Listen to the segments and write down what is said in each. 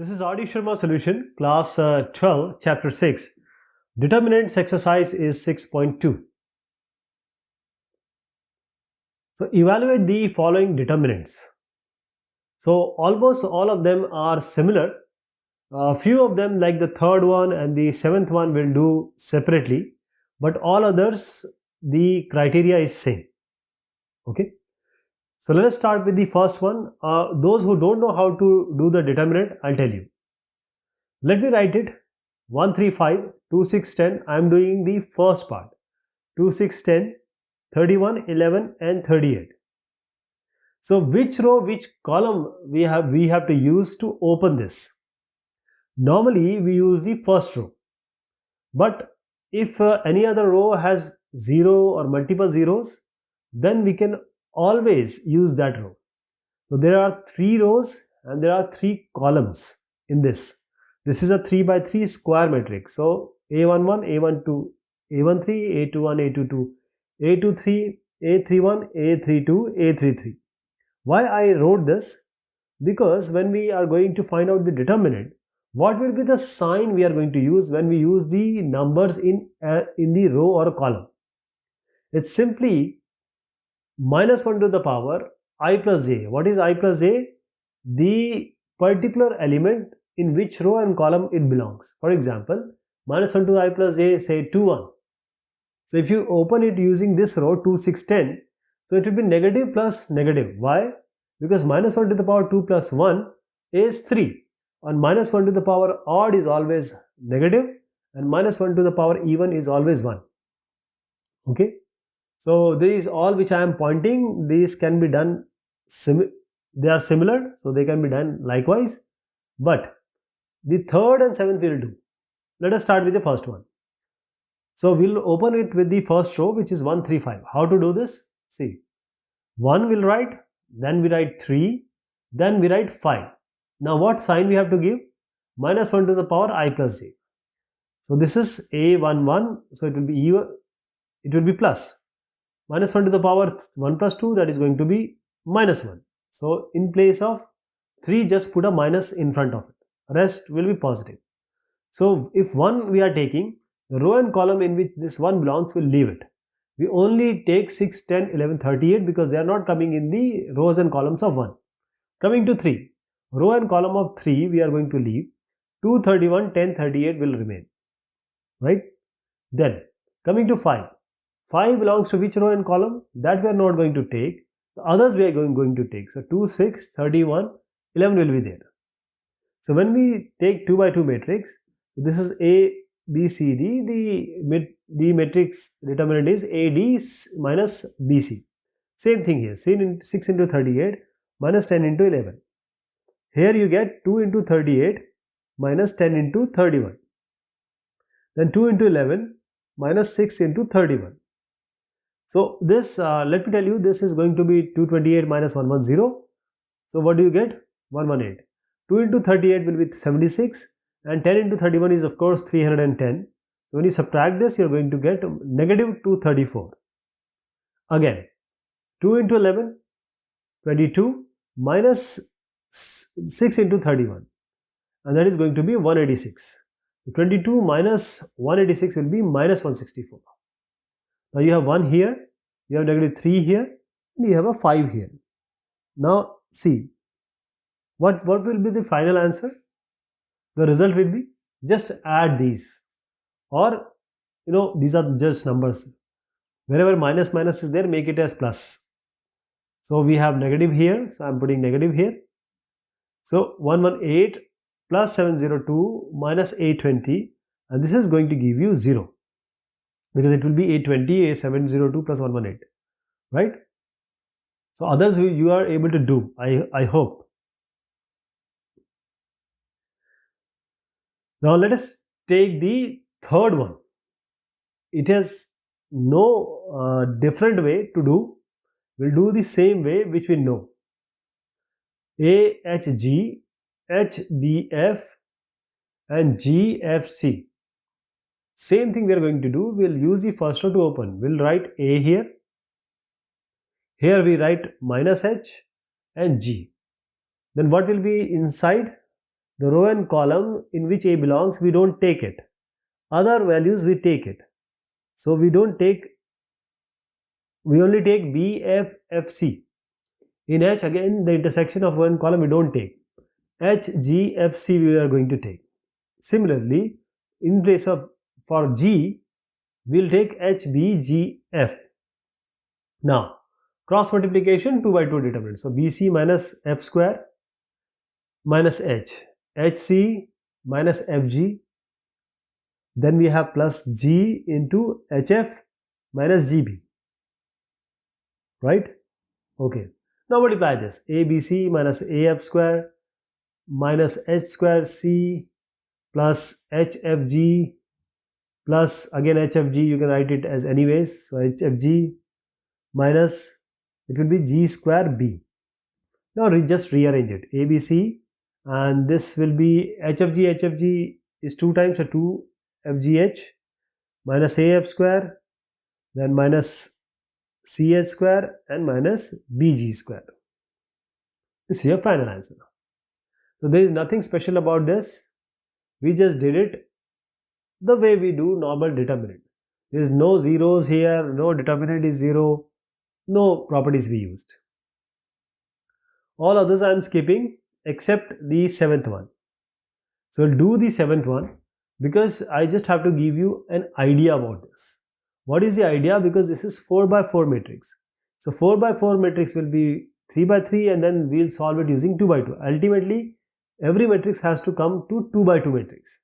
This is Sharma solution, class 12, chapter 6. Determinants exercise is 6.2. So evaluate the following determinants. So almost all of them are similar. Few of them, like the third one and the seventh one, will do separately, but all others the criteria is same. Okay. So let us start with the first one. Those who don't know how to do the determinant, I'll tell you. Let me write it. 1, 3, 5, 2, 6, 10. I am doing the first part. 2, 6, 10, 31, 11 and 38. So which row, which column we have to use to open this? Normally we use the first row. But if any other row has 0 or multiple zeros, then we can always use that row. So there are 3 rows and there are 3 columns in this. This is a 3 by 3 square matrix. So A11, A12, A13, A21, A22, A23, A31, A32, A33. Why I wrote this? Because when we are going to find out the determinant, what will be the sign we are going to use when we use the numbers in the row or a column? It's simply minus 1 to the power I plus j. What is I plus j? The particular element in which row and column it belongs. For example, minus 1 to I plus j, say 2, 1. So if you open it using this row 2, 6, 10, so it will be negative plus negative. Why? Because minus 1 to the power 2 plus 1 is 3. And minus 1 to the power odd is always negative, and minus 1 to the power even is always 1. Okay. So these all which I am pointing, these can be done, they are similar, so they can be done likewise. But the third and seventh we will do. Let us start with the first one. So we'll open it with the first row, which is 1, 3, 5. How to do this? See, 1 we'll write, then we write 3, then we write 5. Now what sign we have to give? Minus 1 to the power I plus j. So this is A11, so it will be even, it will be plus. Minus 1 to the power 1 plus 2, that is going to be minus 1. So in place of 3, just put a minus in front of it. Rest will be positive. So if 1 we are taking, the row and column in which this 1 belongs, will leave it. We only take 6, 10, 11, 38 because they are not coming in the rows and columns of 1. Coming to 3. Row and column of 3 we are going to leave. 2, 31, 10, 38 will remain. Right? Then coming to 5. 5 belongs to which row and column? That we are not going to take. The others we are going to take. So 2, 6, 31, 11 will be there. So when we take 2 by 2 matrix, this is A, B, C, D. The matrix determinant is AD minus BC. Same thing here. 6 into 38 minus 10 into 11. Here you get 2 into 38 minus 10 into 31. Then 2 into 11 minus 6 into 31. So this, let me tell you, this is going to be 228 minus 110. So what do you get? 118. 2 into 38 will be 76, and 10 into 31 is of course 310. So when you subtract this, you are going to get negative 234. Again, 2 into 11, 22 minus 6 into 31, and that is going to be 186. 22 minus 186 will be minus 164. Now you have 1 here, you have negative 3 here, and you have a 5 here. Now see, what will be the final answer? The result will be, just add these, or these are just numbers. Wherever minus minus is there, make it as plus. So we have negative here, so I am putting negative here. So 118 plus 702 minus 820, and this is going to give you 0, because it will be 820, 702 plus 118, right? So others you are able to do, I hope. Now let us take the third one. It has no different way to do. We'll do the same way which we know. AHG, HBF and GFC. Same thing we are going to do. We'll use the first row to open. We'll write A here. Here we write minus H and G. Then what will be inside? the row and column in which A belongs, we don't take it. Other values we take it. So we only take B, F, F, C. In H, again, the intersection of row and column we don't take. H, G, F, C we are going to take. Similarly, in place of for G, we will take H, B, G, F. Now, cross multiplication 2 by 2 determinants. So, BC minus F square minus H, HC minus FG. Then we have plus G into HF minus GB. Right? Okay. Now multiply this. ABC minus AF square minus H square C plus HFG plus again HFG, you can write it as anyways. So HFG minus, it will be G square B. Now just rearrange it. ABC and this will be HFG is 2 times, so 2 FGH minus AF square, then minus CH square and minus BG square. This is your final answer. So there is nothing special about this. We just did it the way we do normal determinant. There is no zeros here, no determinant is 0, no properties we used. All others I am skipping except the 7th one. So I'll do the 7th one because I just have to give you an idea about this. What is the idea? Because this is 4 by 4 matrix. So 4 by 4 matrix will be 3 by 3 and then we'll solve it using 2 by 2. Ultimately, every matrix has to come to 2 by 2 matrix.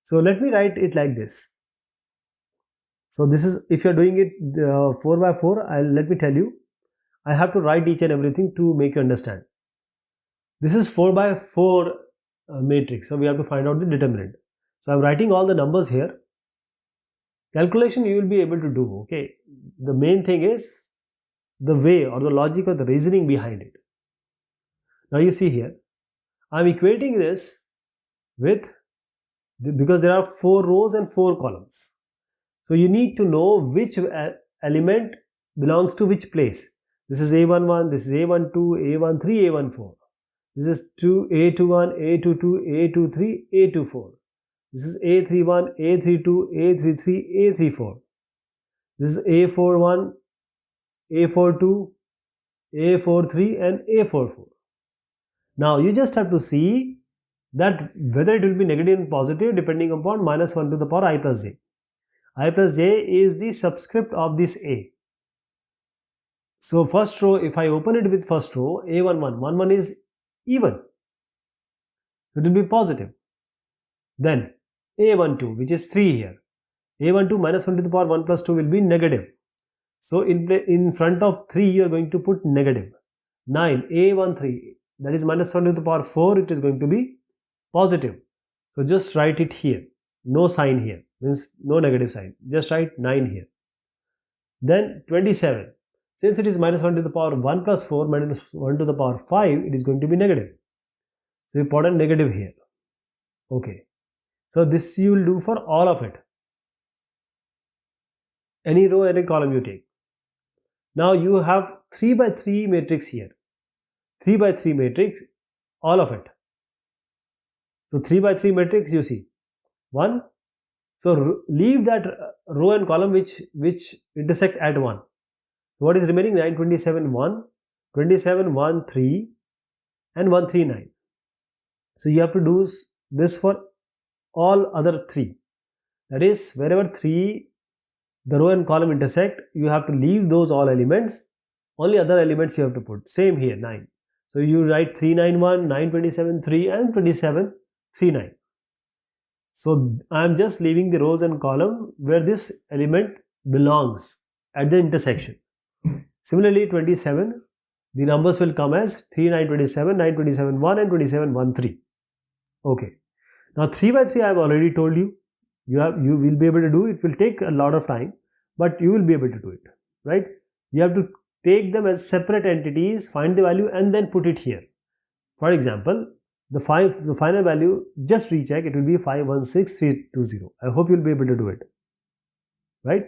So let me write it like this. So this is, if you're doing it 4 by 4, let me tell you, I have to write each and everything to make you understand. This is 4 by 4 matrix. So we have to find out the determinant. So I'm writing all the numbers here. Calculation you will be able to do, okay. The main thing is the way or the logic or the reasoning behind it. Now you see here, I'm equating this with, because there are 4 rows and 4 columns. So you need to know which element belongs to which place. This is A11, this is A12, A13, A14. This is A21, A22, A23, A24. This is A31, A32, A33, A34. This is A41, A42, A43 and A44. Now you just have to see that whether it will be negative and positive depending upon minus 1 to the power I plus j. I plus j is the subscript of this A. So first row, if I open it with first row, A11, 11 is even. It will be positive. Then A12, which is 3 here. A12 minus 1 to the power 1 plus 2 will be negative. So in front of 3 you are going to put negative. 9, A13, that is minus 1 to the power 4, it is going to be positive. So just write it here. No sign here, means no negative sign. Just write 9 here. Then 27. Since it is minus 1 to the power 1 plus 4 minus 1 to the power 5, it is going to be negative. So you put a negative here. Okay. So this you will do for all of it. Any row, any column you take. Now you have 3 by 3 matrix here. 3 by 3 matrix, all of it. So 3 by 3 matrix you see. 1. So leave that row and column which intersect at 1. What is remaining? 9, 27, 1, 27, 1, 3 and 1, 3, 9. So you have to do this for all other 3. That is, wherever 3, the row and column intersect, you have to leave those all elements. Only other elements you have to put. Same here, 9. So you write 3, 9, 1, 9, 27, 3 and 27, 3, 9. So I am just leaving the rows and column where this element belongs at the intersection. Similarly, 27, the numbers will come as 3, 9, 27, 9, 27, 1 and 27, 1, 3. Okay. Now 3 by 3 I have already told you. You will be able to do. It will take a lot of time, but you will be able to do it, right? You have to take them as separate entities, find the value and then put it here. For example, the final value, just recheck, it will be 516320. I hope you will be able to do it, right?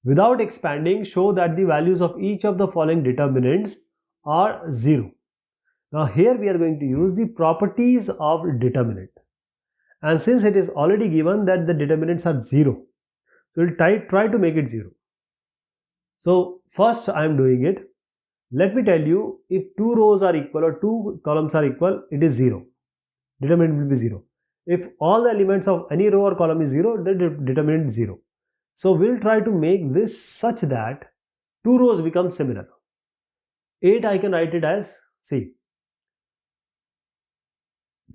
Without expanding, show that the values of each of the following determinants are 0. Now here we are going to use the properties of determinant. And since it is already given that the determinants are 0, so we'll try to make it 0. So first I am doing it. Let me tell you, if 2 rows are equal or 2 columns are equal, it is 0. Determinant will be 0. If all the elements of any row or column is 0, the determinant is 0. So we'll try to make this such that 2 rows become similar. 8 I can write it as, see,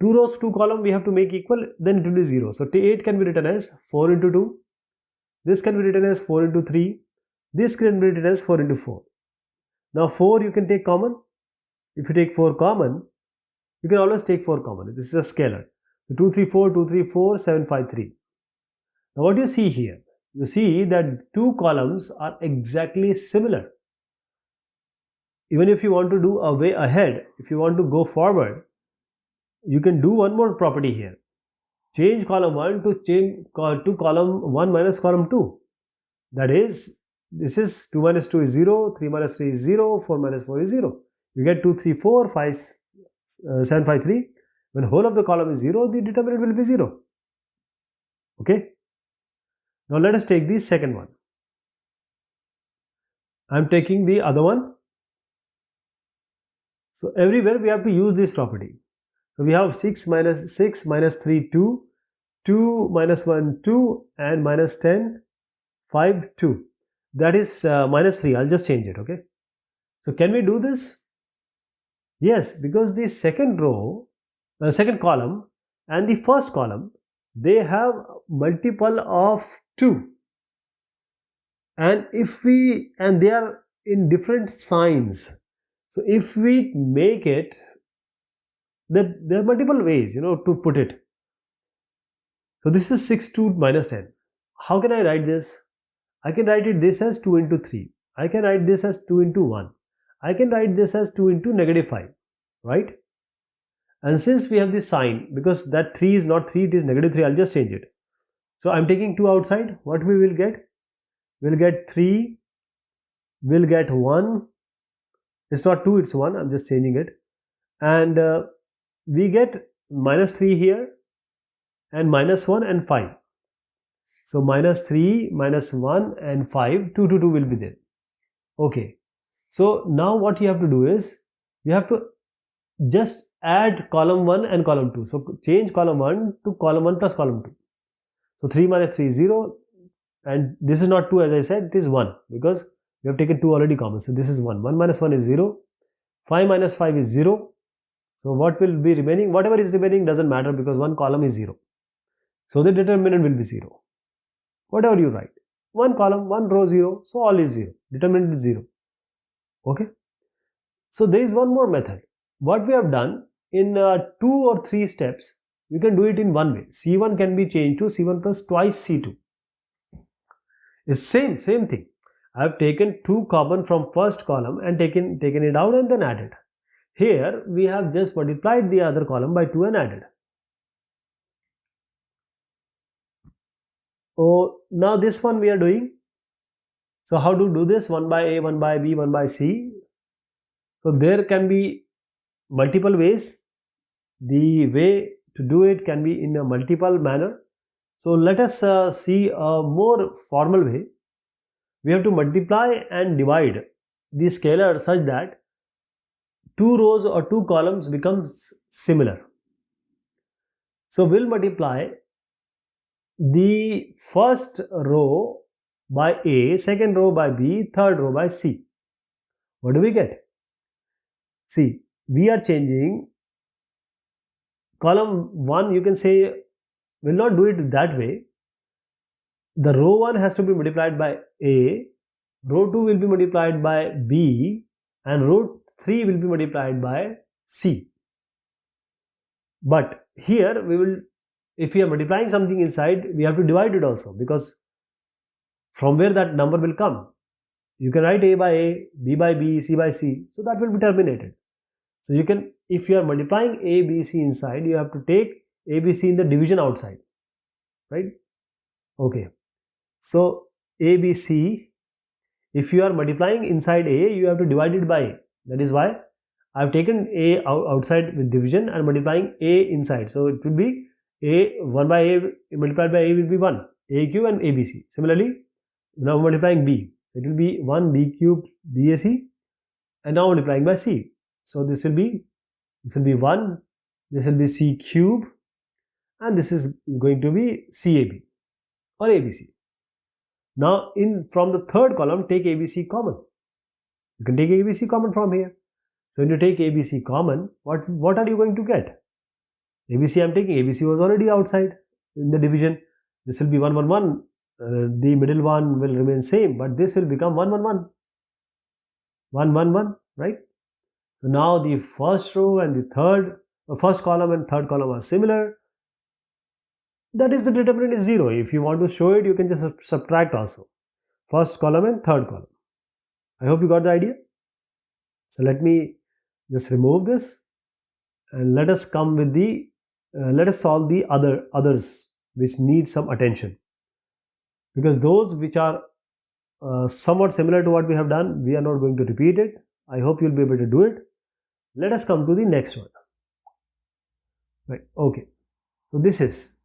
2 rows, 2 column we have to make equal, then it will be 0. So 8 can be written as 4 into 2. This can be written as 4 into 3. This can be written as 4 into 4. Now 4 you can take common. If you take 4 common, you can always take 4 common. This is a scalar. 2, 3, 4, 2, 3, 4, 7, 5, 3. Now what you see here? You see that 2 columns are exactly similar. Even if you want to do a way ahead, if you want to go forward, you can do one more property here. Change column 1 to column 1 minus column 2. That is, this is 2 minus 2 is 0, 3 minus 3 is 0, 4 minus 4 is 0. You get 2, 3, 4, 5, 7, 5, 3. When whole of the column is 0, the determinant will be 0. Okay. Now let us take the second one. I am taking the other one. So everywhere we have to use this property. So we have 6 minus 3, 2, 2 minus 1, 2, and minus 10, 5, 2. That is minus 3. I'll just change it, okay? So can we do this? Yes, because the second row, second column and the first column, they have multiple of 2. And they are in different signs. So if we make it, there are multiple ways, to put it. So this is 6, 2 minus 10. How can I write this? I can write it this as 2 into 3. I can write this as 2 into 1. I can write this as 2 into negative 5, right? And since we have this sign, because that 3 is not 3, it is negative 3, I'll just change it. So I'm taking 2 outside. What we will get? We'll get 3, we'll get 1. It's not 2, it's 1. I'm just changing it. And we get minus 3 here and minus 1 and 5. So minus 3, minus 1 and 5, 2 to 2 will be there. Okay. So now what you have to do is, you have to just add column 1 and column 2. So change column 1 to column 1 plus column 2. So 3 minus 3 is 0, and this is not 2 as I said, it is 1 because we have taken 2 already common. So this is 1. 1 minus 1 is 0. 5 minus 5 is 0. So what will be remaining? Whatever is remaining doesn't matter because one column is 0. So the determinant will be 0. Whatever you write. One column, one row 0. So all is 0. Determinant is 0. Okay. So there is one more method. What we have done in 2 or 3 steps, you can do it in one way. C1 can be changed to C1 plus twice C2. It's same thing. I have taken 2 common from first column and taken it out and then added. Here we have just multiplied the other column by 2 and added. Oh, now this one we are doing. So how to do this? 1 by A, 1 by B, 1 by C. So there can be multiple ways. The way to do it can be in a multiple manner. So let us see a more formal way. We have to multiply and divide the scalar such that 2 rows or 2 columns becomes similar. So we'll multiply the first row by A, second row by B, third row by C. What do we get? See, we are changing column 1, you can say, will not do it that way. The row 1 has to be multiplied by A, row 2 will be multiplied by B, and row 3 will be multiplied by C. But here we will, if we are multiplying something inside, we have to divide it also, because from where that number will come. You can write A by A, B by B, C by C, so that will be terminated. So you can, if you are multiplying A, B, C inside, you have to take A, B, C in the division outside, right? Okay. So A, B, C, if you are multiplying inside A, you have to divide it by A. That is why I have taken A outside with division and multiplying A inside. So it will be A 1 by A multiplied by A will be 1. AQ and ABC. Similarly, now multiplying B. It will be 1 B cube BAC and now multiplying by C. So this will be 1, this will be C cube and this is going to be CAB or ABC. Now from the third column take ABC common. You can take ABC common from here. So when you take ABC common, what are you going to get? ABC I am taking, ABC was already outside in the division. This will be 1, 1, 1. The middle one will remain same, but this will become 1, 1, 1. 1, 1, 1, right? So now the first row and the first column and third column are similar. That is, the determinant is 0. If you want to show it, you can just subtract also. First column and third column. I hope you got the idea. So let me just remove this and let us come with the let us solve the others which need some attention, because those which are somewhat similar to what we have done, we are not going to repeat it. I hope you'll be able to do it. Let us come to the next one. Right, okay. So this is,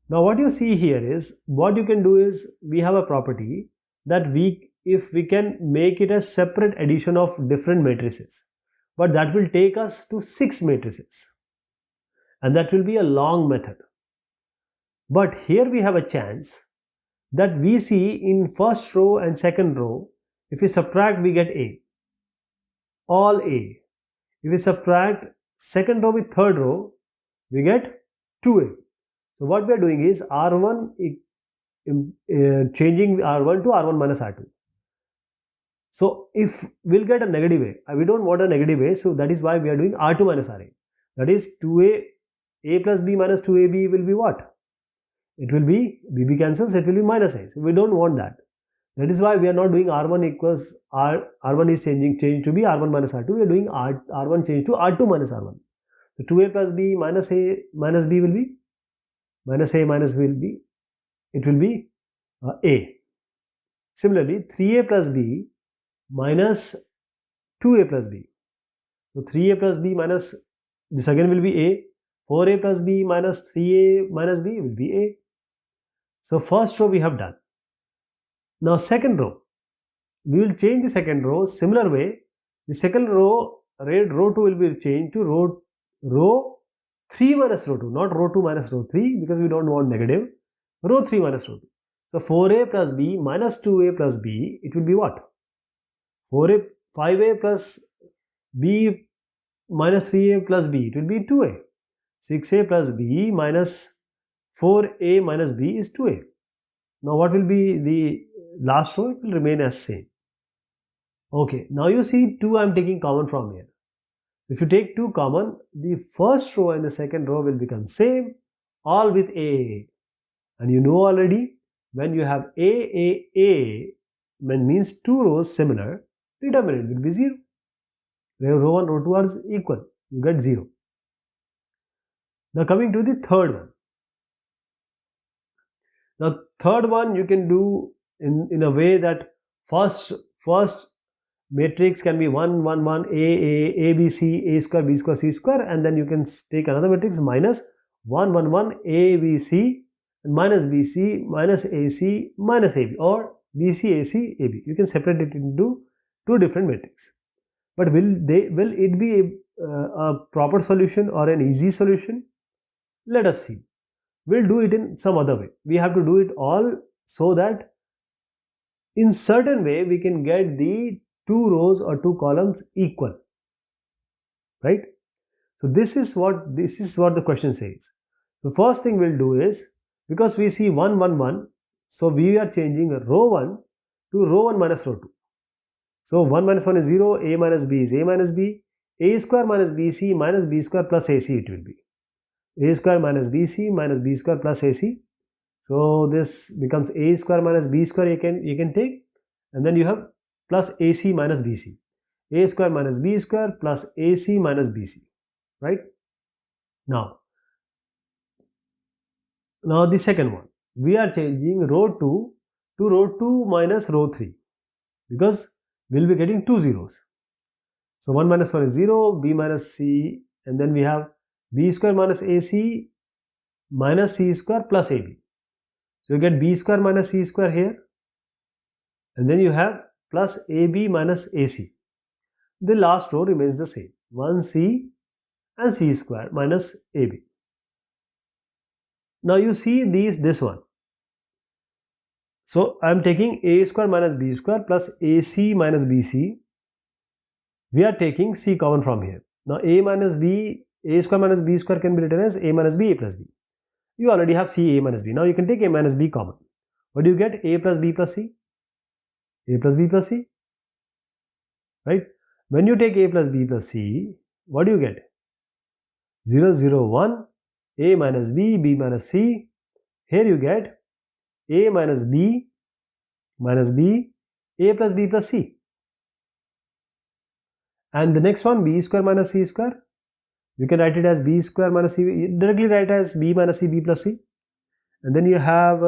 now what you see here is, what you can do is, we have a property that if we can make it a separate addition of different matrices, but that will take us to 6 matrices and that will be a long method. But here we have a chance that we see in first row and second row, if we subtract we get A, all A. If we subtract second row with third row, we get 2A. So what we are doing is R1 changing R1 to R1 minus R2. So if we'll get a negative A, we don't want a negative A, so that is why we are doing R2 minus RA. That is 2A, A plus B minus 2AB will be what? It will be, BB cancels, it will be minus A. So we don't want that. That is why we are not doing R1 equals R1 is changed to be R1 minus R2. We are doing R1 changed to R2 minus R1. So 2A plus B minus A minus B will be minus A minus B will be, it will be A. Similarly, 3A plus B minus 2A plus B. So 3A plus B minus, this again will be A. 4A plus B minus 3A minus B will be A. So first row we have done. Now second row, we will change the second row similar way. The second row, row 2 will be changed to row 3 minus row 2, not row 2 minus row 3, because we don't want negative. Row 3 minus row 2. So 4A plus B minus 2A plus B, it will be what? 5A plus B minus 3A plus B, it will be 2A. 6A plus B minus 4A minus B is 2A. Now what will be the last row? It will remain as same. Okay, now you see 2 I am taking common from here. If you take 2 common, the first row and the second row will become same, all with A. And you know already, when you have A, means 2 rows similar, determinant will be 0. Where row 1, row 2 are equal, you get 0. Now coming to the third one. Now third one you can do in a way that first matrix can be 1, 1, 1, A, B, C, A square, B square, C square, and then you can take another matrix minus 1, 1, 1, A, B, C, and minus B, C, minus A, C, minus A, B, or B, C, A, C, A, B. You can separate it into 2 different matrices. But will it be a proper solution or an easy solution? Let us see. We'll do it in some other way. We have to do it all so that in certain way we can get the 2 rows or 2 columns equal, right? So this is what the question says. The first thing we'll do is, because we see 1, 1, 1, so we are changing row 1 to row 1 minus row 2. So 1 minus 1 is 0, A minus B is A minus B, A square minus BC minus B square plus AC it will be. A square minus BC minus B square plus AC. So this becomes A square minus B square you can take, and then you have plus AC minus BC. A square minus B square plus AC minus BC, right? Now the second one, we are changing row 2 to row 2 minus row 3, because we'll be getting 2 zeros. So 1 minus 1 is 0, b minus c, and then we have b square minus ac minus c square plus ab. So you get b square minus c square here, and then you have plus ab minus ac. The last row remains the same, 1c and c square minus ab. Now you see this one. So I am taking a square minus b square plus ac minus bc. We are taking c common from here. Now a square minus b square can be written as a minus b, a plus b. You already have c, a minus b. Now you can take a minus b common. What do you get? A plus b plus c. A plus b plus c. Right? When you take a plus b plus c, what do you get? 0, 0, 1, a minus b, b minus c. Here you get a minus b, a plus b plus c. And the next one, b square minus c square. You can write it as b square minus c. Directly write it as b minus c, b plus c. And then you have,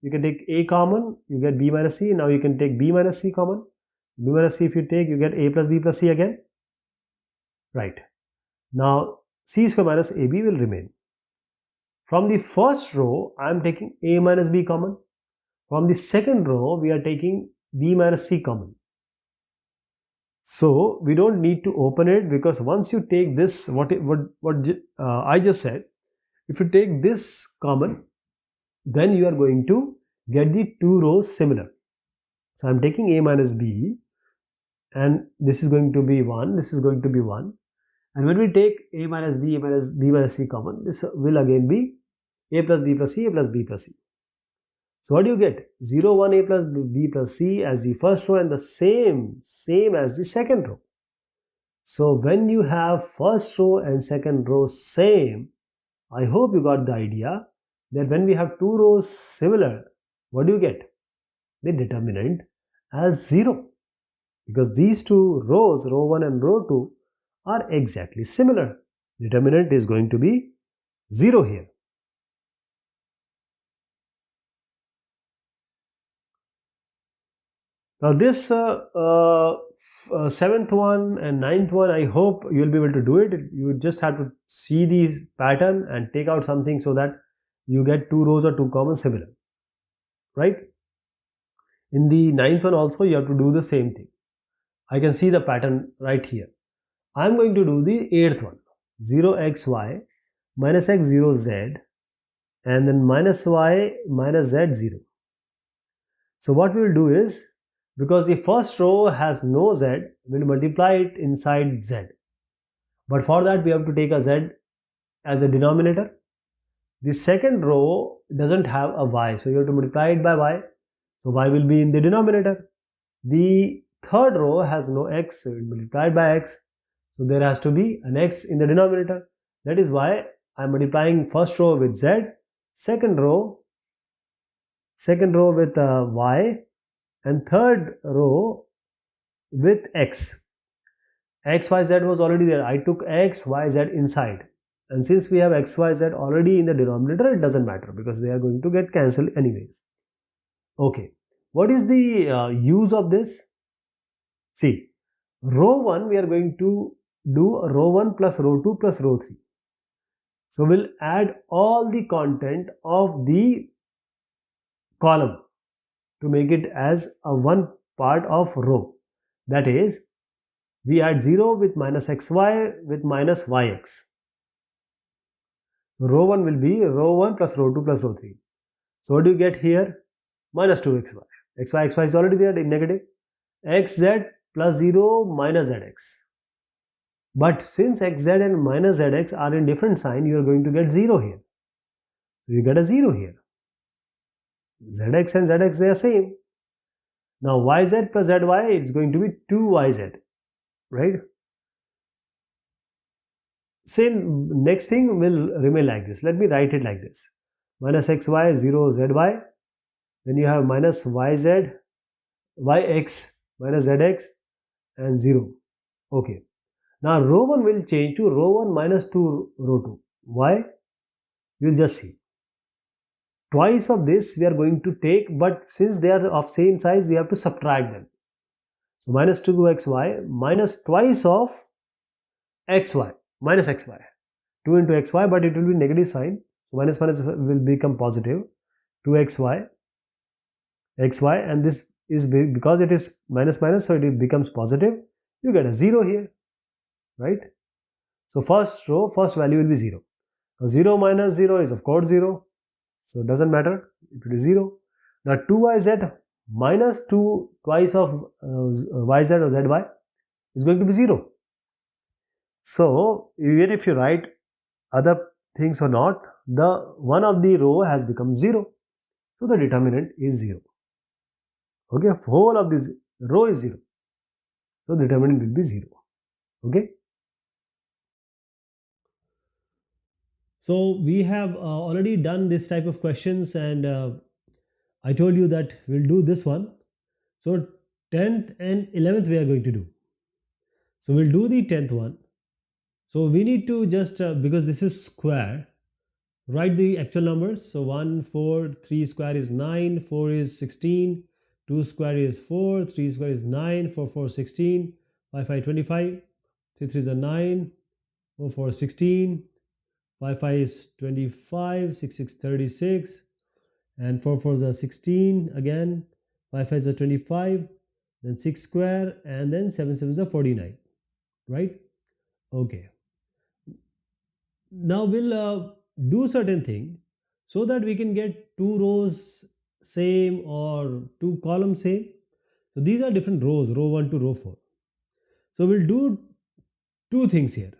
you can take a common, you get b minus c. Now you can take b minus c common. B minus c if you take, you get a plus b plus c again. Right. Now c square minus ab will remain. From the first row, I am taking a minus b common. From the second row, we are taking b minus c common. So we don't need to open it, because once you take this, what I just said, if you take this common, then you are going to get the two rows similar. So I am taking a minus b, and this is going to be 1, this is going to be 1. And when we take a minus b minus c common, this will again be a plus b plus c, a plus b plus c. So what do you get? 0, 1, a plus b plus c as the first row, and the same as the second row. So when you have first row and second row same, I hope you got the idea that when we have two rows similar, what do you get? The determinant as 0. Because these two rows, row 1 and row 2, are exactly similar. Determinant is going to be 0 here. Now this 7th one and 9th one, I hope you will be able to do it. You just have to see these pattern and take out something so that you get two rows or two common similar. Right? In the 9th one also, you have to do the same thing. I can see the pattern right here. I am going to do the 8th one. 0xy minus x 0z, and then minus y minus z 0. So what we will do is, because the first row has no z, we will multiply it inside z. But for that we have to take a z as a denominator. The second row doesn't have a y, so you have to multiply it by y. So y will be in the denominator. The third row has no x, so it will be multiplied by x. So there has to be an x in the denominator. That is why I am multiplying first row with z, second row with y, and third row with x. X, y, z was already there. I took x, y, z inside. And since we have x, y, z already in the denominator, it doesn't matter because they are going to get cancelled anyways. Okay. What is the use of this? See, row 1 we are going to do row 1 plus row 2 plus row 3. So we'll add all the content of the column to make it as a one part of row. That is, we add 0 with minus xy with minus yx. Row 1 will be row 1 plus row 2 plus row 3. So what do you get here? Minus 2xy. xy is already there in negative. xz plus 0 minus zx. But since xz and minus zx are in different sign, you are going to get 0 here. So you get a 0 here. Zx and zx, they are same. Now yz plus zy, it's going to be 2yz, right? Same, next thing will remain like this. Let me write it like this. Minus xy, 0 zy. Then you have minus yz, yx, minus zx, and 0. Okay. Now row 1 will change to row 1 minus 2 row 2. Why? You will just see. Twice of this we are going to take, but since they are of same size, we have to subtract them. So minus 2xy minus twice of xy minus xy. 2 into xy, but it will be negative sign. So minus minus will become positive. 2xy xy, and this is because it is minus minus, so it becomes positive. You get a 0 here, right? So first row, first value will be 0. Now 0 minus 0 is of course 0. So it doesn't matter, it will be 0. Now 2yz minus 2 twice of yz or zy is going to be 0. So even if you write other things or not, the one of the row has become 0. So the determinant is 0. Okay, whole of this row is 0. So the determinant will be 0. Okay. So we have already done this type of questions, and I told you that we'll do this one. So 10th and 11th we are going to do. So we'll do the 10th one. So we need to just, because this is square, write the actual numbers. So 1, 4, 3 square is 9, 4 is 16, 2 square is 4, 3 square is 9, 4, 4, 16, 5, 5, 25, 3, 3 is a 9, 4, 4, 16, 5, 5 is 25, 6, 6, 36, and 4, 4 is a 16 again, 5, 5 is a 25, then 6 square, and then 7, 7 is a 49, right? Okay. Now we'll do certain thing so that we can get two rows same or two columns same. So these are different rows, row 1 to row 4. So we'll do two things here.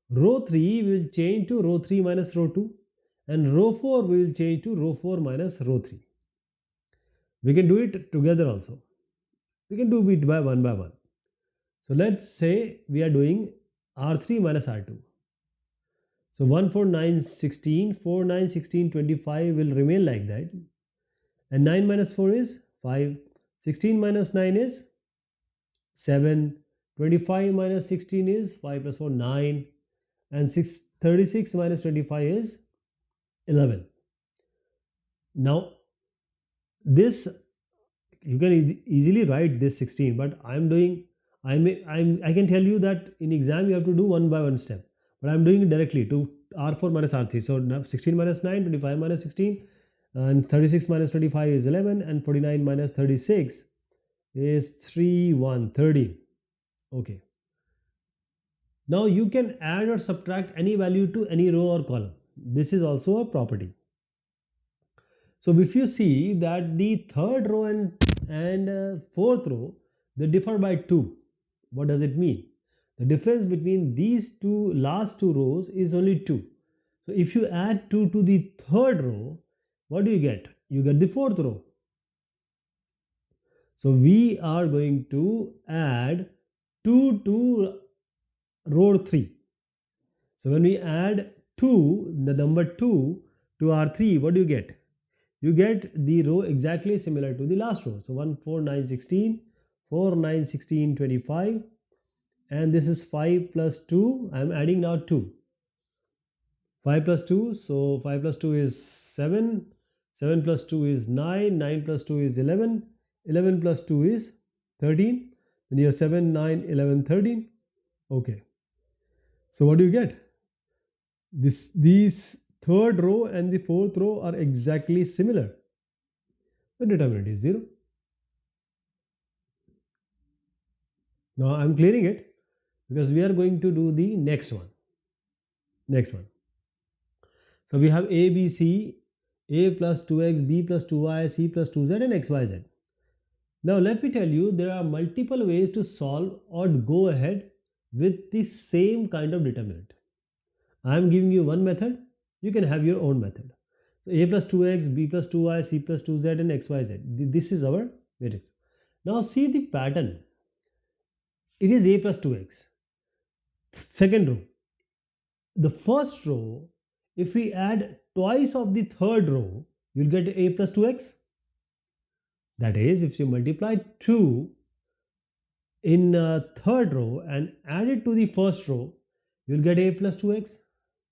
Row 3 will change to row 3 minus row 2, and row 4 will change to row 4 minus row 3. We can do it together also. We can do it by one by one. So let's say we are doing R3 minus R2. So 1, 4, 9, 16, 4, 9, 16, 25 will remain like that. And 9 minus 4 is 5. 16 minus 9 is 7. 25 minus 16 is 5 plus 4, 9. And 36 minus 25 is 11. Now, this, you can easily write this 16, but I can tell you that in exam you have to do one by one step. But I'm doing it directly to R4 minus R3. So now 16 minus 9, 25 minus 16, and 36 minus 25 is 11, and 49 minus 36 is 3, 1, 13. Okay. Now you can add or subtract any value to any row or column. This is also a property. So if you see that the third row and fourth row, they differ by 2. What does it mean? The difference between these two last two rows is only 2. So if you add 2 to the third row, what do you get? You get the fourth row. So we are going to add 2 to row 3. So when we add 2, the number 2 to R3, what do you get? You get the row exactly similar to the last row. So 1, 4, 9, 16, 4, 9, 16, 25. And this is 5 plus 2. I am adding now 2. 5 plus 2. So 5 plus 2 is 7. 7 plus 2 is 9. 9 plus 2 is 11. 11 plus 2 is 13. Then you have 7, 9, 11, 13. Okay. So what do you get? These third row and the fourth row are exactly similar. The determinant is 0. Now I am clearing it because we are going to do the next one. So we have A, B, C, A plus 2x, B plus 2y, C plus 2z, and xyz. Now let me tell you, there are multiple ways to solve or go ahead with the same kind of determinant. I am giving you one method. You can have your own method. So A plus 2x, B plus 2y, C plus 2z, and xyz. This is our matrix. Now see the pattern. It is A plus 2x. Second row. The first row, if we add twice of the third row, you'll get A plus 2x. That is, if you multiply 2 in third row and add it to the first row, you'll get A plus 2x.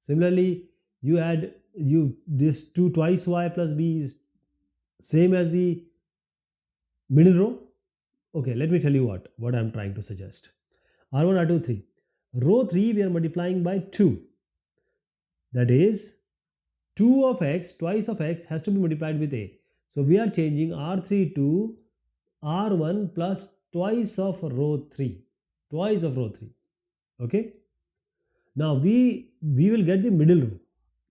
Similarly, you add this 2 twice y plus b is same as the middle row. Okay, let me tell you what I'm trying to suggest. R1, R2, 3. Row 3 we are multiplying by 2. That is 2 of x, twice of x has to be multiplied with a. So we are changing R3 to R1 plus twice of row 3. Twice of row 3. Okay. Now we will get the middle row.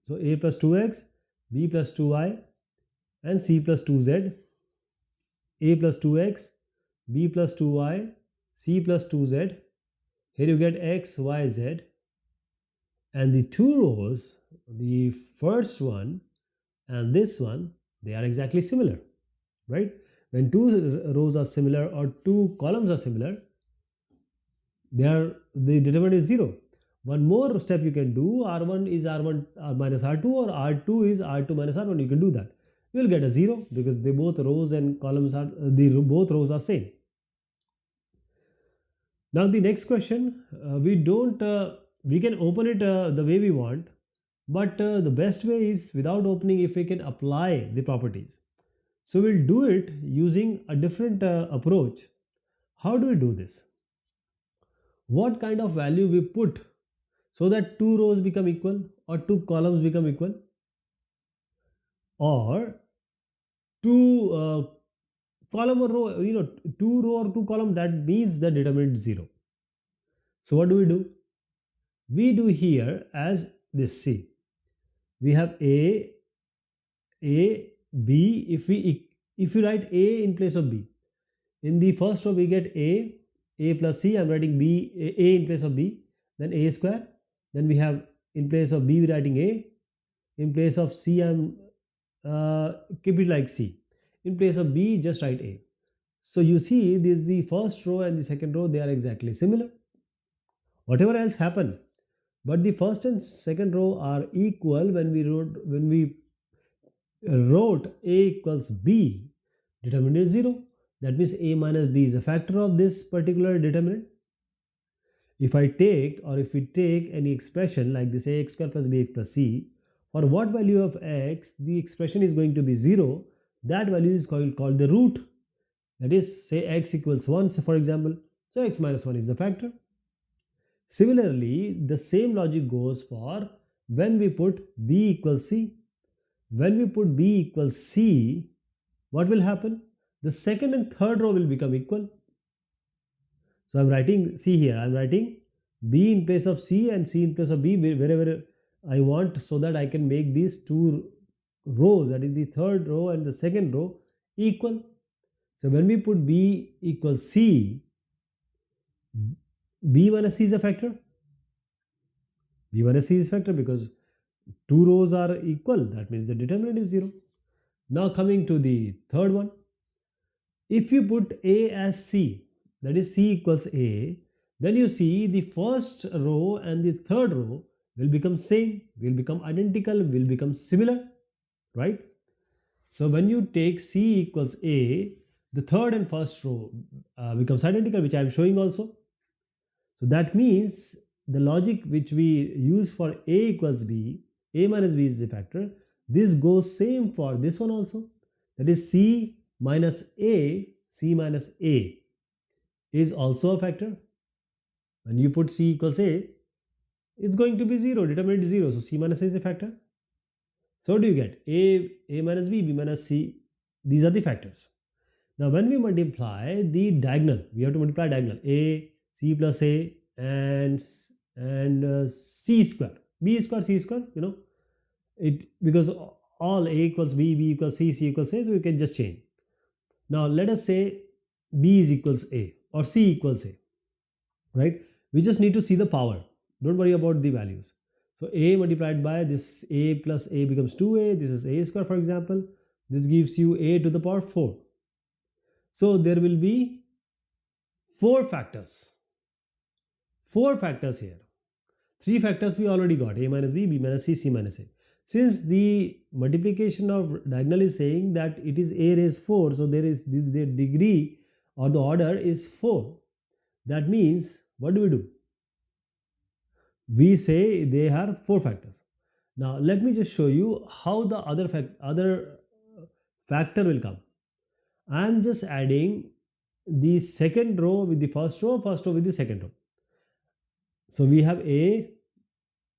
So a plus 2x, b plus 2y, and c plus 2z. A plus 2x, b plus 2y, c plus 2z. Here you get x, y, z. And the two rows, the first one and this one, they are exactly similar, right? When two rows are similar or two columns are similar, the determinant is 0. One more step you can do, r1 is r1 minus r2, or r2 is r2 minus r1. You can do that. You will get a 0 because they both rows and columns are both rows are same. Now the next question, we can open it the way we want, but the best way is without opening if we can apply the properties. So we'll do it using a different approach. How do we do this? What kind of value we put so that two rows become equal or two columns become equal, or two column or row, two row or two column, that means the determinant is 0. So what do? We do here as this. See, we have a, b. If we write a in place of b, in the first row we get a plus c. I'm writing b, a in place of b, then a square. Then we have in place of b we writing a, in place of c I'm keep it like c, in place of b just write a. So you see, this the first row and the second row, they are exactly similar. Whatever else happen, but the first and second row are equal. When we wrote a equals b, determinant is 0. That means a minus b is a factor of this particular determinant. If we take any expression like this, ax square plus bx plus c, for what value of x the expression is going to be 0, that value is called the root. That is, say x equals 1, so for example, so x minus 1 is the factor. Similarly, the same logic goes for when we put b equals c. When we put b equals c, what will happen? The second and third row will become equal. So I'm writing, see here, I'm writing b in place of c and c in place of b wherever I want, so that I can make these two rows, that is the third row and the second row, equal. So when we put b equals c, b minus c is a factor. B minus c is a factor because two rows are equal. That means the determinant is 0. Now coming to the third one. If you put a as c, that is c equals a, then you see the first row and the third row will become same, will become identical, will become similar, right? So when you take c equals a, the third and first row becomes identical, which I am showing also. So that means the logic which we use for a equals b, a minus b is the factor. This goes same for this one also. That is c minus a, c minus a is also a factor. When you put c equals a, it's going to be 0, determinant is 0. So c minus a is a factor. So what do you get? A minus b, b minus c. These are the factors. Now when we multiply the diagonal, we have to multiply diagonal. A, c plus a, and c square, b square, c square, it, because all a equals b, b equals c, c equals a, so we can just change. Now let us say b is equals a or c equals a, right? We just need to see the power. Don't worry about the values. So a multiplied by this, a plus a becomes 2a. This is a square, for example. This gives you a to the power 4. So there will be 4 factors. 4 factors here. 3 factors we already got, a minus b, b minus c, c minus a. Since the multiplication of diagonal is saying that it is a raised 4, so there is the degree or the order is 4. That means, what do? We say they are 4 factors. Now let me just show you how the other factor will come. I am just adding the second row with the first row with the second row. So we have A.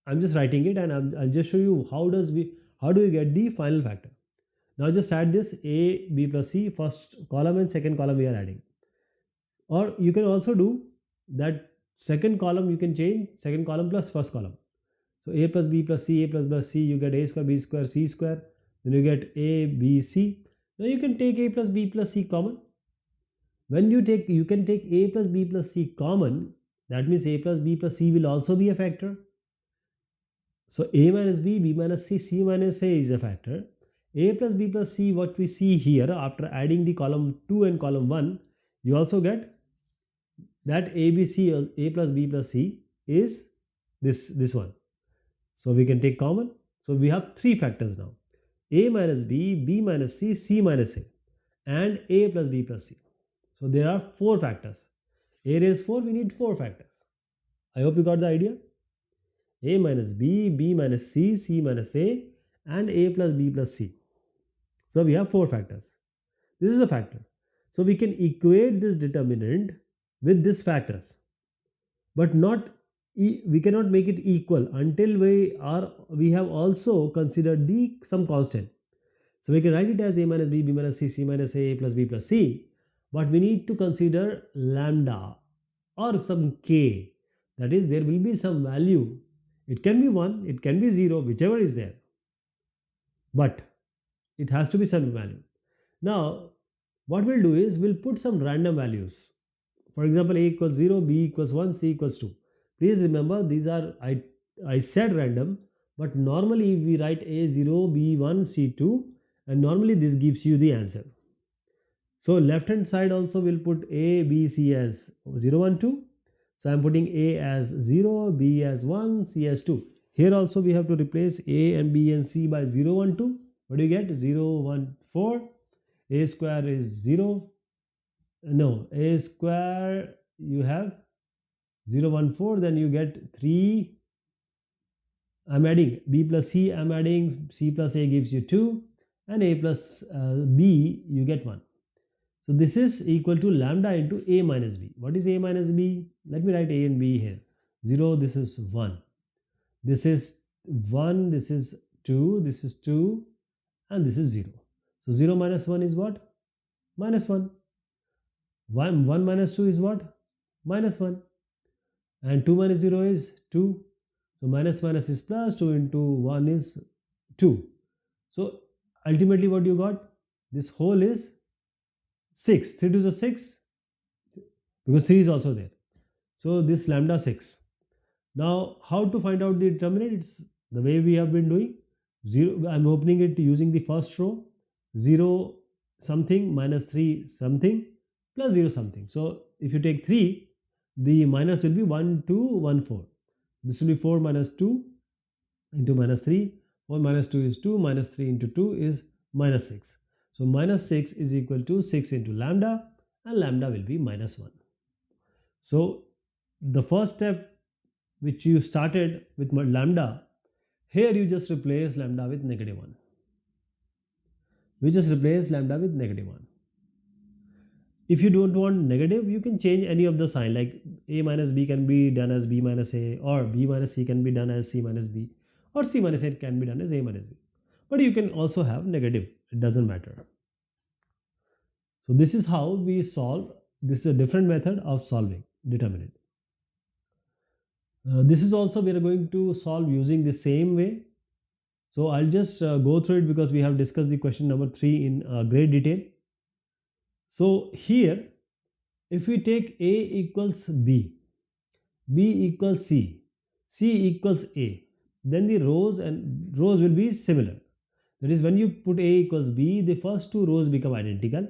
I'm just writing it, and I'll just show you how do we get the final factor. Now just add this A, B plus C, first column and second column we are adding. Or you can also do that second column, you can change second column plus first column. So A plus B plus C, A plus C, you get A square, B square, C square. Then you get A, B, C. Now you can take A plus B plus C common. When you can take A plus B plus C common, that means A plus B plus C will also be a factor. So A minus B, B minus C, C minus A is a factor. A plus B plus C, what we see here after adding the column 2 and column 1, you also get that ABC, A plus B plus C is this one. So we can take common. So we have three factors now. A minus B, B minus C, C minus A, and A plus B plus C. So there are four factors. A raised 4, we need four factors. I hope you got the idea. A minus B, B minus C, C minus A, and A plus B plus C. So we have four factors. This is the factor. So we can equate this determinant with these factors, but we cannot make it equal until we have also considered the some constant. So we can write it as A minus B, B minus C, C minus A plus B plus C, but we need to consider lambda or some k. That is, there will be some value. It can be 1, it can be 0, whichever is there, but it has to be some value. Now what we'll do is we'll put some random values. For example, A equals 0, B equals 1, C equals 2. Please remember, these are, I said random, but normally we write A0, B1, C2, and normally this gives you the answer. So left hand side also we'll put A, B, C as 0, 1, 2. So I'm putting A as 0, B as 1, C as 2. Here also we have to replace A and B and C by 0, 1, 2. What do you get? 0, 1, 4. A square is 0. No, A square you have 0, 1, 4. Then you get 3. I'm adding B plus C. I'm adding C plus A gives you 2. And A plus B you get 1. So this is equal to lambda into A minus B. What is A minus B? Let me write A and B here. 0, this is 1. This is 1, this is 2, this is 2, and this is 0. So 0 minus 1 is what? Minus 1. 1 minus 2 is what? Minus 1. And 2 minus 0 is 2. So minus minus is plus, 2 into 1 is 2. So ultimately what you got? This whole is 6. 3 to the 6, because 3 is also there. So this lambda 6. Now how to find out the determinant? It's the way we have been doing. 0, I'm opening it using the first row. 0 something minus 3 something plus 0 something. So if you take 3, the minus will be 1, 2, 1, 4. This will be 4 minus 2 into minus 3. 4 minus 2 is 2, minus 3 into 2 is minus 6. So minus 6 is equal to 6 into lambda, and lambda will be minus 1. So the first step which you started with lambda, here you just replace lambda with negative 1. You just replace lambda with negative 1. If you don't want negative, you can change any of the sign, like A minus B can be done as B minus A, or B minus C can be done as C minus B, or C minus A can be done as A minus B. But you can also have negative, it doesn't matter. So this is how we solve. This is a different method of solving determinant. This is also we are going to solve using the same way. So I'll just go through it because we have discussed the question number 3 in great detail. So here, if we take A equals B, B equals C, C equals A, then the rows will be similar. That is, when you put A equals B, the first two rows become identical.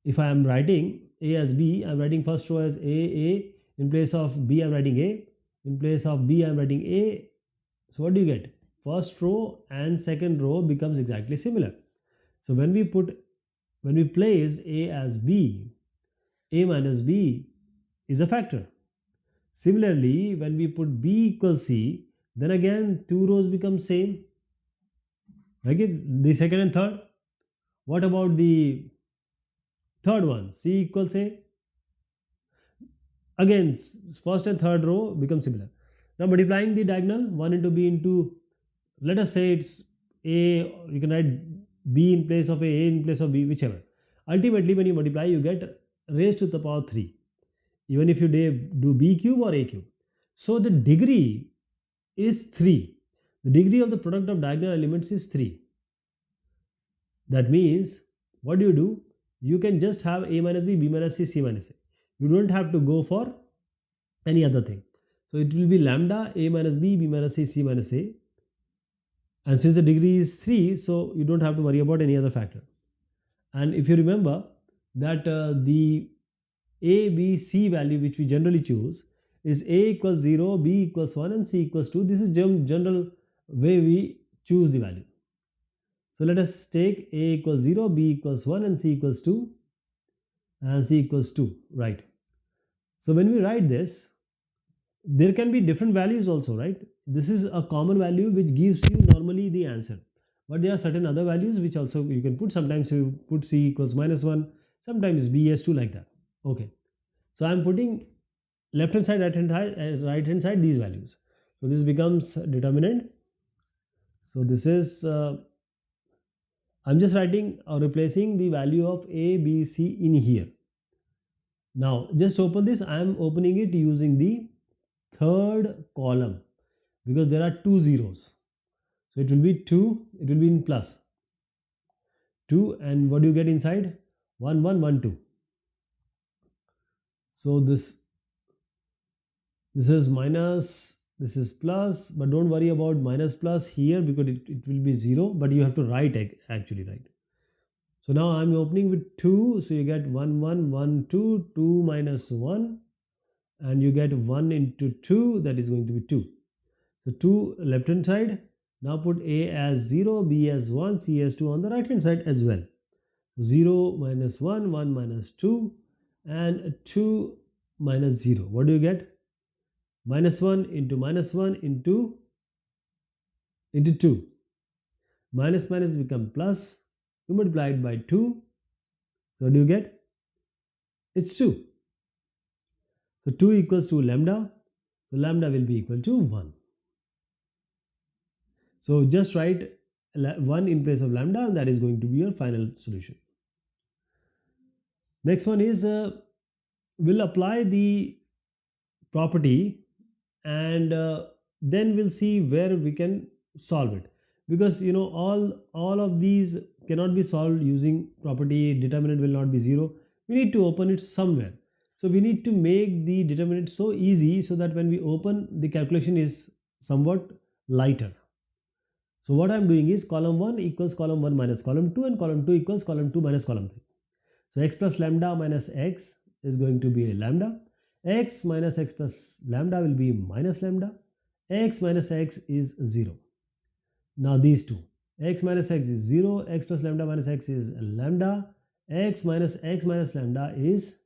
If I am writing A as B, I am writing first row as A. In place of B, I am writing A. In place of B, I am writing A. So what do you get? First row and second row becomes exactly similar. So when we place A as B, A minus B is a factor. Similarly, when we put B equals C, then again two rows become same. Right? The second and third. What about the Third one, C equals A. Again, first and third row become similar. Now multiplying the diagonal, 1 into B into, let us say it's A, you can write B in place of A in place of B, whichever. Ultimately, when you multiply, you get raised to the power 3, even if you do B cube or A cube. So the degree is 3. The degree of the product of diagonal elements is 3. That means, what do? You can just have A minus B, B minus C, C minus A. You don't have to go for any other thing. So it will be lambda A minus B, B minus C, C minus A. And since the degree is 3, so you don't have to worry about any other factor. And if you remember that the A, B, C value which we generally choose is A equals 0, B equals 1 and C equals 2. This is general way we choose the value. So let us take A equals 0, B equals 1 and C equals 2 and C equals 2, right? So when we write this, there can be different values also, right? This is a common value which gives you normally the answer. But there are certain other values which also you can put. Sometimes you put C equals -1, sometimes B is 2, like that. Okay. So I am putting left hand side, right hand side these values. So this becomes determinant. So this is I'm just writing or replacing the value of A, B, C in here. Now just open this. I am opening it using the third column because there are 2 zeros. So it will be 2, it will be in plus 2, and what do you get inside? 1, 1, 1, 2. So this is minus, this is plus, but don't worry about minus plus here because it will be 0, but you have to write actually, right? So now I'm opening with 2, so you get 1, 1, 1, 2, 2 minus 1, and you get 1 into 2, that is going to be 2. So 2 left hand side. Now put A as 0, B as 1, C as 2 on the right hand side as well. 0 minus 1, 1 minus 2, and 2 minus 0. What do you get? Minus 1 into minus 1 into 2. Minus minus become plus. You multiply it by 2. So what do you get? It's 2. So 2 equals to lambda. So lambda will be equal to 1. So just write 1 in place of lambda, and that is going to be your final solution. Next one is we'll apply the property, and then we'll see where we can solve it, because you know all of these cannot be solved using property. Determinant will not be 0. We need to open it somewhere. So we need to make the determinant so easy so that when we open, the calculation is somewhat lighter. So what I'm doing is column 1 equals column 1 minus column 2, and column 2 equals column 2 minus column 3. So x plus lambda minus x is going to be a lambda. X minus x plus lambda will be minus lambda. X minus x is 0. Now these two. X minus x is 0. X plus lambda minus x is lambda. X minus lambda is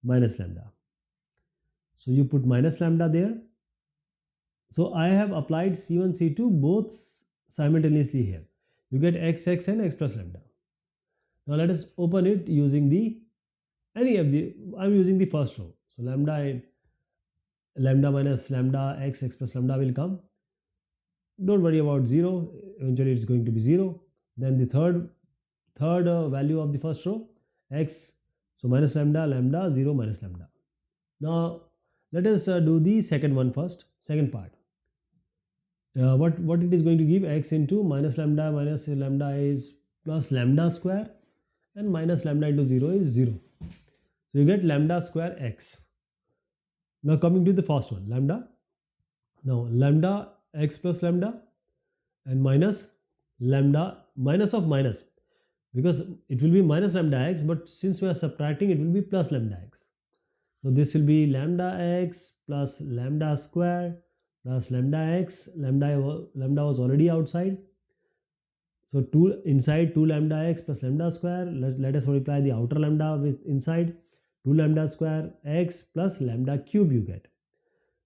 minus lambda. So you put minus lambda there. So I have applied C1, C2 both simultaneously here. You get x and x plus lambda. Now let us open it using I'm using the first row. So lambda minus lambda x plus lambda will come. Don't worry about 0. Eventually it's going to be 0. Then the third value of the first row, x. So minus lambda 0 minus lambda. Now let us do the second one first. Second part. What it is going to give? X into minus lambda is plus lambda square, and minus lambda into 0 is 0. So you get lambda square x. Now coming to the first one, lambda. Now lambda x plus lambda and minus lambda minus of minus, because it will be minus lambda x, but since we are subtracting, it will be plus lambda x. So this will be lambda x plus lambda square plus lambda x. Lambda was already outside. So 2 inside 2 lambda x plus lambda square. Let us multiply the outer lambda with inside 2 lambda square x plus lambda cube you get.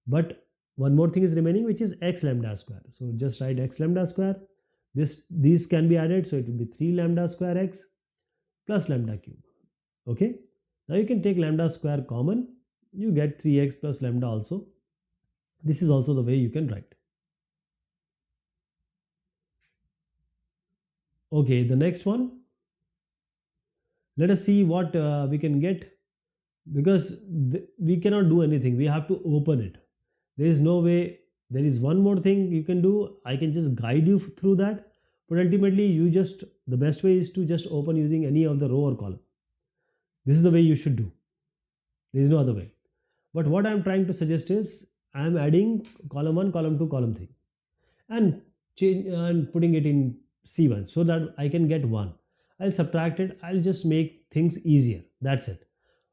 But one more thing is remaining, which is x lambda square. So just write x lambda square. These can be added. So it will be 3 lambda square x plus lambda cube. Okay, now you can take lambda square common, you get 3x plus lambda also. This is also the way you can write. Okay, the next one, let us see what we can get, because we cannot do anything, we have to open it. There is no way. There is one more thing you can do, I can just guide you through that, but ultimately you just, the best way is to just open using any of the row or column. This is the way you should do, there is no other way. But what I am trying to suggest is, I am adding column 1, column 2, column 3, and change and putting it in C1 so that I can get 1. I'll subtract it, I'll just make things easier, that's it.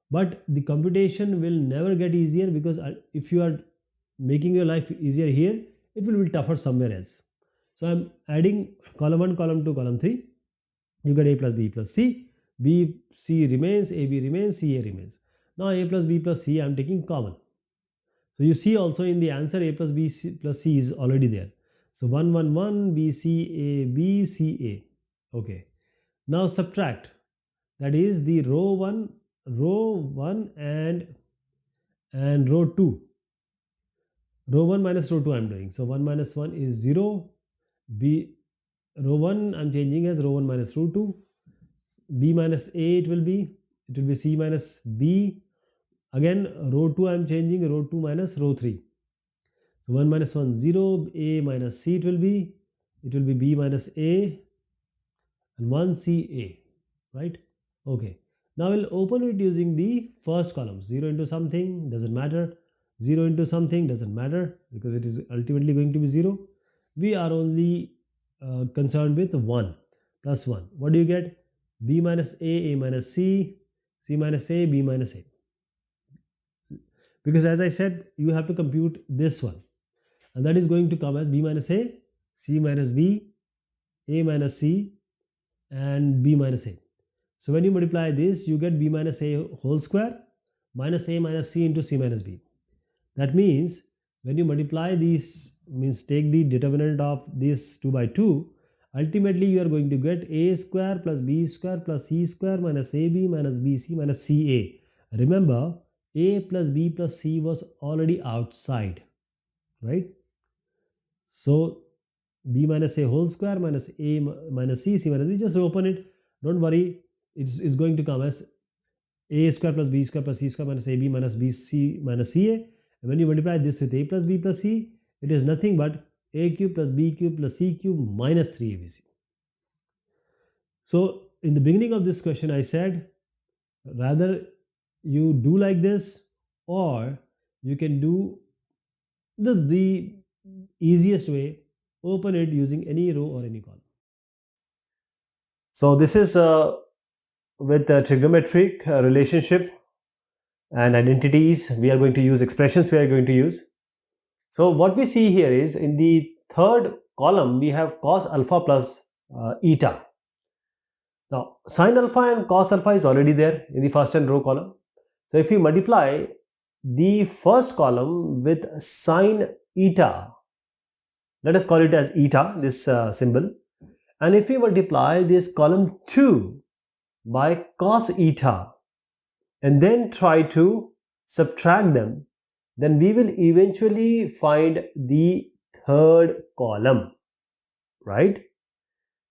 But the computation will never get easier, because if you are making your life easier here, it will be tougher somewhere else. So I'm adding column 1, column 2, column 3, you get a plus b plus c, b c remains, ab remains, ca remains. Now a plus b plus c I'm taking common. So you see also in the answer a plus b plus c is already there. So 1 1 1 b c a b c a. Okay. Now subtract. That is the row 1 and row 2. Row 1 minus row 2 I'm doing. So 1 minus 1 is 0. B row 1 I'm changing as row 1 minus row 2. B minus a it will be c minus b. Again row 2 I'm changing, row 2 minus row 3. So 1 minus 1 0, a minus c it will be b minus a, and 1 c a, right? Okay. Now we'll open it using the first column. 0 into something doesn't matter, 0 into something doesn't matter, because it is ultimately going to be 0. We are only concerned with 1 plus 1. What do you get? B minus a minus c, c minus a, b minus a. Because as I said, you have to compute this one, and that is going to come as b minus a, c minus b, a minus c, and b minus a. So when you multiply this, you get b minus a whole square minus a minus c into c minus b. That means when you multiply these, means take the determinant of this 2 by 2, ultimately you are going to get a square plus b square plus c square minus ab minus bc minus ca. Remember, a plus b plus c was already outside, right? So b minus a whole square minus a minus c, c minus b, just open it, don't worry, it's going to come as a square plus b square plus c square minus ab minus bc minus ca. And when you multiply this with a plus b plus c, it is nothing but a cube plus b cube plus c cube minus 3abc. So in the beginning of this question I said, rather you do like this, or you can do this, the easiest way, open it using any row or any column. So this is with the trigonometric relationship and identities. We are going to use expressions, we are going to use. So what we see here is, in the third column we have cos alpha plus eta. Now sin alpha and cos alpha is already there in the first and row column. So if you multiply the first column with sin eta, let us call it as eta, this symbol, and if we multiply this column 2 by cos eta and then try to subtract them, then we will eventually find the third column, right?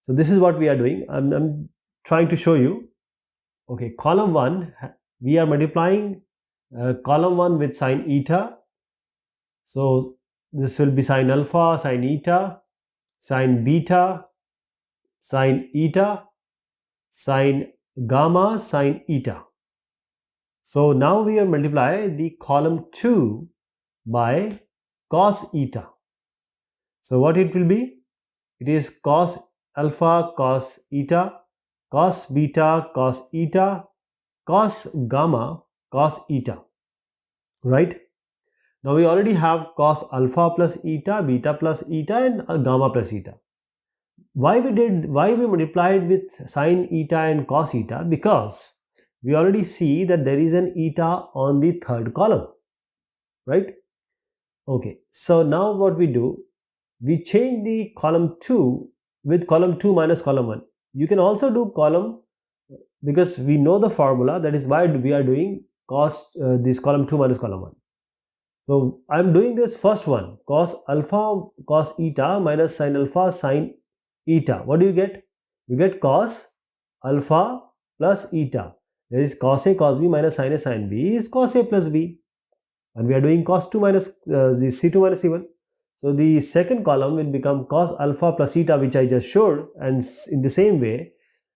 So this is what we are doing. I'm trying to show you. Okay, column 1, we are multiplying column 1 with sin eta. So this will be sin alpha, sin eta, sin beta, sin eta, sin gamma, sin eta. So now we will multiply the column 2 by cos eta. So what it will be? It is cos alpha, cos eta, cos beta, cos eta, cos gamma, cos eta, right? Now we already have cos alpha plus eta, beta plus eta, and gamma plus eta. Why we multiplied with sin eta and cos eta? Because we already see that there is an eta on the third column, right? Okay, so now what we do, we change the column 2 with column 2 minus column 1. You can also do because we know the formula, that is why we are doing cos this column 2 minus column 1. So I am doing this first one, cos alpha cos eta minus sin alpha sin eta. What do you get? You get cos alpha plus eta. There is cos A cos B minus sin A sin B is cos A plus B. And we are doing cos 2 minus the C2 minus C1. So the second column will become cos alpha plus eta, which I just showed, and in the same way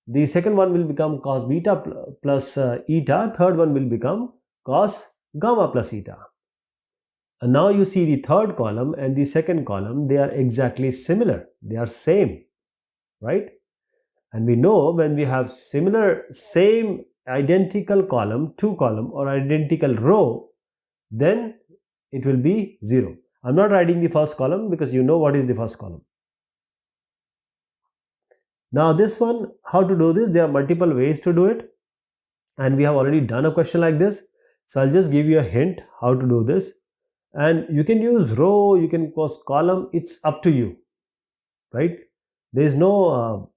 the second one will become cos beta plus eta, third one will become cos gamma plus eta. And now you see the third column and the second column, they are exactly similar, they are same, right? And we know when we have similar, same identical column, two column or identical row, then it will be 0. I'm not writing the first column because you know what is the first column. Now this one, how to do this? There are multiple ways to do it, and we have already done a question like this. So I'll just give you a hint how to do this. And you can use row, you can use column, it's up to you, right? There is no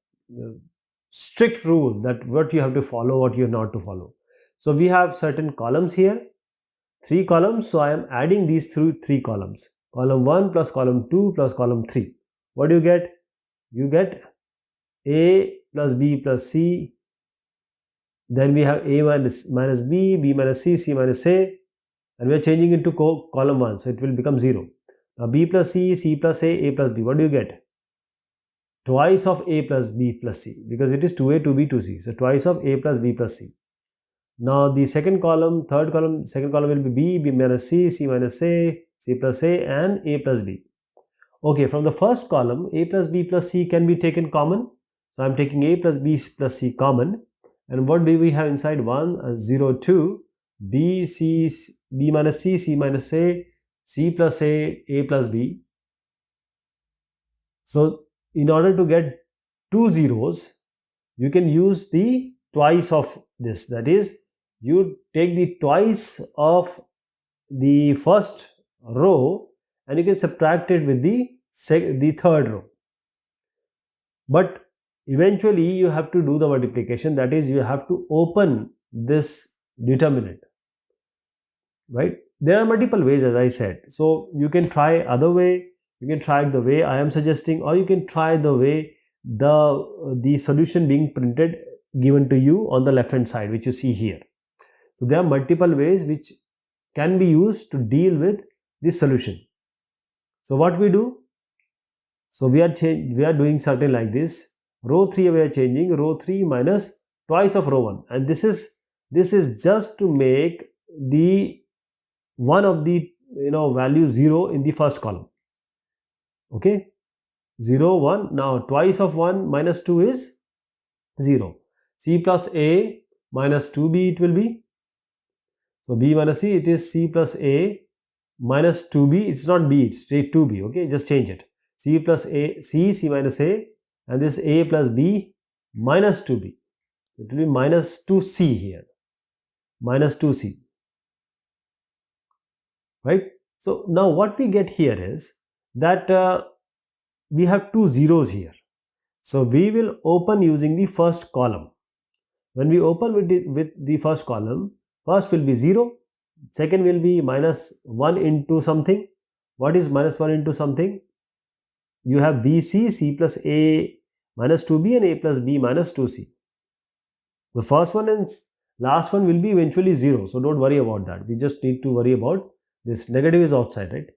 strict rule that what you have to follow, what you have not to follow. So we have certain columns here, 3 columns, so I am adding these through 3 columns. Column 1 plus column 2 plus column 3. What do you get? You get A plus B plus C. Then we have A minus B, B minus C, C minus A. And we are changing into column 1, so it will become 0. Now B plus C, C plus A plus B. What do you get? Twice of A plus B plus C, because it is 2A, 2B, 2C. So twice of A plus B plus C. Now the second column, third column, second column will be B, B minus C, C minus A, C plus A and A plus B. Okay, from the first column, A plus B plus C can be taken common. So I am taking A plus B plus C common. And what do we have inside? 1, 0, 2. B, C, B minus C, C minus A, C plus A plus B. So in order to get 2 zeros, you can use the twice of this. That is, you take the twice of the first row and you can subtract it with the third row. But eventually you have to do the multiplication. That is, you have to open this determinant. Right? There are multiple ways, as I said. So you can try other way, you can try the way I am suggesting, or you can try the way the solution being printed given to you on the left hand side, which you see here. So there are multiple ways which can be used to deal with this solution. So what we do? So we are doing something like this. Row 3 we are changing, row 3 minus twice of row 1, and this is just to make the one of the value 0 in the first column. Okay, 0, 1. Now twice of 1 minus 2 is 0. C plus A minus 2B it will be. So B minus C, it is C plus A minus 2B. It's not B, it's straight 2B. Okay, just change it. C plus A, C minus A, and this A plus B minus 2B. It will be minus 2C here. Minus 2C. Right? So now what we get here is that we have 2 zeros here. So we will open using the first column. When we open with the first column, first will be 0, second will be minus 1 into something. What is minus 1 into something? You have BC, C plus A minus 2B and A plus B minus 2C. The first one and last one will be eventually 0. So don't worry about that. We just need to worry about this negative is outside, right?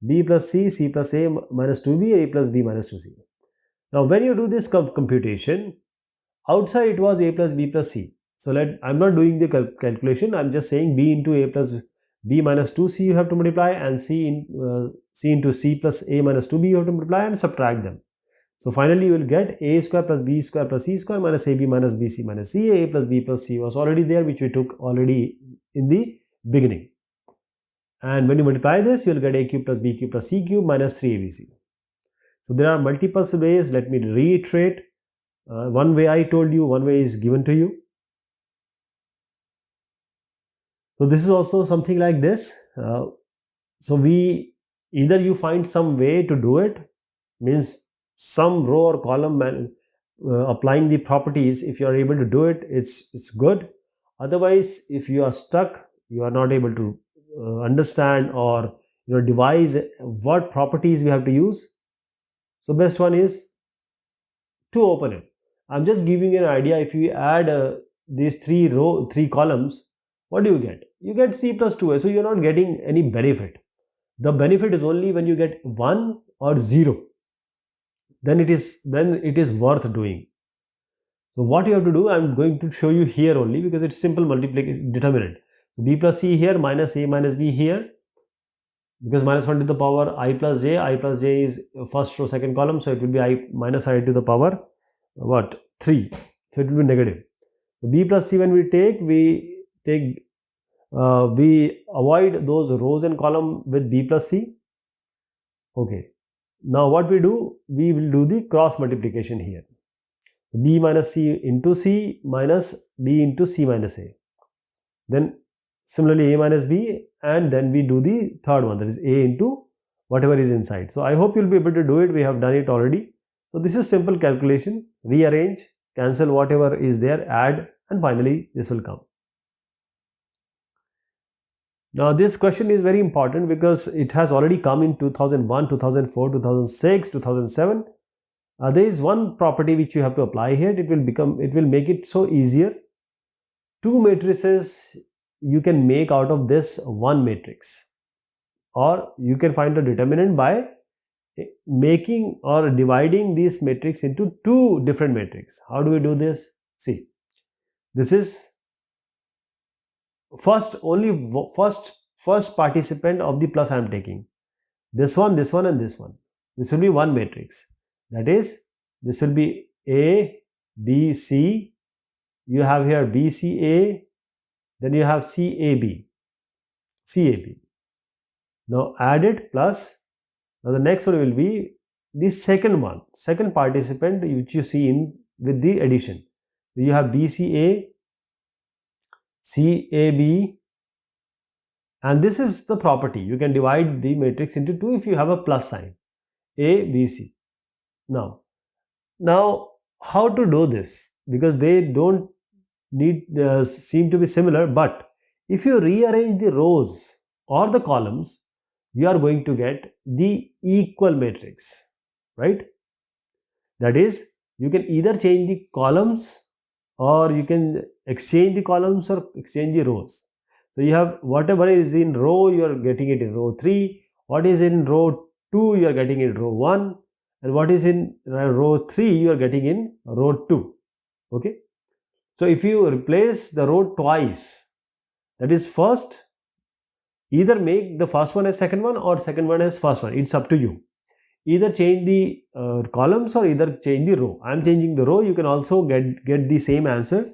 B plus C, C plus A minus 2B, A plus B minus 2C. Now when you do this computation, outside it was A plus B plus C. So I'm not doing the calculation, I'm just saying B into A plus B minus 2C you have to multiply, and C into C plus A minus 2B you have to multiply and subtract them. So finally you will get A square plus B square plus C square minus AB minus BC minus C. A plus B plus C was already there, which we took already in the beginning. And when you multiply this, you will get A cube plus B cube plus C cube minus 3ABC. So there are multiple ways. Let me reiterate. One way I told you, one way is given to you. So this is also something like this. So either you find some way to do it, means some row or column applying the properties, if you are able to do it, it's good. Otherwise, if you are stuck, you are not able to understand or devise what properties we have to use. So best one is to open it. I'm just giving you an idea. If you add these three columns, what do you get? You get c plus 2a. So you're not getting any benefit. The benefit is only when you get 1 or 0. Then it is worth doing. So what you have to do, I'm going to show you here only, because it's simple multiplication determinant. B plus c here, minus a minus b here, because minus 1 to the power I plus j is first row second column, so it will be I minus I to the power what 3, so it will be negative. B plus c, when we avoid those rows and column with b plus c. Okay, now what we do, we will do the cross multiplication here. B minus c into c minus b into c minus a. Then similarly a minus b, and then we do the third one, that is a into whatever is inside. So I hope you'll be able to do it. We have done it already. So this is simple calculation. Rearrange, cancel whatever is there, add, and finally this will come. Now this question is very important because it has already come in 2001, 2004, 2006, 2007. There is one property which you have to apply here. It will make it so easier. Two matrices you can make out of this one matrix, or you can find a determinant by making or dividing this matrix into two different matrices. How do we do this? See, this is first participant of the plus I am taking. This one, and this one. This will be one matrix. That is, this will be A, B, C. You have here B, C, A. Then you have C, A, B. C, A, B. Now add it plus. Now the next one will be the second participant which you see in with the addition. You have B, C, A, C, A, B. And this is the property. You can divide the matrix into two if you have a plus sign. A, B, C. Now how to do this? Because they don't seem to be similar, but if you rearrange the rows or the columns, you are going to get the equal matrix, right? That is, you can either change the columns, or you can exchange the columns or exchange the rows. So you have whatever is in row, you are getting it in row 3. What is in row 2, you are getting it in row 1. And what is in row 3, you are getting in row 2. Okay. So if you replace the row twice, that is, first, either make the first one as second one or second one as first one. It's up to you. Either change the columns or either change the row. I am changing the row. You can also get the same answer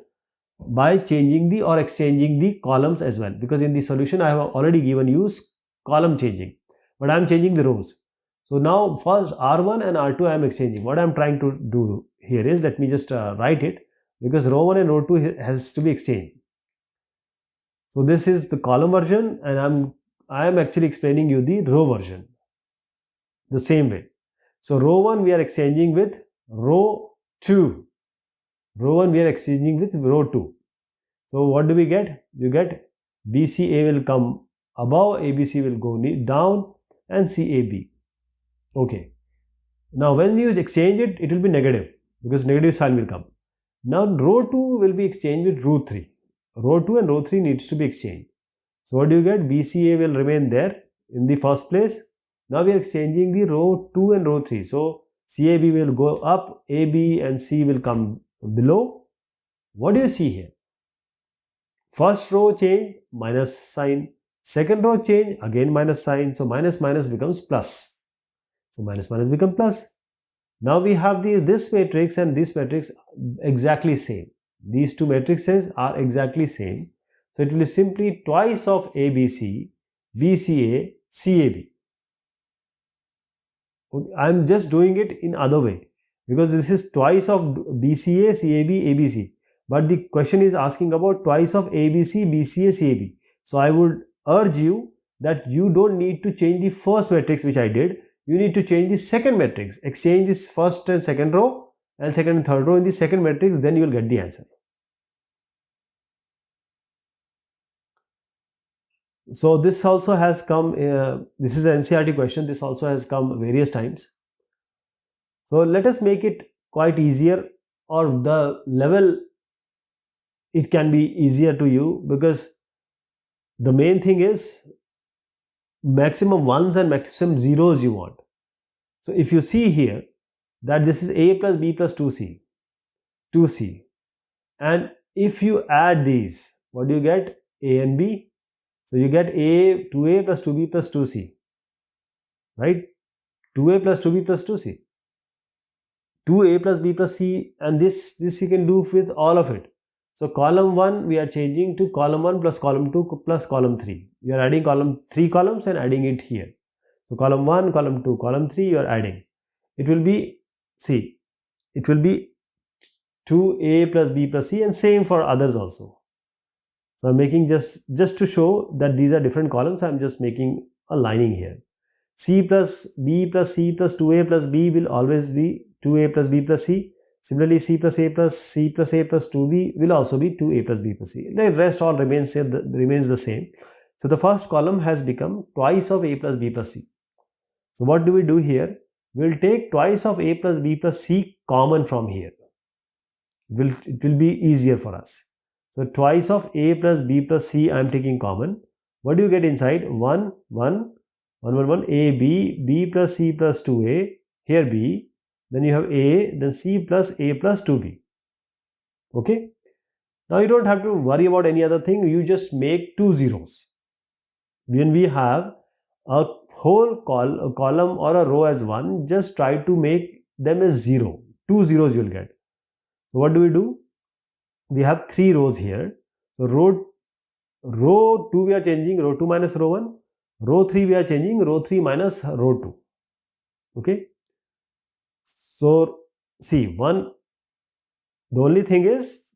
by changing the or exchanging the columns as well. Because in the solution, I have already given you column changing. But I am changing the rows. So now first R1 and R2 I am exchanging. What I am trying to do here is, let me just write it, because row 1 and row 2 has to be exchanged. So this is the column version, and I am actually explaining you the row version the same way. So row 1 we are exchanging with row 2. Row 1 we are exchanging with row 2. So what do we get? You get BCA will come above, ABC will go down, and CAB. Okay. Now when you exchange it, it will be negative, because negative sign will come. Now row 2 will be exchanged with row 3. Row 2 and row 3 needs to be exchanged. So what do you get? BCA will remain there in the first place. Now we are exchanging the row 2 and row 3. So CAB will go up, AB and C will come below. What do you see here? First row change, minus sign. Second row change, again minus sign. So minus minus becomes plus. So minus minus becomes plus. Now we have this matrix and this matrix exactly same. These two matrices are exactly same. So it will be simply twice of ABC, BCA, CAB. I am just doing it in other way, because this is twice of BCA, CAB, ABC. But the question is asking about twice of ABC, BCA, CAB. So I would urge you that you don't need to change the first matrix which I did. You need to change the second matrix. Exchange this first and second row and second and third row in the second matrix, then you will get the answer. So this also has come, this is an NCERT question, this also has come various times. So let us make it quite easier, or the level it can be easier to you, because the main thing is maximum ones and maximum zeros you want. So if you see here that this is a plus b plus 2c, 2c, and if you add these, what do you get? A and b. So you get a 2a plus 2b plus 2c, right? 2a plus 2b plus 2c, 2a plus b plus c, and this you can do with all of it. So column 1 we are changing to column 1 plus column 2 plus column 3. You are adding column 3 columns and adding it here. So column 1, column 2, column 3 you are adding. It will be, see, it will be 2a plus b plus c, and same for others also. So I'm making just to show that these are different columns, I'm just making a lining here. C plus b plus c plus 2a plus b will always be 2a plus b plus c. Similarly, c plus a plus c plus a plus 2b will also be 2a plus b plus c. The rest all remains the same. So the first column has become twice of a plus b plus c. So what do we do here? We'll take twice of a plus b plus c common from here. It will be easier for us. So twice of a plus b plus c I am taking common. What do you get inside? 1, 1, 1, 1, 1, a, b, b plus c plus 2a, here b, then you have a, then c plus a plus 2b. Okay. Now you don't have to worry about any other thing, you just make 2 zeros. When we have a whole column or a row as 1, just try to make them as 0. 2 zeros you will get. So what do? We have 3 rows here. So row 2 we are changing row 2 minus row 1. Row 3 we are changing row 3 minus row 2. Okay. So see, the only thing is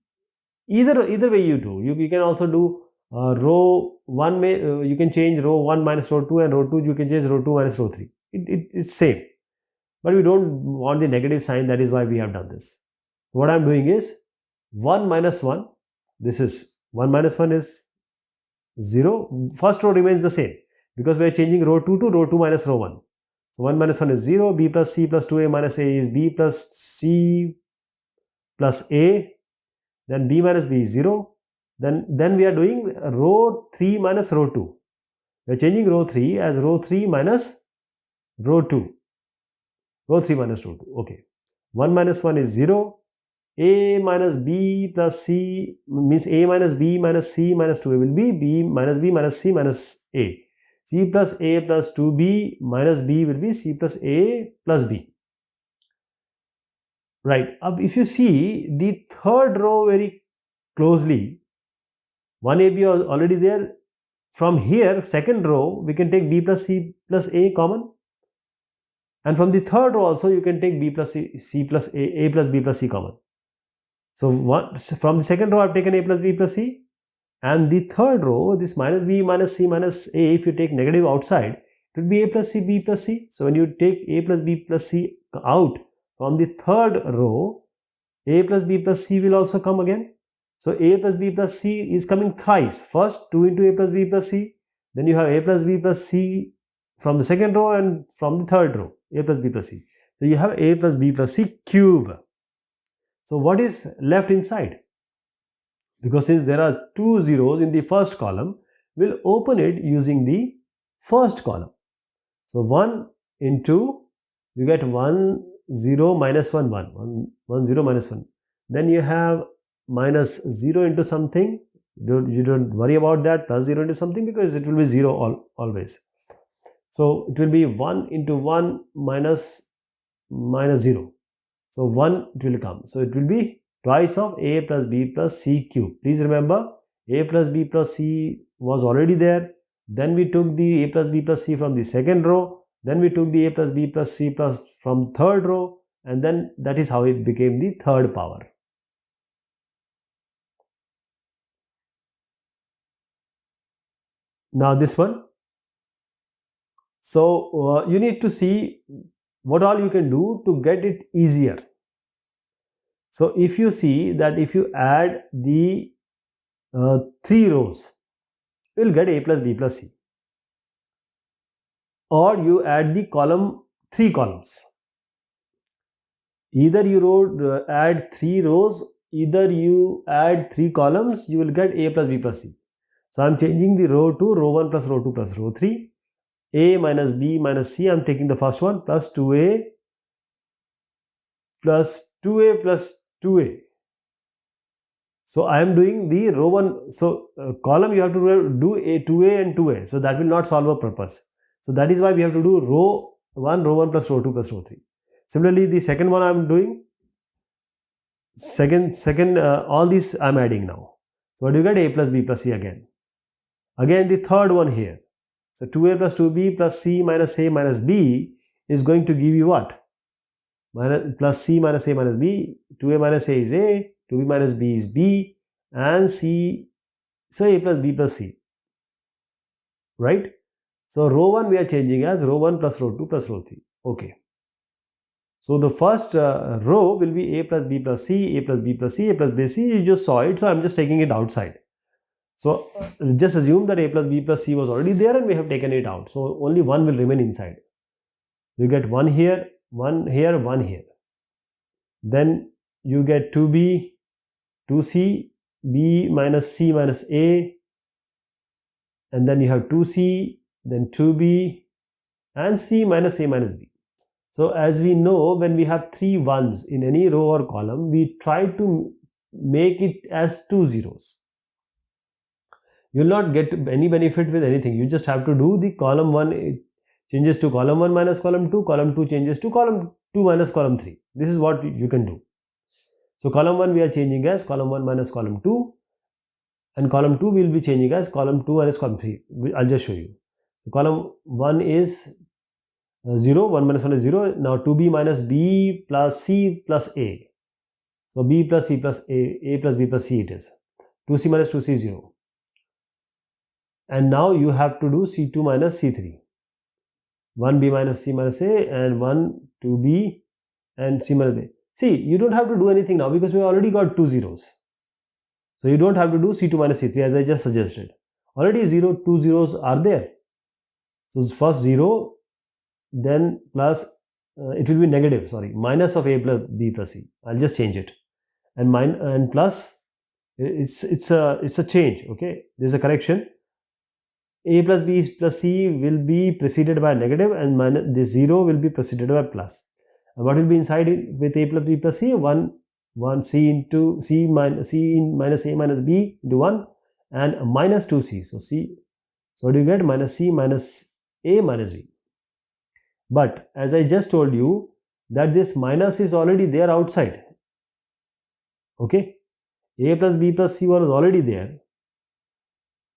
either way you do. You can also do row 1, you can change row 1 minus row 2, and row 2 you can change row 2 minus row 3. It's same. But we don't want the negative sign, that is why we have done this. So what I am doing is 1 minus 1, this is 1 minus 1 is 0. First row remains the same because we are changing row 2 to row 2 minus row 1. So 1 minus 1 is 0, b plus c plus 2a minus a is b plus c plus a, then b minus b is 0. Then we are doing row 3 minus row 2. We are changing row 3 as row 3 minus row 2. Row 3 minus row 2. Okay. 1 minus 1 is 0. A minus b plus c means a minus b minus c minus 2a will be b minus c minus a. C plus a plus 2b minus b will be c plus a plus b. Right. If you see the third row very closely, 1ab is already there. From here, second row, we can take b plus c plus a common. And from the third row also, you can take b plus c plus a plus b plus c common. So from the second row, I have taken a plus b plus c. And the third row, this minus b minus c minus a, if you take negative outside, it would be a plus c b plus c. So when you take a plus b plus c out from the third row, a plus b plus c will also come again. So a plus b plus c is coming thrice. First 2 into a plus b plus c. Then you have a plus b plus c from the second row and from the third row, a plus b plus c. So you have a plus b plus c cube. So what is left inside? Because since there are 2 zeros in the first column, we'll open it using the first column. So 1 into, you get 1, 0, minus 1, 1, 1, 0, minus 1. Then you have minus 0 into something. You don't worry about that, plus 0 into something, because it will be 0 always. So it will be 1 into 1 minus 0. So 1 it will come. So it will be twice of a plus b plus c cube. Please remember, a plus b plus c was already there. Then we took the a plus b plus c from the second row. Then we took the a plus b plus c plus from third row. And then that is how it became the third power. Now this one. So you need to see what all you can do to get it easier. So if you see that if you add the 3 rows, you will get A plus B plus C. Or you add the column 3 columns. Either you add 3 rows, either you add 3 columns, you will get A plus B plus C. So I am changing the row to row 1 plus row 2 plus row 3. A minus B minus C, I am taking the first one, plus 2A plus 2A plus 2A. So I am doing the row 1. So column you have to do A, 2A and 2A. So that will not solve a purpose. So that is why we have to do row 1 plus row 2 plus row 3. Similarly, the second one I am doing, all these I am adding now. So what do you get? A plus B plus C again. Again the third one here. So 2A plus 2B plus C minus A minus B is going to give you what? Plus C minus A minus B. 2A minus A is A, 2B minus B is B, and C, so A plus B plus C, right? So row 1 we are changing as row 1 plus row 2 plus row 3. Okay. So the first row will be A plus B plus C, A plus B plus C, A plus B C. You just saw it, so I am just taking it outside. So just assume that A plus B plus C was already there and we have taken it out. So only one will remain inside. You get 1 here, 1 here, 1 here. Then you get 2B, 2C, B minus C minus A, and then you have 2C, then 2B, and C minus A minus B. So as we know, when we have 3 ones in any row or column, we try to make it as 2 zeros. You will not get any benefit with anything. You just have to do the column 1 changes to column 1 minus column 2, column 2 changes to column 2 minus column 3. This is what you can do. So column 1 we are changing as column 1 minus column 2, and column 2 we will be changing as column 2 minus column 3. I'll just show you. So column 1 is 0, 1 minus 1 is 0. Now 2B minus B plus C plus A. So B plus C plus A plus B plus C it is. 2C minus 2C is 0. And now you have to do C2 minus C3. 1B minus C minus A and 1, 2B and C minus A. See, you don't have to do anything now because we already got 2 zeros. So you don't have to do C2 minus C3 as I just suggested. Already 2 zeros are there. So first 0, then plus, it will be negative, minus of A plus B plus C. I'll just change it. And plus, it's a change, okay? There's a correction. A plus B plus C will be preceded by negative, and this 0 will be preceded by plus. And what will be inside it with A plus B plus C? 1 C into C minus A minus B into 1 and minus 2C. So C, so what do you get? Minus C minus A minus B. But as I just told you that this minus is already there outside. Okay. A plus B plus C was already there.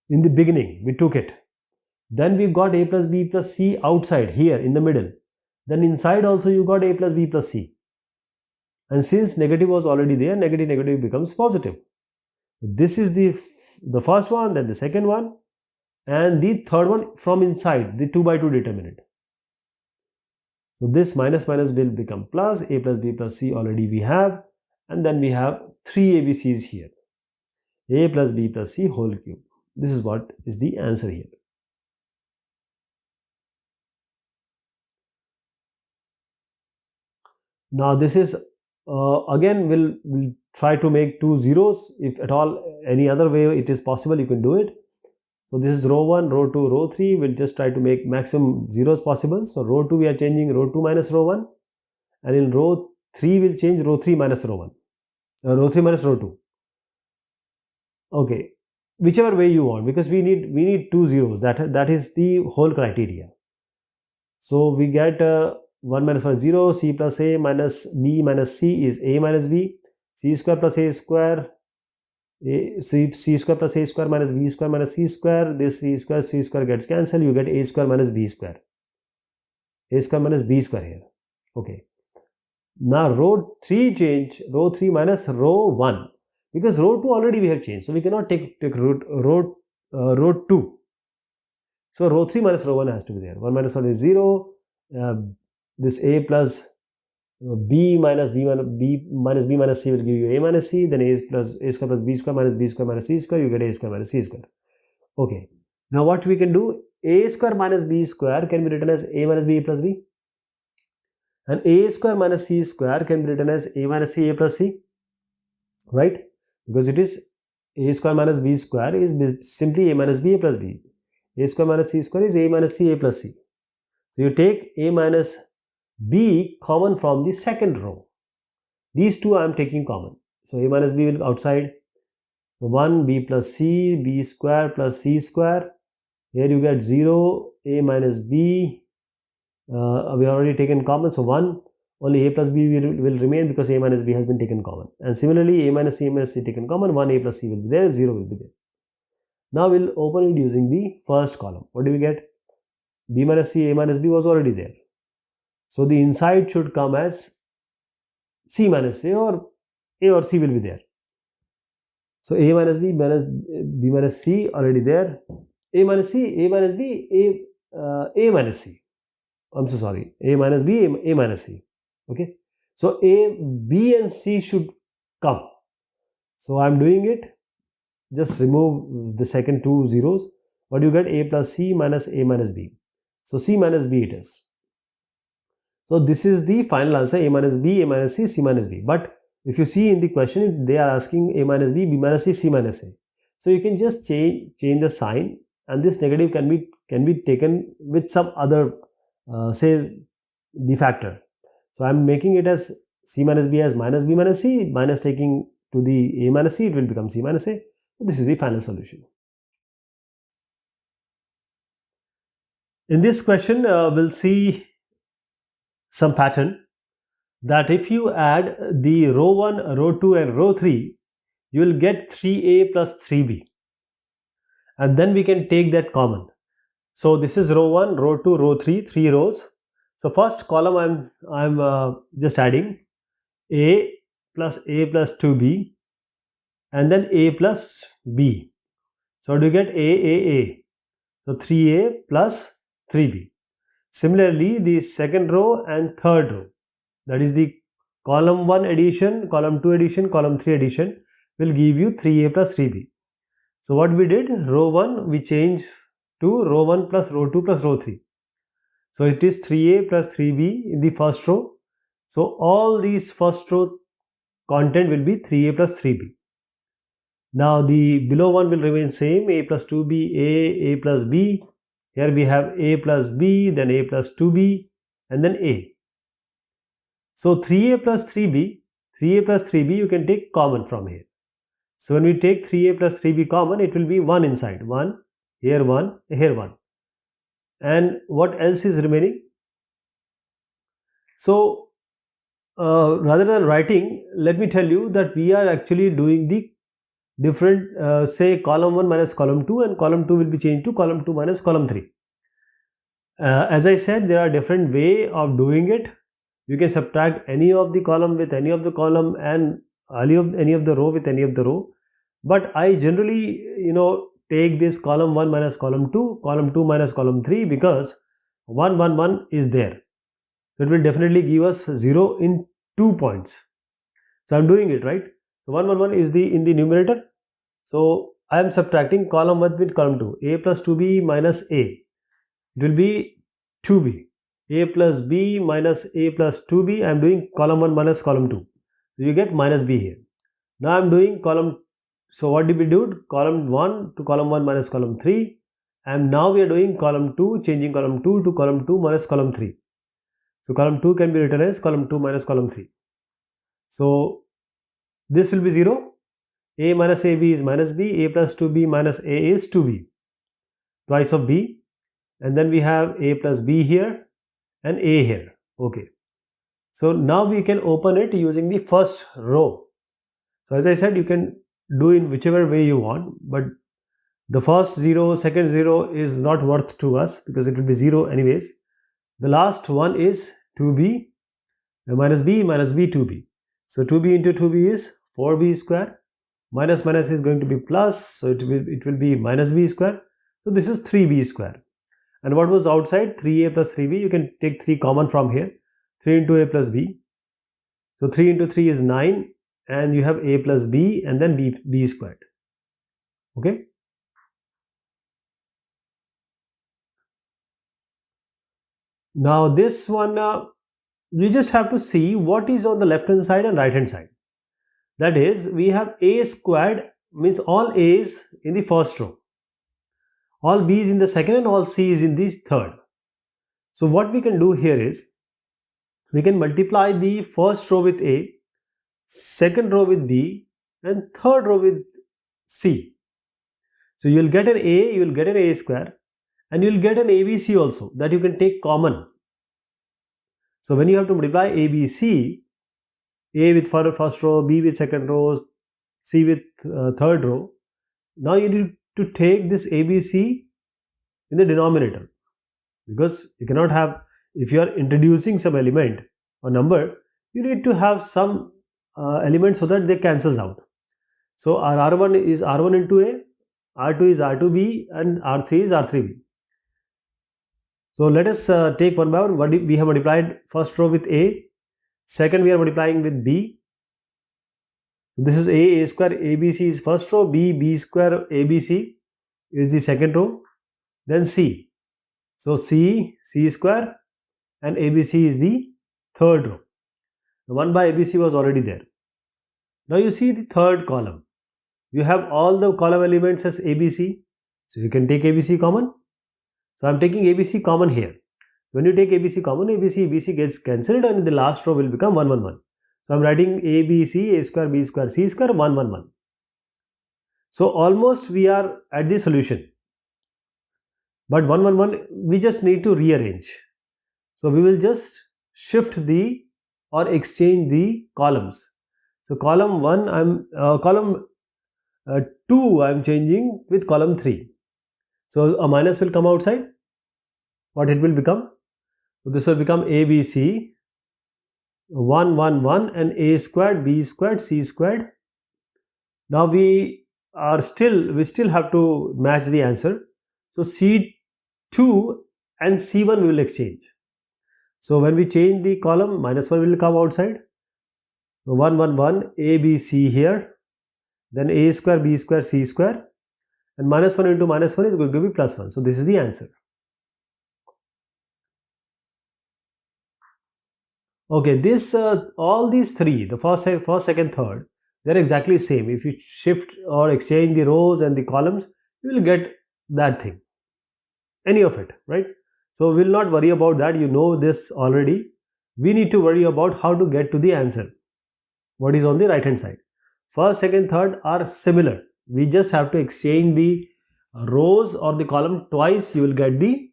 In the beginning, we took it. Then we got A plus B plus C outside here in the middle. Then inside also you got A plus B plus C. And since negative was already there, negative becomes positive. This is the first one, then the second one, and the third one from inside, the 2 by 2 determinant. So this minus will become plus. A plus B plus C already we have. And then we have 3 ABCs here. A plus B plus C whole cube. This is what is the answer here. Now this is again we'll try to make 2 zeros. If at all any other way it is possible, you can do it. So this is row 1, row 2, row 3. We'll just try to make maximum zeros possible. So row 2 we are changing row 2 minus row 1, and in row 3 we'll change row 3 minus row 1, row 3 minus row 2. Okay, whichever way you want, because we need 2 zeros. That is the whole criteria. So we get 1 minus 1 is 0. C plus A minus B minus C is A minus B. C square plus A square. C square plus A square minus B square minus C square. This C square gets cancelled. You get A square minus B square. A square minus B square here. Okay. Now row 3 change row 3 minus row 1, because row 2 already we have changed. So we cannot take row 2. So row 3 minus row 1 has to be there. 1 minus 1 is 0. This A plus B minus C will give you A minus C, then A square plus B square minus C square, you get A square minus C square. Okay. Now what we can do, A square minus B square can be written as A minus B plus B, and A square minus C square can be written as A minus C A plus C, right? Because it is A square minus B square is simply A minus B A plus B. A square minus C square is A minus C A plus C. So you take A minus B common from the second row. These two I am taking common. So A minus B will outside. So 1 B plus C, B square plus C square. Here you get 0, A minus B. We already taken common. So 1, only A plus B will remain because A minus B has been taken common. And similarly, A minus C taken common. 1 A plus C will be there, 0 will be there. Now we'll open it using the first column. What do we get? B minus C, A minus B was already there. So the inside should come as C minus A or C will be there. So A minus B minus C already there. A minus C, A minus B, A minus C. I'm so sorry. A minus B, A minus C. Okay. So A, B and C should come. So I'm doing it. Just remove the second two zeros. What do you get? A plus C minus A minus B. So C minus B it is. So this is the final answer, A minus B, A minus C, C minus B. But if you see in the question, they are asking A minus B, B minus C, C minus A. So you can just change the sign, and this negative can be taken with some other, say, the factor. So I am making it as C minus B as minus B minus C, minus taking to the A minus C, it will become C minus A. So this is the final solution. In this question, we'll see some pattern that if you add the row 1, row 2 and row 3, you will get 3A plus 3B, and then we can take that common. So this is row 1, row 2, row 3, 3 rows. So first column I'm just adding A plus 2B and then A plus B. So do you get A? So 3A plus 3B. Similarly, the second row and third row, that is the column 1 addition, column 2 addition, column 3 addition, will give you 3A plus 3B. So what we did, row 1 we changed to row 1 plus row 2 plus row 3. So it is 3A plus 3B in the first row. So all these first row content will be 3A plus 3B. Now the below one will remain same, A plus 2B, A plus B. Here we have A plus B, then A plus 2B, and then A. So 3A plus 3B, you can take common from here. So when we take 3A plus 3B common, it will be 1 inside. 1, here 1, here 1. And what else is remaining? So rather than writing, let me tell you that we are actually doing the different, say column 1 minus column 2, and column 2 will be changed to column 2 minus column 3. As I said, there are different way of doing it. You can subtract any of the column with any of the column, and any of the row with any of the row. But I generally, take this column 1 minus column 2, column 2 minus column 3, because 1, 1, 1 is there. So it will definitely give us 0 in 2 points. So I am doing it, right? So 1, 1, 1 is in the numerator. So I am subtracting column 1 with column 2. A plus 2B minus A. It will be 2B. A plus B minus A plus 2B. I am doing column 1 minus column 2. So you get minus B here. Now I am doing column. So what did we do? Column 1 to column 1 minus column 3. And now we are doing column 2, changing column 2 to column 2 minus column 3. So column 2 can be written as column 2 minus column 3. So this will be 0. A minus AB is minus B. A plus 2B minus A is 2B. Twice of B. And then we have A plus B here and A here. Okay. So now we can open it using the first row. So as I said, you can do in whichever way you want, but the first 0, second 0 is not worth to us because it will be 0 anyways. The last one is 2B minus B, 2B. So 2B into 2B is 4B square. Minus minus is going to be plus, so it will be minus B square. So this is 3B square. And what was outside? 3A plus 3B. You can take 3 common from here. 3 into A plus B. So 3 into 3 is 9, and you have a plus b and then b squared. Okay. Now this one, we just have to see what is on the left hand side and right hand side. That is, we have a squared, means all a's in the first row, all b's in the second, and all c's in the third. So what we can do here is, we can multiply the first row with a, second row with b, and third row with c. So you will get an a, you will get an a square, and you will get an abc also, that you can take common. So when you have to multiply abc, a with first row, b with second row, c with third row, now you need to take this abc in the denominator, because you cannot have, if you are introducing some element or number, you need to have some element so that they cancels out. So our r1 is r1 into a, r2 is r2b, and r3 is r3b. So let us take one by one. What we have multiplied first row with a, second we are multiplying with b. This is a square, abc is first row, b square abc is the second row, then c. So c square, and abc is the third row. The 1 by abc was already there. Now you see the third column. You have all the column elements as abc, so you can take abc common. So I am taking abc common here. When you take abc common, abc gets cancelled, and the last row will become 1 1 1. So I am writing abc, a square, b square, c square, 1 1 1. So almost we are at the solution. But 1 1 1, we just need to rearrange. So we will just shift the or exchange the columns. So column 1, column 2 I am changing with column 3. So a minus will come outside. What it will become? So this will become abc 1 1 1 and a squared, b squared, c squared. Now we still have to match the answer. So c2 and c1 we will exchange. So when we change the column, minus 1 will come outside. So 1 1 1 a b c here, then a square, b square, c square, and minus 1 into minus 1 is going to be plus 1. So this is the answer. Okay, this all these three, the first, second, third, they are exactly same. If you shift or exchange the rows and the columns, you will get that thing, any of it, right? So we will not worry about that. You know this already. We need to worry about how to get to the answer. What is on the right hand side? First, second, third are similar. We just have to exchange the rows or the column twice. You will get the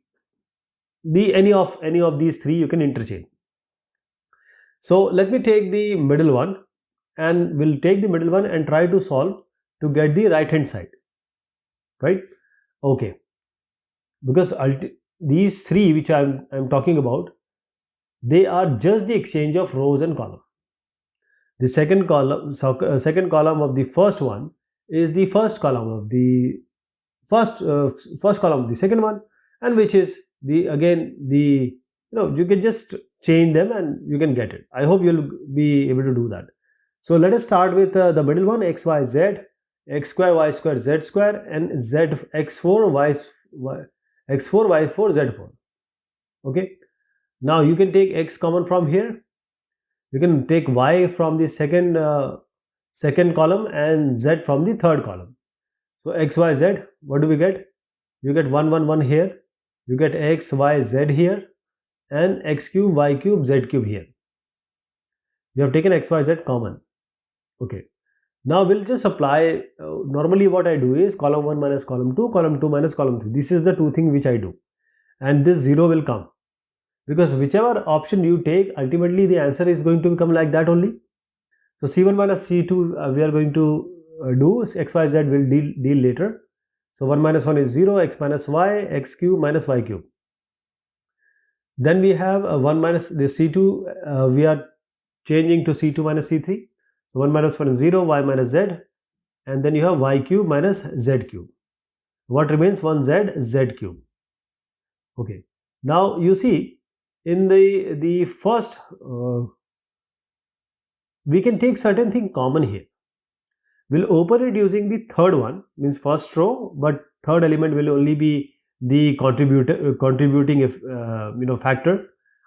any of these three you can interchange. So let me take the middle one, and we'll take the middle one and try to solve to get the right hand side, right? Okay, because these three which I'm talking about, they are just the exchange of rows and column. The second column of the first one is the first column of the first column of the second one, and which is you can just change them and you can get it. I hope you'll be able to do that. So let us start with the middle one, x, y, z, x square, y square, z square, and z x4, x4, y4, z4. Okay. Now you can take x common from here. You can take y from the second column and z from the third column. So x, y, z, what do we get? You get 1 1 1 here. You get x, y, z here, and x cube, y cube, z cube here. You have taken x, y, z common. Okay. Now we'll just apply. Normally what I do is column 1 minus column 2, column 2 minus column 3. This is the two things which I do. And this 0 will come. Because whichever option you take, ultimately the answer is going to become like that only. So C1 minus C2 we are going to do. X, y, z will deal later. So 1 minus 1 is 0, x minus y, x cube minus y cube. Then we have 1 minus the C2, we are changing to C2 minus C3. So 1 minus 1 is 0, y minus z, and then you have y cube minus z cube. What remains? 1z, z cube. Okay. Now you see, in the first we can take certain thing common here. We'll open it using the third one, means first row, but third element will only be the contributing if factor.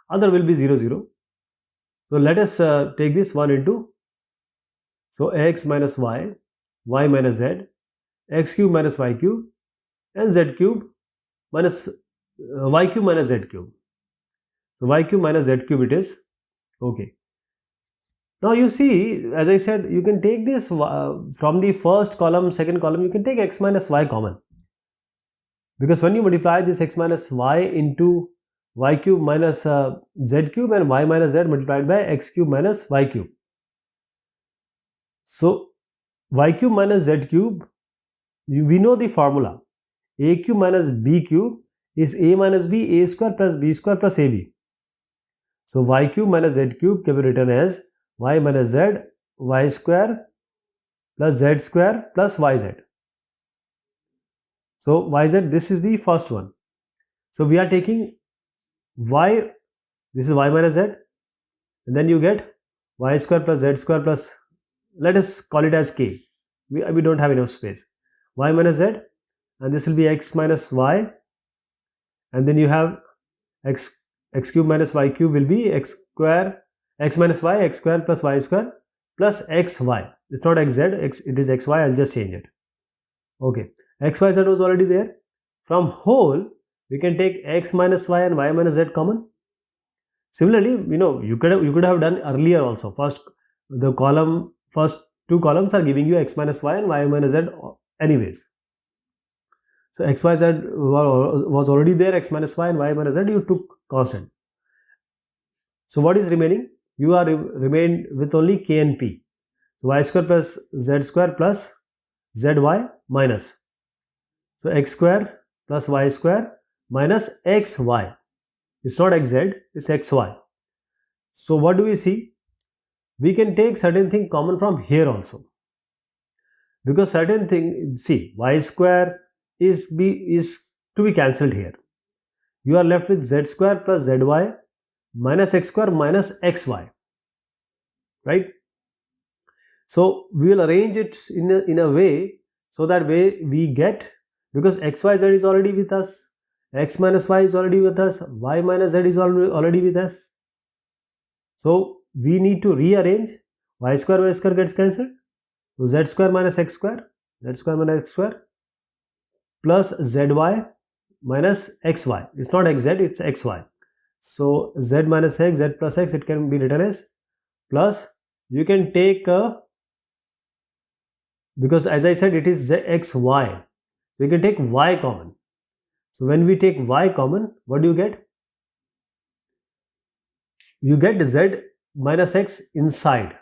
Other will be 0 0. So let us take this 1 into, so x minus y, y minus z, x cube minus y cube, and z cube minus y cube minus z cube. So y cube minus z cube it is. Okay. Now you see, as I said, you can take this from the first column, second column, you can take x minus y common. Because when you multiply this x minus y into y cube minus z cube and y minus z multiplied by x cube minus y cube. So y cube minus z cube, we know the formula. A cube minus b cube is a minus b, a square plus b square plus ab. So y cube minus z cube can be written as y minus z, y square plus z square plus yz. So yz, this is the first one. So we are taking y, this is y minus z, and then you get y square plus z square plus, let us call it as k. We don't have enough space. Y minus z, and this will be x minus y, and then you have x cube minus y cube will be x square, x minus y, x square plus y square plus xy. It's not xz, it is xy. I'll just change it. Okay, xyz was already there. From whole, we can take x minus y and y minus z common. Similarly, you could have done earlier also. First two columns are giving you x minus y and y minus z anyways. So xyz was already there, x minus y and y minus z, you took constant. So what is remaining? You are remained with only k and p. So y square plus z square plus zy minus. So x square plus y square minus xy. It's not xz, it's xy. So what do we see? We can take certain thing common from here also. Because certain thing, see, y square is to be cancelled here. You are left with z square plus zy minus x square minus xy. Right? So we will arrange it in a way so that way we get, because xyz is already with us, x minus y is already with us, y minus z is already with us. So we need to rearrange. Y square gets cancelled. So z square minus x square plus zy minus xy. It's not xz, it's xy. So z minus x, z plus x, it can be written as plus, you can take because as I said it is xy, we can take y common. So when we take y common, what do you get? You get z minus x inside.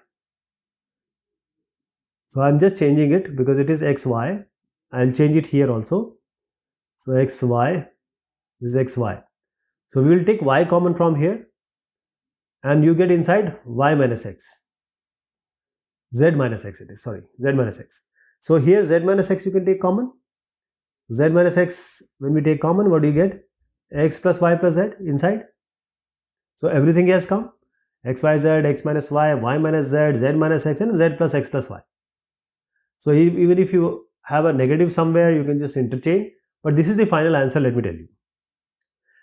So I am just changing it because it is xy. I will change it here also. So xy, this is xy. So we will take y common from here and you get inside y minus x. Z minus x it is, sorry, z minus x. So here z minus x you can take common. Z minus x, when we take common, what do you get? X plus y plus z inside. So everything has come. X, y, z, x minus y, y minus z, z minus x, and z plus x plus y. So even if you have a negative somewhere, you can just interchange. But this is the final answer, let me tell you.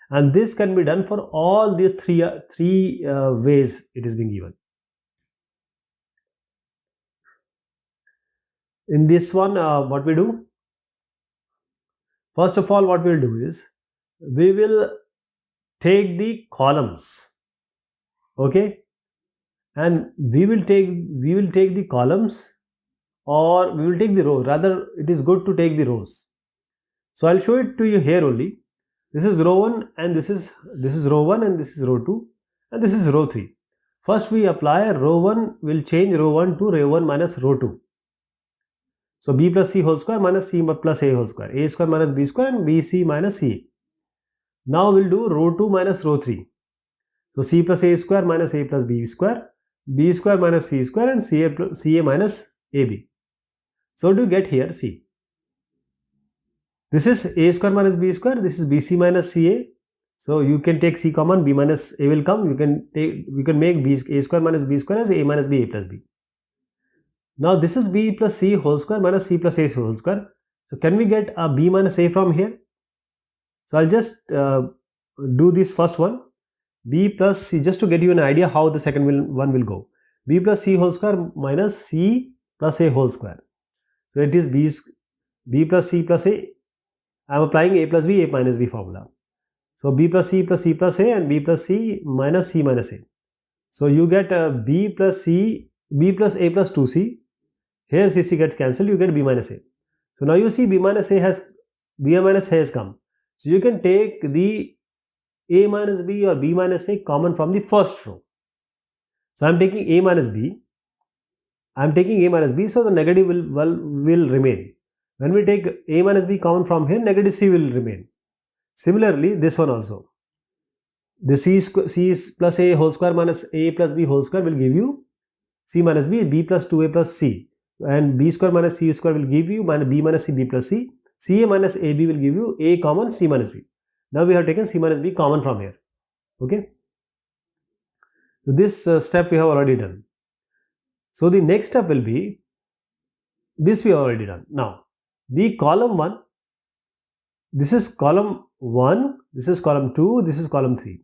And this can be done for all the three ways it is being given. In this one, what we do? First of all, what we will do is, we will take the columns, okay, and we will take the columns, or we will take the row. Rather, it is good to take the rows. So I'll show it to you here only. This is row 1 and this is row 1 and this is row 2 and this is row 3. First we apply row 1 will change row 1 to row 1 minus row 2. So b plus c whole square minus c plus a whole square, a square minus b square and bc minus ca. Now we'll do row 2 minus row 3. So c plus a square minus a plus b square, b square minus c square and ca minus ab. So what do you get here? See, this is a square minus b square, this is bc minus ca. So you can take c common, b minus a will come. We can make a square minus b square as a minus b, a plus b. Now this is b plus c whole square minus c plus a whole square. So can we get a b minus a from here? So I'll just do this first one, b plus c, just to get you an idea how the second one will go. B plus c whole square minus c plus a whole square. So it is b plus c plus a. I am applying a plus b, a minus b formula. So b plus c plus a and b plus c minus a. So you get b plus c, b plus a plus 2c. Here c gets cancelled, you get b minus a. So now you see b minus a has come. So you can take the a minus b or b minus a common from the first row. So I am taking a minus b. So the negative will remain. When we take a minus b common from here, negative c will remain. Similarly, this one also. The c plus a whole square minus a plus b whole square will give you c minus b plus 2a plus c. And b square minus c square will give you b minus c, b plus c. ca minus ab will give you a common c minus b. Now we have taken c minus b common from here. Okay. So this step we have already done. So the next step will be, this we have already done. Now the column 1, this is column 1, this is column 2, this is column 3.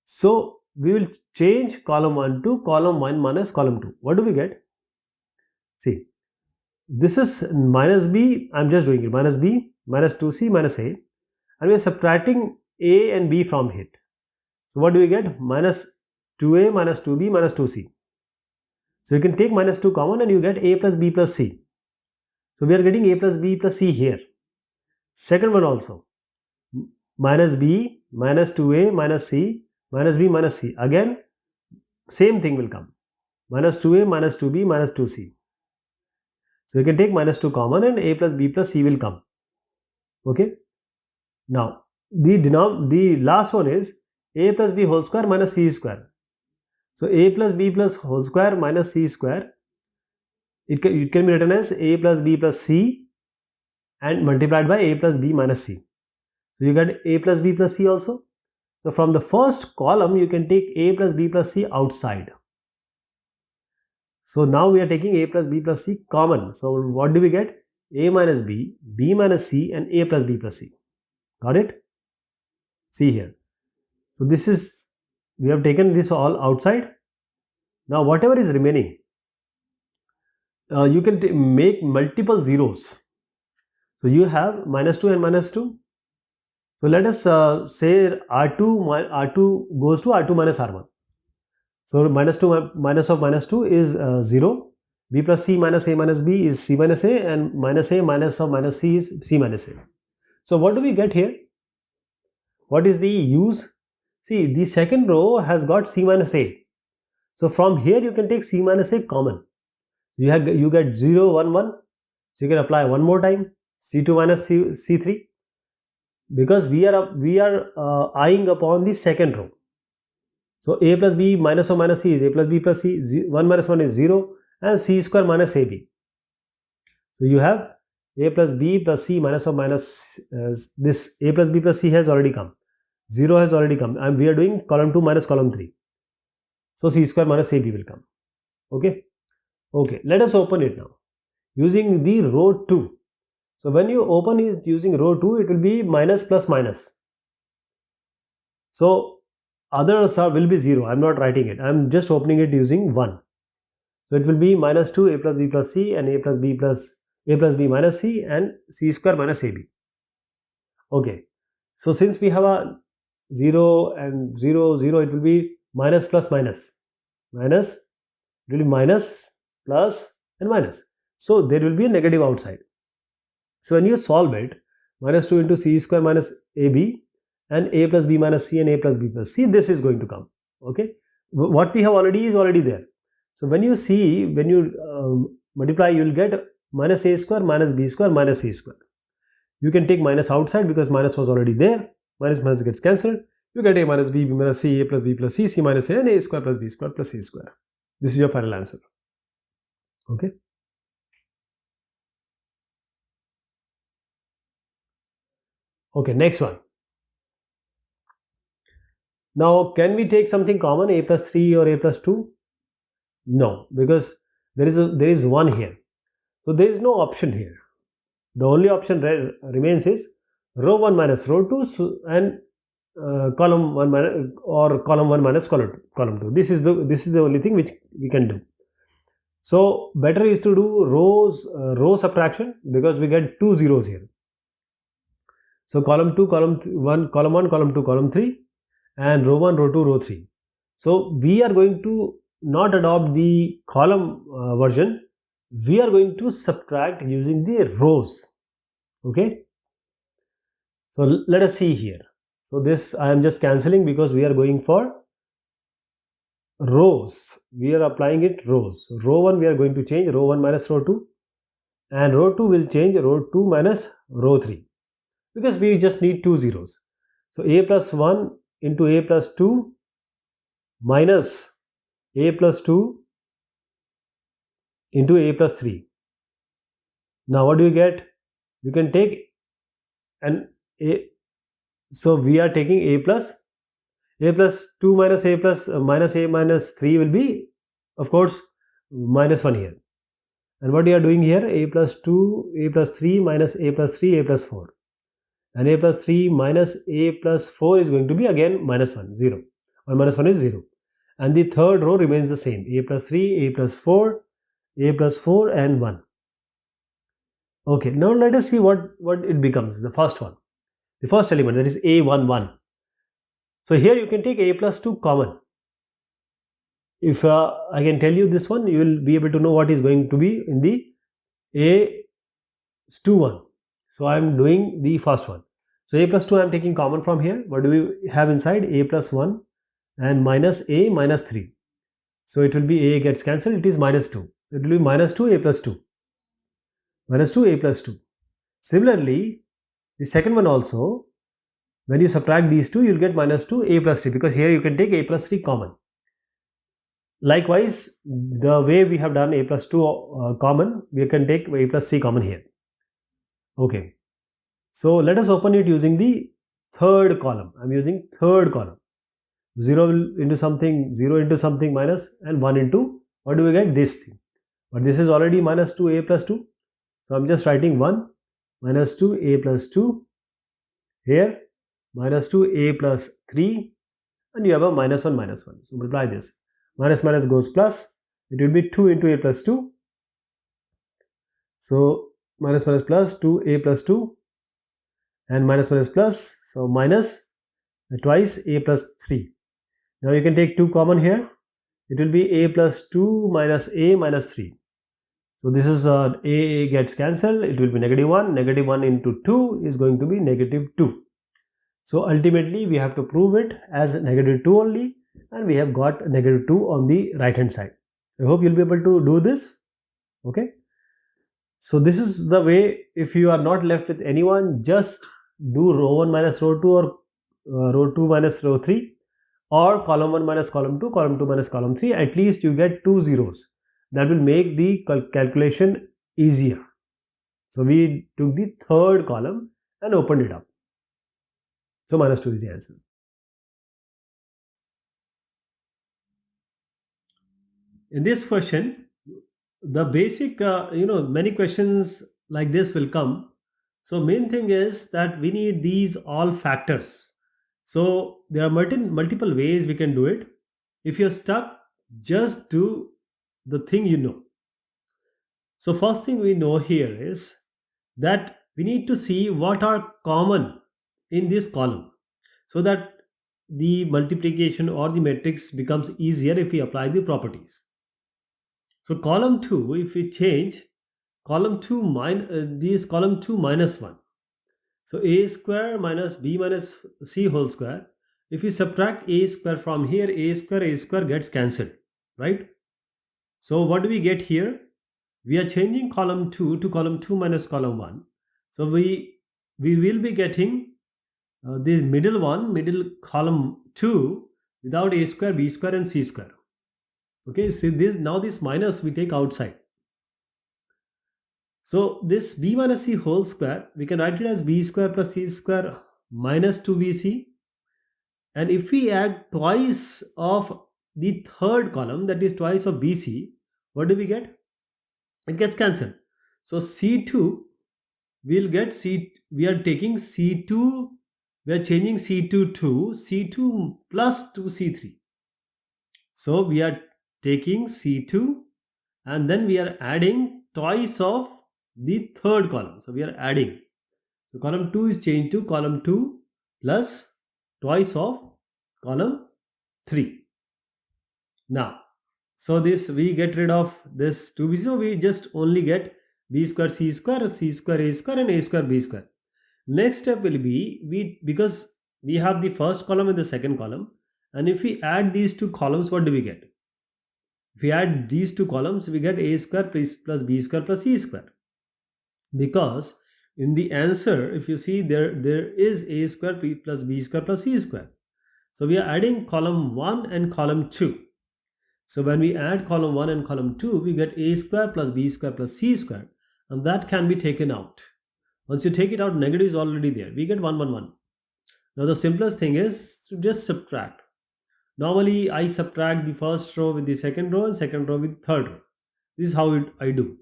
So we will change column 1 to column 1 minus column 2. What do we get? See, this is minus b, I am just doing it, minus b, minus 2c, minus a, and we are subtracting a and b from it. So what do we get? Minus 2a, minus 2b, minus 2c. So you can take minus 2 common and you get a plus b plus c. So we are getting a plus b plus c here. Second one also, minus b, minus 2a, minus c, minus b, minus c. Again, same thing will come. Minus 2a, minus 2b, minus 2c. So you can take minus 2 common and a plus b plus c will come. Okay. Now, the last one is a plus b whole square minus c square. So a plus b plus whole square minus c square, it can be written as a plus b plus c and multiplied by a plus b minus c. So you get a plus b plus c also. So from the first column you can take a plus b plus c outside. So now we are taking a plus b plus c common. So what do we get? A minus b, b minus c and a plus b plus c. Got it? See here. So this is, we have taken this all outside. Now whatever is remaining, you can make multiple zeros. So you have minus 2 and minus 2. So let us say R2 goes to R2 minus R1. So minus 2 minus of minus 2 is 0. B plus c minus a minus b is c minus a, and minus a minus of minus c is c minus a. So what do we get here? What is the use? See, the second row has got c minus a. So from here you can take c minus a common. You get 0, 1, 1. So you can apply one more time, c2 minus c3, because we are eyeing upon the second row. So a plus b minus of minus c is a plus b plus c, 1 minus 1 is 0, and c square minus ab. So you have a plus b plus c minus of minus, this a plus b plus c has already come, 0 has already come, and we are doing column 2 minus column 3. So c square minus ab will come. Okay. Okay, let us open it now using the row 2. So when you open it using row 2, it will be minus plus minus. So others will be 0. I am not writing it. I am just opening it using 1. So it will be minus 2 a plus b plus c and a plus b minus c and c square minus ab. Okay. So since we have a 0 and 0, 0, it will be minus plus minus. Minus, it will be minus, plus and minus. So there will be a negative outside. So when you solve it, minus 2 into c square minus ab and a plus b minus c and a plus b plus c, this is going to come. Okay. What we have already is already there. So when you multiply, you will get minus a square minus b square minus c square. You can take minus outside because minus was already there. Minus minus gets cancelled. You get a minus b, b minus c, a plus b plus c, c minus a, and a square plus b square plus c square. This is your final answer. Okay. Okay, next one. Now, can we take something common, a plus 3 or a plus 2? No, because there is 1 here. So there is no option here. The only option remains is row 1 minus row 2 and column 1 minus, or column 1 minus column 2. This is the only thing which we can do. So better is to do row subtraction, because we get 2 zeros here. So column 2, column 1, column 2, column 3, and row 1, row 2, row 3. So we are going to not adopt the column version. We are going to subtract using the rows. Okay. So let us see here. So this I am just cancelling because we are going for rows. We are applying it rows. Row 1 we are going to change row 1 minus row 2, and row 2 will change row 2 minus row 3, because we just need 2 zeros. So a plus 1 into a plus 2 minus a plus 2 into a plus 3. Now what do you get? You can take an a. So we are taking a plus 2 minus a plus minus a minus 3 will be, of course, minus 1 here. And what we are doing here, a plus 2, a plus 3 minus a plus 3, a plus 4. And a plus 3 minus a plus 4 is going to be again minus 1, 0. 1 minus 1 is 0. And the third row remains the same, a plus 3, a plus 4, a plus 4 and 1. Okay, now let us see what it becomes, the first one. The first element, that is a1, 1. So here you can take a plus 2 common. If I can tell you this one, you will be able to know what is going to be in the a2, 1. So I am doing the first one. So a plus 2 I am taking common from here. What do we have inside? A plus 1 and minus a minus 3. So it will be a gets cancelled, it is minus 2. So it will be minus 2 a plus 2. Minus 2 a plus 2. Similarly, the second one also, when you subtract these two, you will get minus 2 a plus 3, because here you can take a plus 3 common. Likewise, the way we have done a plus 2 common, we can take a plus 3 common here. Okay. So let us open it using the third column. I am using third column. 0 into something, 0 into something minus, and 1 into, what do we get? This thing. But this is already minus 2 a plus 2. So I am just writing 1 minus 2 a plus 2 here, minus 2 a plus 3, and you have a minus 1 minus 1. So multiply this. Minus minus goes plus. It will be 2 into a plus 2. So minus minus plus 2 a plus 2 and minus minus plus. So minus twice a plus 3. Now you can take 2 common here. It will be a plus 2 minus a minus 3. So this is a gets cancelled. It will be negative 1. Negative 1 into 2 is going to be negative 2. So ultimately we have to prove it as negative 2 only, and we have got negative 2 on the right hand side. I hope you'll be able to do this. Okay. So this is the way. If you are not left with anyone, just do row 1 minus row 2, or row 2 minus row 3, or column 1 minus column 2, column 2 minus column 3. At least you get 2 zeros. That will make the calculation easier. So we took the third column and opened it up. So minus 2 is the answer. In this question, the basic, many questions like this will come. So main thing is that we need these all factors. So there are multiple ways we can do it. If you're stuck, just do the thing you know. So first thing we know here is that we need to see what are common in this column, so that the multiplication or the matrix becomes easier if we apply the properties. So column 2, if we change column 2 column 2 minus 1. So a square minus b minus c whole square. If we subtract a square from here, a square gets cancelled, right? So what do we get here? We are changing column 2 to column 2 minus column 1. So we will be getting this middle column 2 without a square, b square and c square. Okay, see this minus we take outside. So this b minus c whole square, we can write it as b square plus c square minus 2bc, And if we add twice of the third column, that is twice of BC, what do we get? It gets cancelled. So C2 we'll get C, we are taking C2, we are changing C2 to C2 plus 2C3. So we are taking C2 and then we are adding twice of the third column. So we are adding. So column 2 is changed to column 2 plus twice of column 3. Now, so this we get rid of this 2b, so we just only get b square c square a square and a square b square. Next step will be, because we have the first column and the second column, and if we add these two columns, what do we get? If we add these two columns, we get a square plus b square plus c square. Because in the answer, if you see there is a square plus b square plus c square. So we are adding column 1 and column 2. So when we add column 1 and column 2, we get a square plus b square plus c square, and that can be taken out. Once you take it out, negative is already there. We get 1, 1, 1. Now the simplest thing is to just subtract. Normally I subtract the first row with the second row and second row with third row. This is how I do.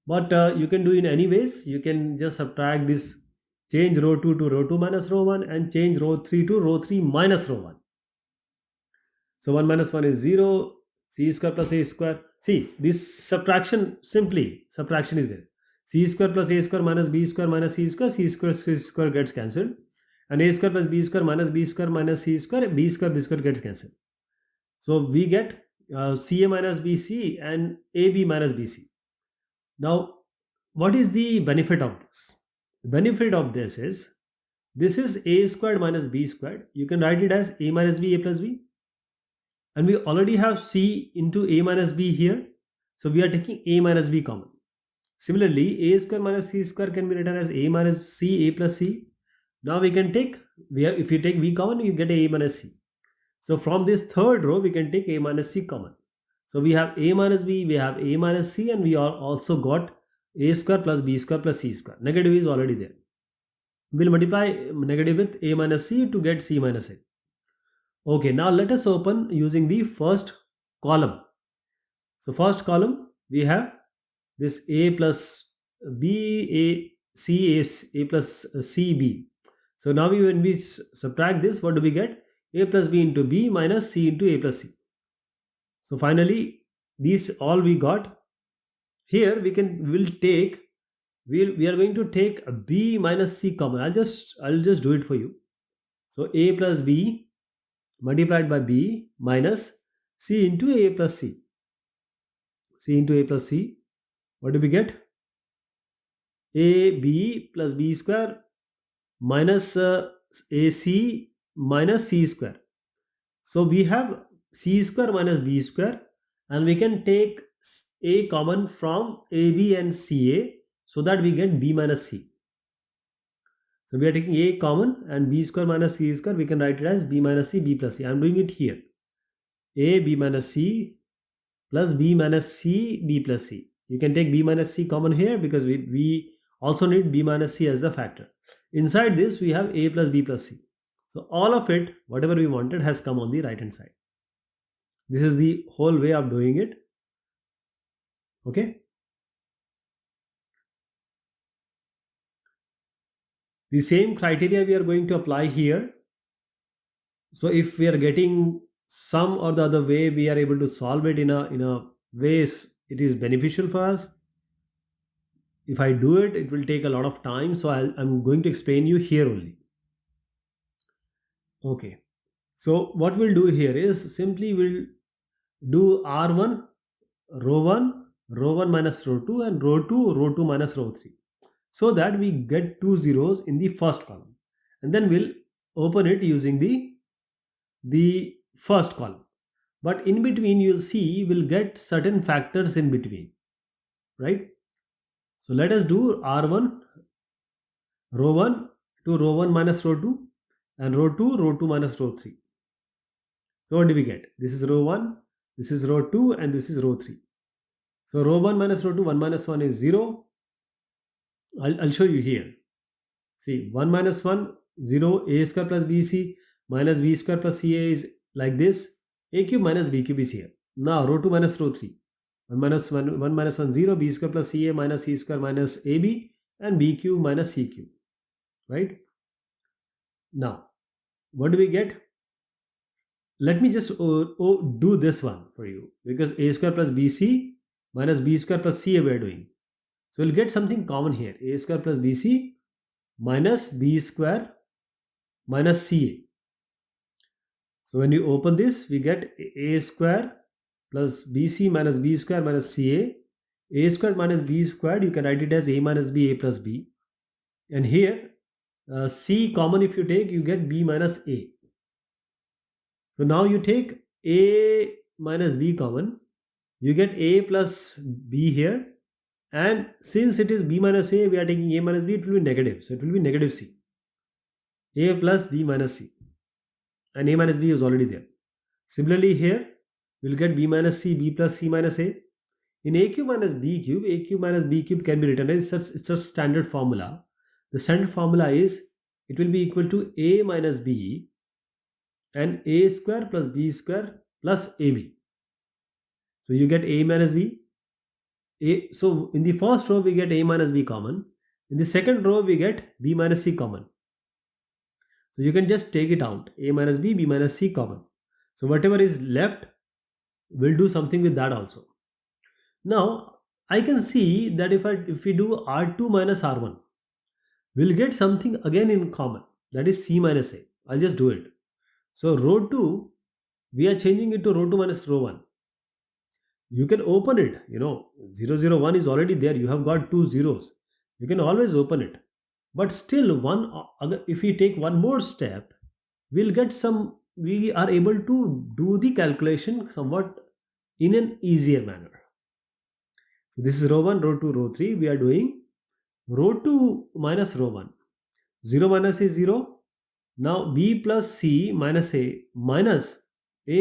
But you can do in any ways. You can just subtract this, change row 2 to row 2 minus row 1, and change row 3 to row 3 minus row 1. So 1 minus 1 is 0, c square plus a square. See, this subtraction is there. C square plus a square minus b square minus c square gets cancelled. And a square plus b square minus c square, b square gets cancelled. So we get ca minus bc and ab minus bc. Now, what is the benefit of this? The benefit of this is a squared minus b squared. You can write it as a minus b, a plus b. And we already have c into a minus b here. So we are taking a minus b common. Similarly, a square minus c square can be written as a minus c, a plus c. Now we can take, if you take b common, you get a minus c. So from this third row, we can take a minus c common. So we have a minus b, we have a minus c, and we also got a square plus b square plus c square. Negative is already there. We'll multiply negative with a minus c to get c minus a. Okay, now let us open using the first column. So first column, we have this a plus b, a c, a plus c, b. So now when we subtract this, what do we get? A plus b into b minus c into a plus c. So finally, these all we got. Here we are going to take a b minus c common. I'll just do it for you. So a plus b multiplied by b minus c into a plus c. C into a plus c. What do we get? ab plus b square minus ac minus c square. So we have c square minus b square, and we can take a common from ab and ca, so that we get b minus c. So we are taking a common, and b square minus c square, we can write it as b minus c, b plus c. I am doing it here. A b minus c plus b minus c, b plus c. You can take b minus c common here, because we also need b minus c as the factor. Inside this, we have a plus b plus c. So all of it, whatever we wanted, has come on the right hand side. This is the whole way of doing it. Okay. The same criteria we are going to apply here. So if we are getting some or the other way, we are able to solve it in a way it is beneficial for us. If I do it, it will take a lot of time. So I'm going to explain you here only. Okay. So what we'll do here is simply we'll do R1, row 1 minus row 2, and row 2 minus row 3. So that we get 2 zeros in the first column. And then we'll open it using the first column. But in between, you'll see we'll get certain factors in between. Right? So let us do R1, row 1 to row 1 minus row 2, and row 2 minus row 3. So what do we get? This is row 1, this is row 2, and this is row 3. So row 1 minus row 2, 1 minus 1 is 0. I'll show you here. See, 1 minus 1, 0, a square plus bc minus b square plus ca is like this. A cube minus b cube is here. Now rho 2 minus rho 3. 1 minus 1, 1 minus 1, 0, b square plus ca minus c square minus ab, and b cube minus c cube. Right? Now, what do we get? Let me just do this one for you, because a square plus bc minus b square plus ca we are doing. So we'll get something common here. A square plus bc minus b square minus ca. So when you open this, we get a square plus bc minus b square minus ca. A squared minus b squared, you can write it as a minus b, a plus b. And here, c common if you take, you get b minus a. So now you take a minus b common, you get a plus b here. And since it is b minus a, we are taking a minus b, it will be negative. So it will be negative c. A plus b minus c. And a minus b is already there. Similarly here, we will get b minus c, b plus c minus a. In a cube minus b cube, a cube minus b cube can be written as, it's a standard formula. The standard formula is, it will be equal to a minus b and a square plus b square plus ab. So you get a minus b. So in the first row we get a minus b common. In the second row we get b minus c common. So you can just take it out. A minus b, b minus c common. So whatever is left, we'll do something with that also. Now I can see that if we do r2 minus r1, we'll get something again in common. That is c minus a. I'll just do it. So rho 2, we are changing it to rho 2 minus rho 1. You can open it, 0, 0, 1 is already there. You have got two zeros. You can always open it. But still, if we take one more step, we are able to do the calculation somewhat in an easier manner. So this is rho 1, rho 2, rho 3. We are doing rho 2 minus rho 1. 0 minus is 0. Now b plus c minus a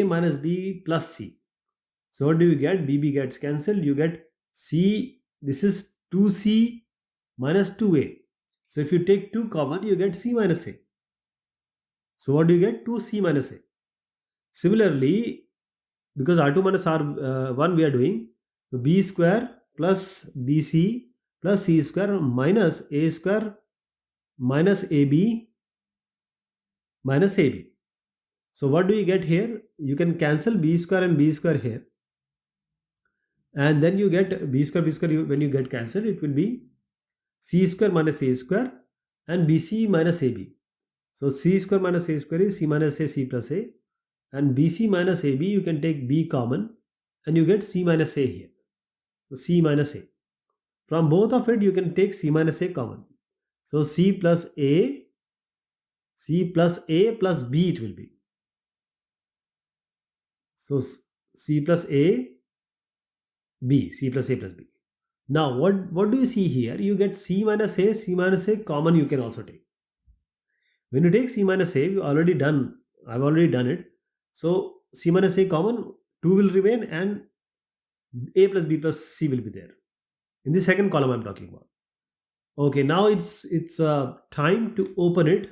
minus b plus c. So what do you get? bb gets cancelled. You get c. This is 2c minus 2a. So if you take 2 common, you get c minus a. So what do you get? 2c minus a. Similarly, because r2 minus r1 we are doing, so b square plus bc plus c square minus a square minus ab minus ab. So what do you get here? You can cancel b square and b square here. And then you get b square, when you get cancelled, it will be c square minus a square and bc minus ab. So c square minus a square is c minus a, c plus a. And bc minus ab, you can take b common and you get c minus a here. So c minus a. From both of it, you can take c minus a common. So c plus a plus b it will be. So c plus a, b, c plus a plus b. Now what do you see here? You get c minus a common you can also take. When you take c minus a, I've already done it. So c minus a common, 2 will remain and a plus b plus c will be there. In the second column I'm talking about. Okay, now it's time to open it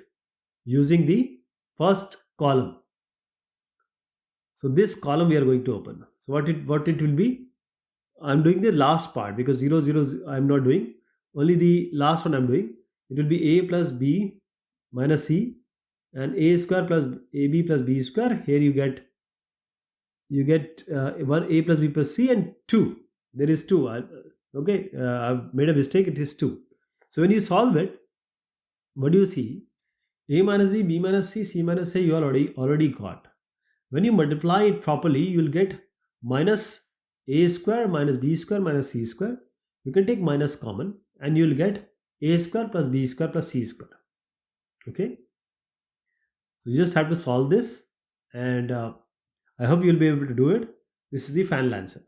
using the first column. So this column we are going to open. So what it will be? I'm doing the last part because 0, 0 I'm not doing. Only the last one I'm doing. It will be a plus b minus c and a square plus ab plus b square. Here you get 1 a plus b plus c and 2. There is 2. I've made a mistake. It is 2. So when you solve it, what do you see? A minus b, b minus c, c minus a you already got. When you multiply it properly, you will get minus a square minus b square minus c square. You can take minus common and you will get a square plus b square plus c square. Okay. So you just have to solve this and I hope you will be able to do it. This is the final answer.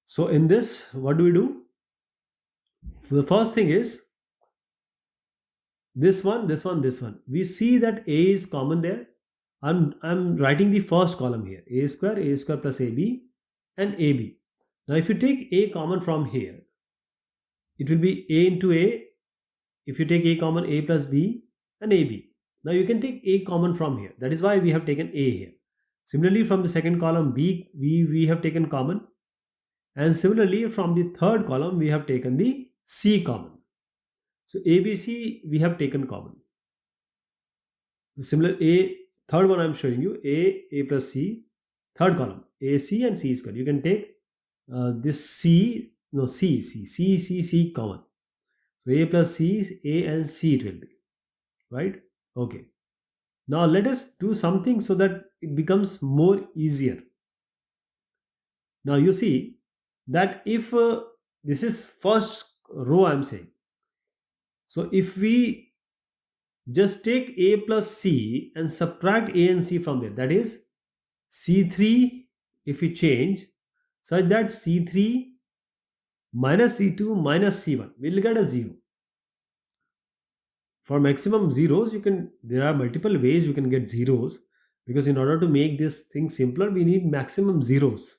So in this, what do we do? So the first thing is this one. We see that a is common there. I'm writing the first column here. A square plus ab and ab. Now if you take a common from here, it will be A into A. If you take A common, A plus B and AB. Now you can take A common from here. That is why we have taken A here. Similarly, from the second column B, we have taken common. And similarly, from the third column, we have taken the C common. So ABC, we have taken common. So similar A, third one I am showing you, A plus C, third column, A, C and C square. You can take this C common. So A plus C, A and C it will be, right? Okay. Now let us do something so that it becomes more easier. Now you see that if this is first row I am saying. So if we just take A plus C and subtract A and C from there, that is C3, if we change such that C3 minus C2 minus C1, we will get a 0. For maximum zeros, there are multiple ways you can get zeros, because in order to make this thing simpler, we need maximum zeros.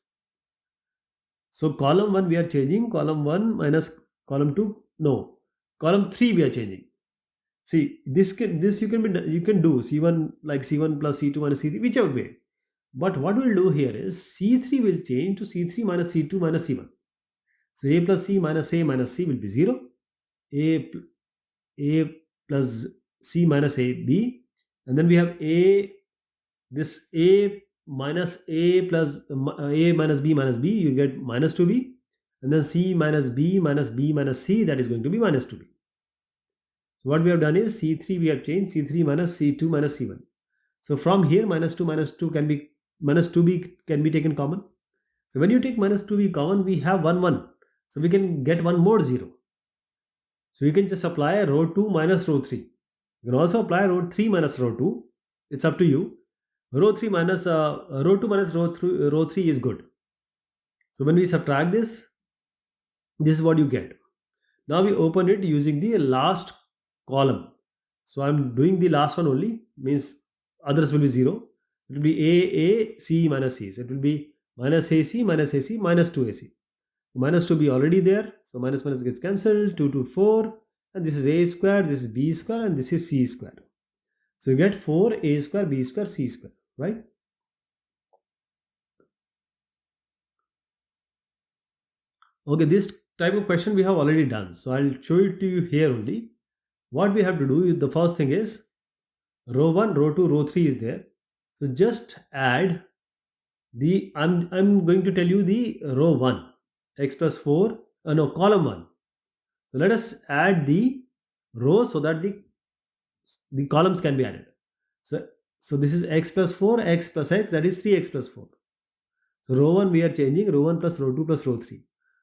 So column 1 we are changing, column 1 minus column 2, no, column 3 we are changing. See, you can do C1 like C1 plus C2 minus C3, whichever way. But what we'll do here is C3 will change to C3 minus C2 minus C1. So A plus C minus A minus C will be 0. A plus C minus A, B. And then we have this A minus A plus A minus B minus B, you get minus 2B. And then C minus B minus C, that is going to be minus 2B. So what we have done is C3 we have changed, C3 minus C2 minus C1. So from here minus 2 can be, minus 2B can be taken common. So when you take minus 2B common, we have 1, 1. So we can get one more 0. So you can just apply row 2 minus row 3. You can also apply row 3 minus row 2. It's up to you. Row 3 minus row 2 minus row 3 is good. So when we subtract this is what you get. Now we open it using the last column. So I'm doing the last one only, means others will be 0. It will be A, C minus C. So it will be minus AC minus AC minus 2AC. Minus 2 be already there. So minus minus gets cancelled. 2 to 4. And this is A square, this is B square, and this is C square. So you get 4A square, B square, C square, right? Okay, this type of question we have already done. So I'll show it to you here only. What we have to do is, the first thing is row 1, row 2, row 3 is there. So just add the, I'm going to tell you the row 1, x plus 4, column 1. So let us add the rows so that the columns can be added. So this is x plus 4, x plus x, that is 3x plus 4. So row 1 we are changing, row 1 plus row 2 plus row 3.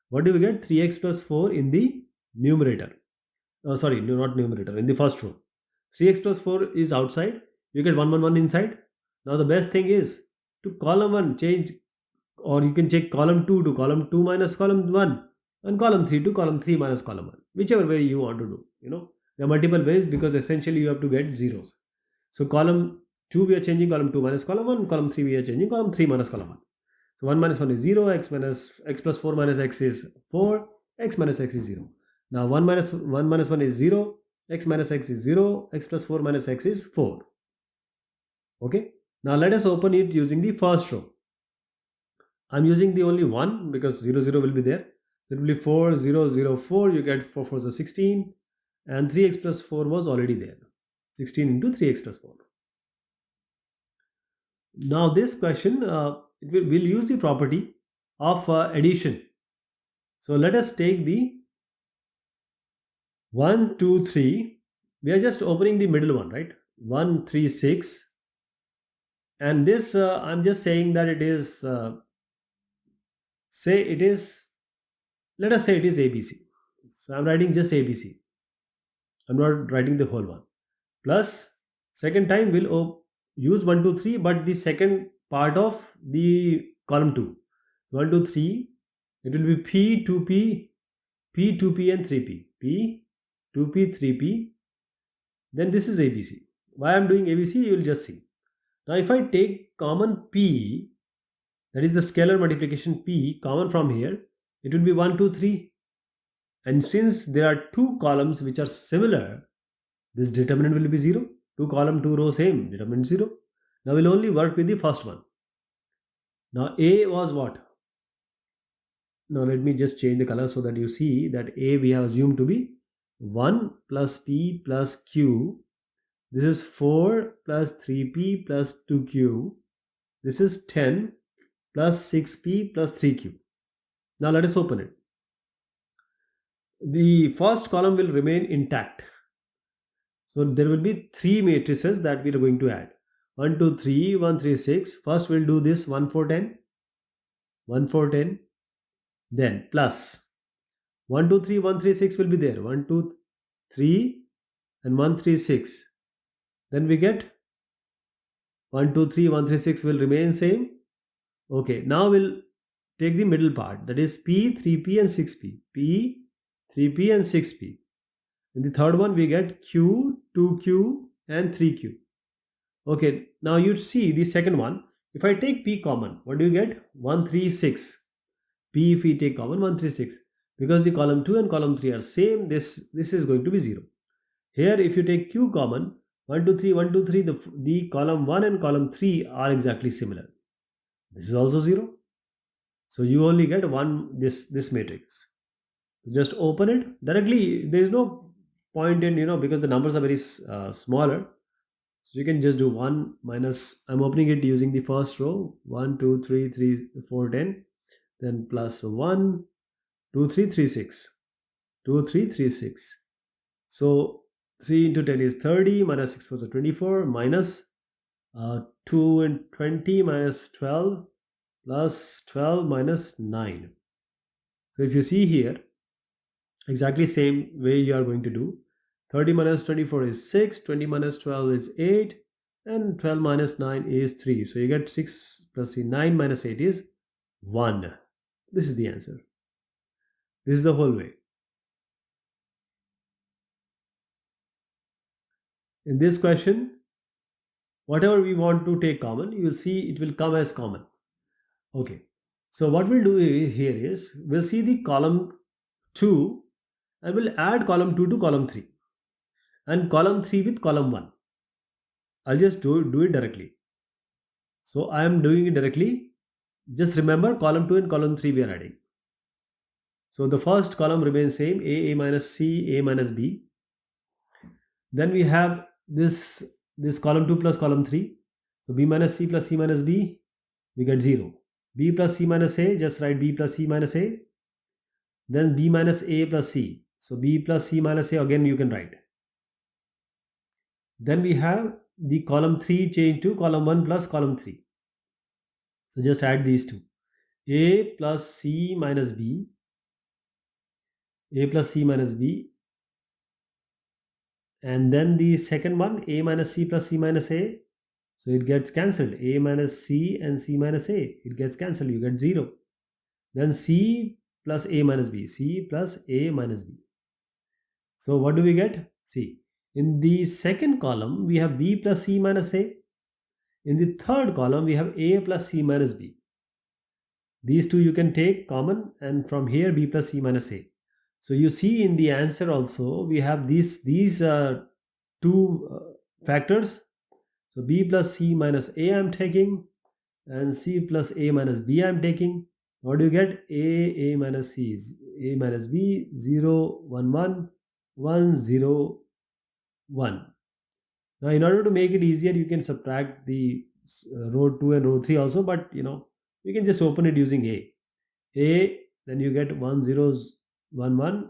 What do we get? 3x plus 4 in the numerator. Sorry, no, not numerator, in the first row. 3x plus 4 is outside. You get 1, 1, 1 inside. Now the best thing is to column 1 change, or you can check column 2 to column 2 minus column 1, and column 3 to column 3 minus column 1. Whichever way you want to do. There are multiple ways, because essentially you have to get zeros. So column 2 we are changing column 2 minus column 1, column 3 we are changing column 3 minus column 1. So 1 minus 1 is 0, x plus 4 minus x is 4, x minus x is 0. Now 1 minus 1 is 0, x minus x is 0, x plus 4 minus x is 4. Okay. Now let us open it using the first row. I'm using the only 1 because 0, 0 will be there. It will be 4, 0, 0, 4. You get 4 4 is 16. And 3x plus 4 was already there. 16 into 3x plus 4. Now this question, we'll use the property of addition. So let us take the 1, 2, 3. We are just opening the middle one, right? 1, 3, 6. And this, I'm just saying that it is, let us say it is ABC. So I'm writing just ABC. I'm not writing the whole one. Plus, second time we'll use 1, 2, 3, but the second part of the column 2. So 1, 2, 3, it will be P, 2P, P, 2P and 3P. P, 2P, 3P. Then this is ABC. Why I'm doing ABC, you will just see. Now if I take common P, that is the scalar multiplication P, common from here, it will be 1, 2, 3. And since there are two columns which are similar, this determinant will be 0. Two column, two row, same, determinant 0. Now we'll only work with the first one. Now A was what? Now let me just change the color so that you see that A we have assumed to be 1 plus P plus Q. This is 4 plus 3P plus 2Q. This is 10 plus 6P plus 3Q. Now let us open it. The first column will remain intact. So there will be three matrices that we are going to add. 1, 2, 3, 1, 3, 6. First we'll do this 1, 4, 10. 1, 4, 10. Then plus 1, 2, 3, 1, 3, 6 will be there. 1, 2, 3 and 1, 3, 6. Then we get 1, 2, 3, 1, 3, 6 will remain same. Okay, now we'll take the middle part, that is P, 3P and 6P. P, 3P and 6P. In the third one we get Q, 2Q and 3Q. Okay, now you see the second one. If I take P common, what do you get? 1, 3, 6. P if we take common 1, 3, 6. Because the column 2 and column 3 are same, this is going to be 0. Here if you take Q common, 1, 2, 3, 1, 2, 3, the column 1 and column 3 are exactly similar. This is also 0. So you only get this matrix. Just open it directly. There is no point in, because the numbers are very smaller. So you can just do 1 minus, I'm opening it using the first row, 1, 2, 3, 3, 4, 10. Then plus 1, 2, 3, 3, 6. 2, 3, 3, 6. So 3 into 10 is 30, minus 6 was 24, minus 2 and 20 minus 12, plus 12 minus 9. So if you see here, exactly same way you are going to do. 30 minus 24 is 6, 20 minus 12 is 8, and 12 minus 9 is 3. So you get 6 plus 3, 9 minus 8 is 1. This is the answer. This is the whole way. In this question, whatever we want to take common, you will see it will come as common. Okay. So what we'll do here is, we'll see the column 2 and we'll add column 2 to column 3 and column 3 with column 1. I'll just do it directly. So I am doing it directly. Just remember column 2 and column 3 we are adding. So the first column remains same, A minus C, A minus B. Then we have this column 2 plus column 3. So B minus C plus C minus B, we get 0. B plus C minus A, just write B plus C minus A. Then B minus A plus C. So B plus C minus A, again you can write. Then we have the column 3 change to column 1 plus column 3. So just add these two. A plus C minus B. A plus C minus B. And then the second one, A minus C plus C minus A. So it gets cancelled. A minus C and C minus A. It gets cancelled. You get 0. Then C plus A minus B. C plus A minus B. So what do we get? See, in the second column, we have B plus C minus A. In the third column, we have A plus C minus B. These two you can take common, and from here B plus C minus A. So you see in the answer also, we have these two factors. So B plus C minus A I am taking, and C plus A minus B I am taking. What do you get? A minus C is A minus B, 0, 1, 1, 1, 0, 1. Now in order to make it easier, you can subtract the row 2 and row 3 also, but you can just open it using A, then you get 1, 0, 1, 1,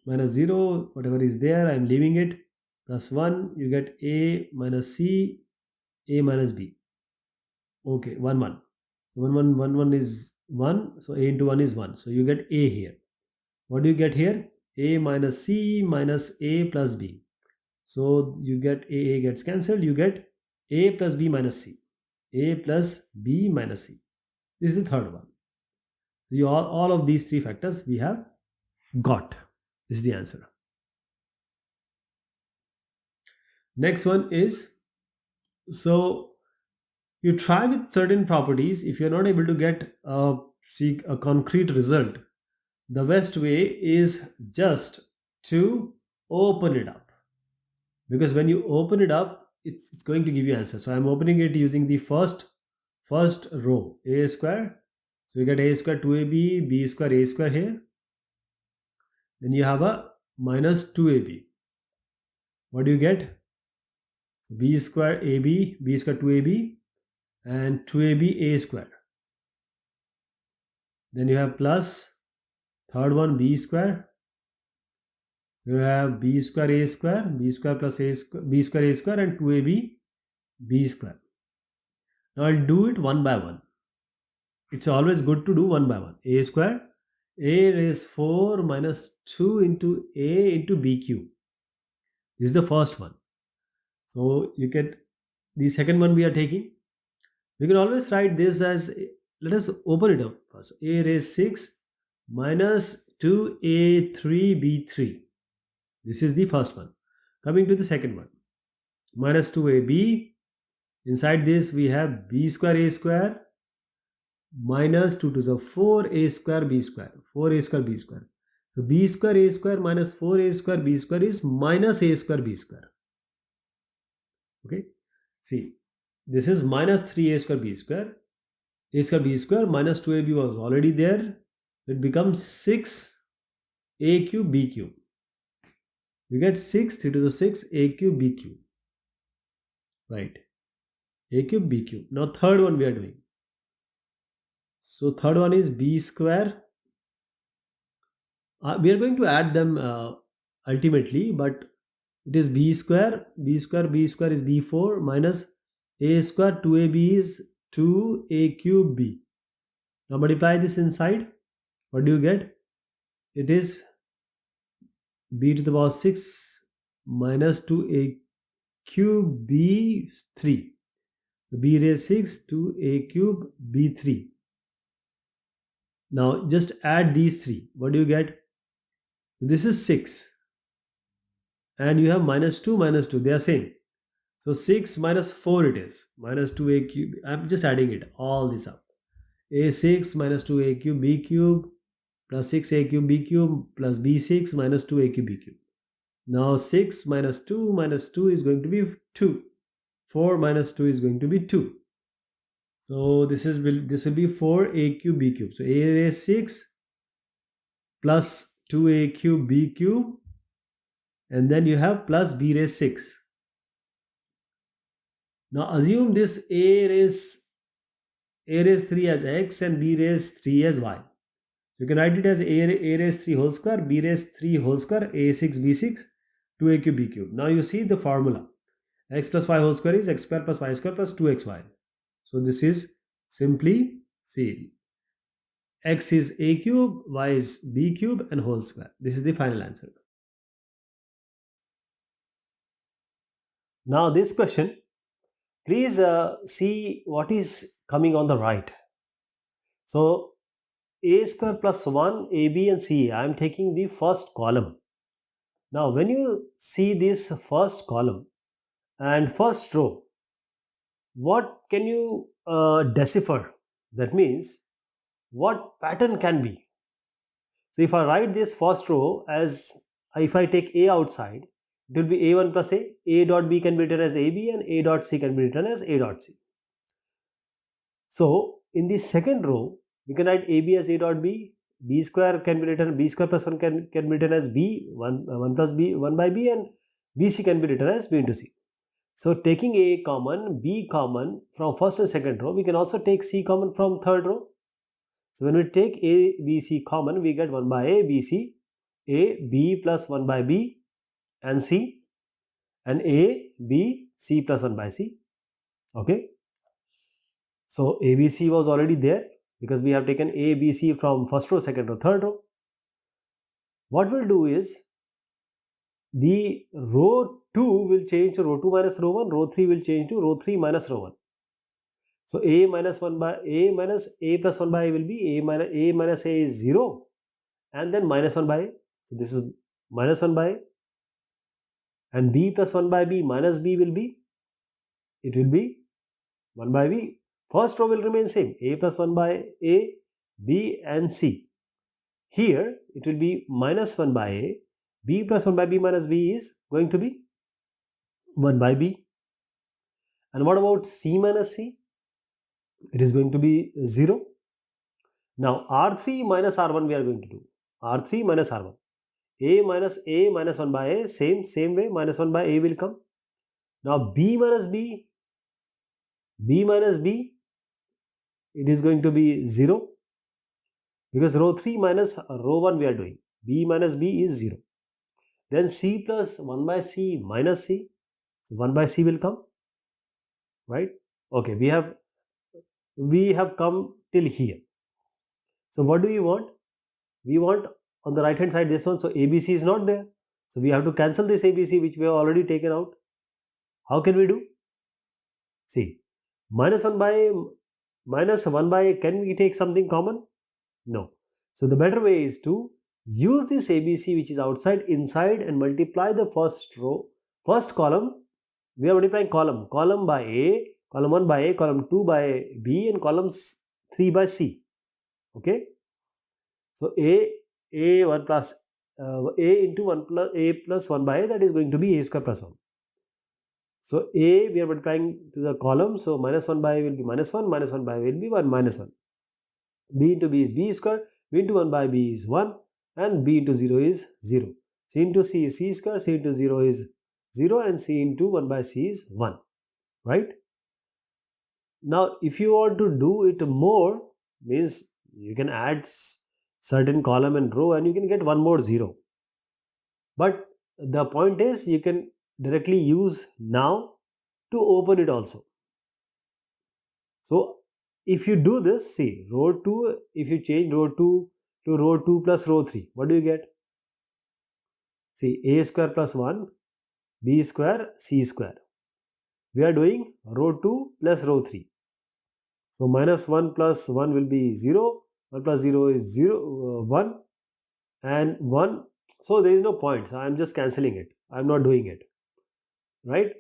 minus 0, whatever is there, I am leaving it, plus 1, you get A minus C, A minus B. Okay, 1, 1. So 1, 1, 1, 1 is 1, so A into 1 is 1. So you get A here. What do you get here? A minus C minus A plus B. So you get A gets cancelled, you get A plus B minus C. A plus B minus C. This is the third one. All of these three factors we have got. This is the answer. Next one is, so you try with certain properties. If you're not able to get a concrete result, the best way is just to open it up, because when you open it up, it's going to give you answer. So I'm opening it using the first row, a square. So you get a square 2ab, b square a square here. Then you have a minus 2ab. What do you get? So b square ab, b square 2ab, and 2ab a square. Then you have plus third one b square. So you have b square a square, b square plus a square, b square a square, and 2ab b square. Now I'll do it one by one. It's always good to do one by one. A square, a raised 4 minus 2 into a into b cube. This is the first one. So you get the second one we are taking. We can always write this as, let us open it up first. A raised 6 minus 2a3b3. This is the first one. Coming to the second one. Minus 2ab. Inside this we have b square a square minus 2 to the 4 a square b square. 4a square b square. So b square a square minus 4a square b square is minus a square b square. Okay. See, this is minus 3a square b square. A square b square minus 2ab was already there. It becomes 6a cube b cube. You get 6 3 to the 6 a cube b cube. Right. A cube b cube. Now third one we are doing. So third one is b square. We are going to add them ultimately, but it is b square b square is b4 minus a square 2ab is 2a cube b. Now multiply this inside. What do you get? It is b to the power 6 minus 2a cube b3. So b raised 6 to a cube b3. Now just add these three. What do you get? This is 6. And you have minus 2, they are same. So 6 minus 4 it is. Minus 2a cube. I'm just adding it, all this up. a6 minus 2a cube b cube plus 6a cube b cube plus b6 minus 2a cube b cube. Now 6 minus 2 is going to be 2. 4 minus 2 is going to be 2. So this will be 4a cube b cube. So a raised 6 plus 2a cube b cube, and then you have plus b raised 6. Now assume this a raised 3 as x and b raised 3 as y. So you can write it as a raised 3 whole square, b raised 3 whole square, a6 b6, 2a cube b cube. Now you see the formula. X plus y whole square is x square plus y square plus 2xy. So this is simply, see, x is a cube, y is b cube and whole square. This is the final answer. Now this question, please see what is coming on the right. So a square plus 1, ab and ca. I am taking the first column. Now when you see this first column and first row, what can you decipher? That means what pattern can be. So if I write this first row as, if I take a outside, it will be a1 plus a dot b can be written as ab and a dot c can be written as a dot c. So in the second row, we can write ab as a dot b, b square can be written, b square plus 1 can be written as b, 1 plus b, 1 by b, and bc can be written as b into c. So taking a common, b common from first and second row, we can also take c common from third row. So when we take a, b, c common, we get 1 by a, b, c, a, b plus 1 by b and c, and a, b, c plus 1 by c. Okay. So a, b, c was already there because we have taken a, b, c from first row, second row, third row. What we'll do is, the row 2 will change to row 2 minus row 1, row 3 will change to row 3 minus row 1. So a minus 1 by a minus a plus 1 by a will be a minus a is 0 and then minus 1 by a. So this is minus 1 by a, and b plus 1 by b minus b will be, it will be 1 by b. First row will remain same, a plus 1 by a, b and c. Here it will be minus 1 by a, b plus 1 by b minus b is going to be 1 by b. And what about c minus c? It is going to be 0. Now R3 minus R1 we are going to do. R3 minus R1. A minus 1 by a, same way, minus 1 by a will come. Now b minus b, it is going to be 0, because row 3 minus row 1 we are doing. B minus b is 0. Then c plus 1 by c minus c. So 1 by c will come, right? Okay, we have come till here. So what do we want? We want on the right hand side this one. So ABC is not there. So we have to cancel this ABC which we have already taken out. How can we do? See, minus 1 by can we take something common? No. So the better way is to use this ABC which is outside inside and multiply the first column. We are multiplying column by A, column 1 by A, column 2 by B, and columns 3 by C. Okay. So A1 plus A into 1 plus A plus 1 by A, that is going to be A square plus 1. So A we are multiplying to the column. So minus 1 by A will be minus 1, minus 1 by A will be 1 minus 1. B into B is B square, B into 1 by B is 1, and B into 0 is 0. C into C is C square, C into 0 is 0, and C into 1 by C is 1, right? Now if you want to do it more, means you can add certain column and row and you can get one more 0. But the point is you can directly use now to open it also. So if you do this, see, row 2, if you change row 2 to row 2 plus row 3, what do you get? See, A square plus 1, B square, C square. We are doing row 2 plus row 3. So minus 1 plus 1 will be 0, 1 plus 0 is 0, 1, and 1. So there is no point. So I am just cancelling it. I am not doing it, right?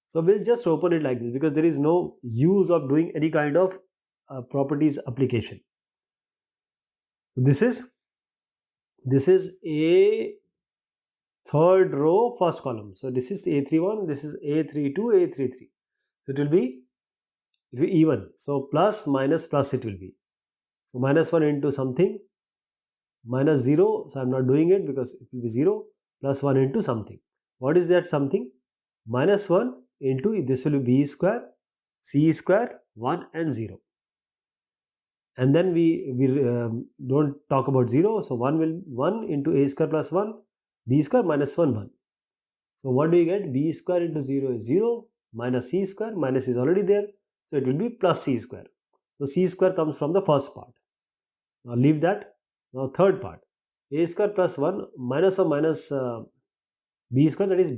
So we'll just open it like this because there is no use of doing any kind of properties application. This is a third row first column. So this is A31, this is A32, A33. So it will be even. So plus minus plus it will be. So minus 1 into something, minus 0. So I am not doing it because it will be 0, plus 1 into something. What is that something? Minus 1 into, this will be B square, C square, 1 and 0. And then we don't talk about 0. So 1 into A square plus 1, B square minus 1, 1. So what do you get? B square into 0 is 0, minus C square, minus is already there. So it will be plus C square. So C square comes from the first part. Now leave that. Now third part. A square plus 1 minus or minus B square, that is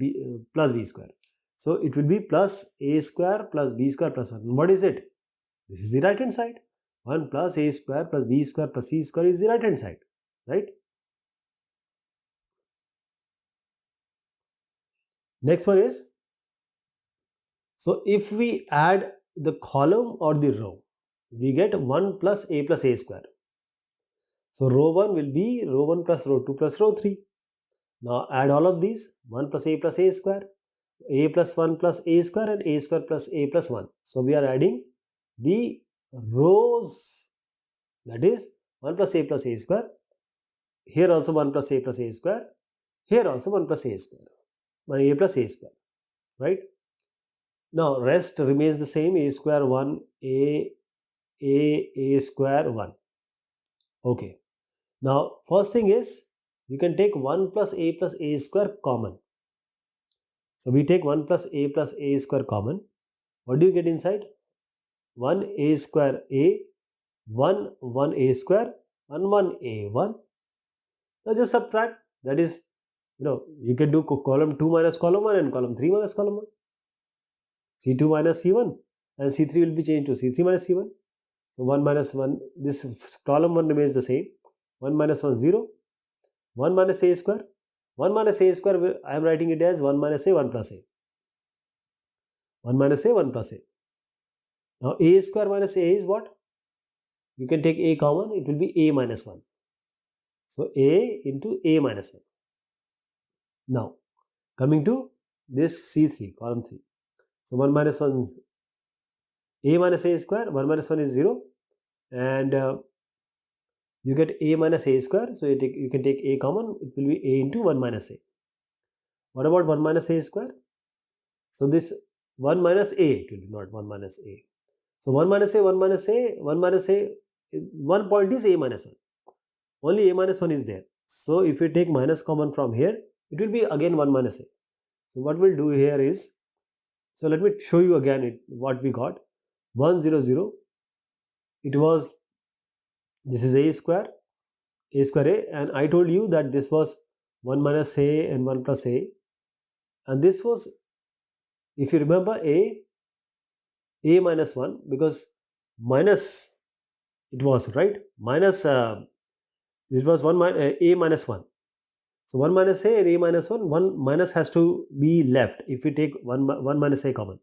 plus B square. So it will be plus A square plus B square plus 1. What is it? This is the right hand side. 1 plus A square plus B square plus C square is the right hand side, right? Next one is, so if we add the column or the row, we get 1 plus A square. So row 1 will be row 1 plus row 2 plus row 3. Now add all of these, 1 plus A square, A plus 1 plus A square, and A square plus A plus 1. So we are adding the rows, that is 1 plus A square. Here also 1 plus A square. Here also 1 plus A square. A plus A square, right? Now rest remains the same, A square 1, A square 1. Okay. Now first thing is, you can take 1 plus A square common. So we take 1 plus A square common. What do you get inside? 1 A square A, 1 A square, and 1 A1. Now just subtract. That is, you can do column 2 minus column 1 and column 3 minus column 1. C2 minus C1, and C3 will be changed to C3 minus C1. So 1 minus 1, this column 1 remains the same. 1 minus 1, 0. 1 minus A square. 1 minus A square, I am writing it as 1 minus A, 1 plus A. 1 minus A, 1 plus A. Now A square minus A is what? You can take A common, it will be A minus 1. So A into A minus 1. Now coming to this C3, column 3. So 1 minus 1, A minus A square, 1 minus 1 is 0, and you get A minus A square. So you can take A common, it will be A into 1 minus A. What about 1 minus A square? So this 1 minus A, it will be not 1 minus A. So 1 minus A, 1 minus A, 1 minus A, one point is A minus 1. Only A minus 1 is there. So if you take minus common from here, it will be again 1 minus A. So what we'll do here is, so let me show you again what we got. 1 0 0, it was, this is A square A, and I told you that this was 1 minus A and 1 plus A, and this was, if you remember, A minus 1, because minus it was, right, minus it was A minus 1. So 1 minus A and A minus 1, 1 minus has to be left if we take 1 minus A common.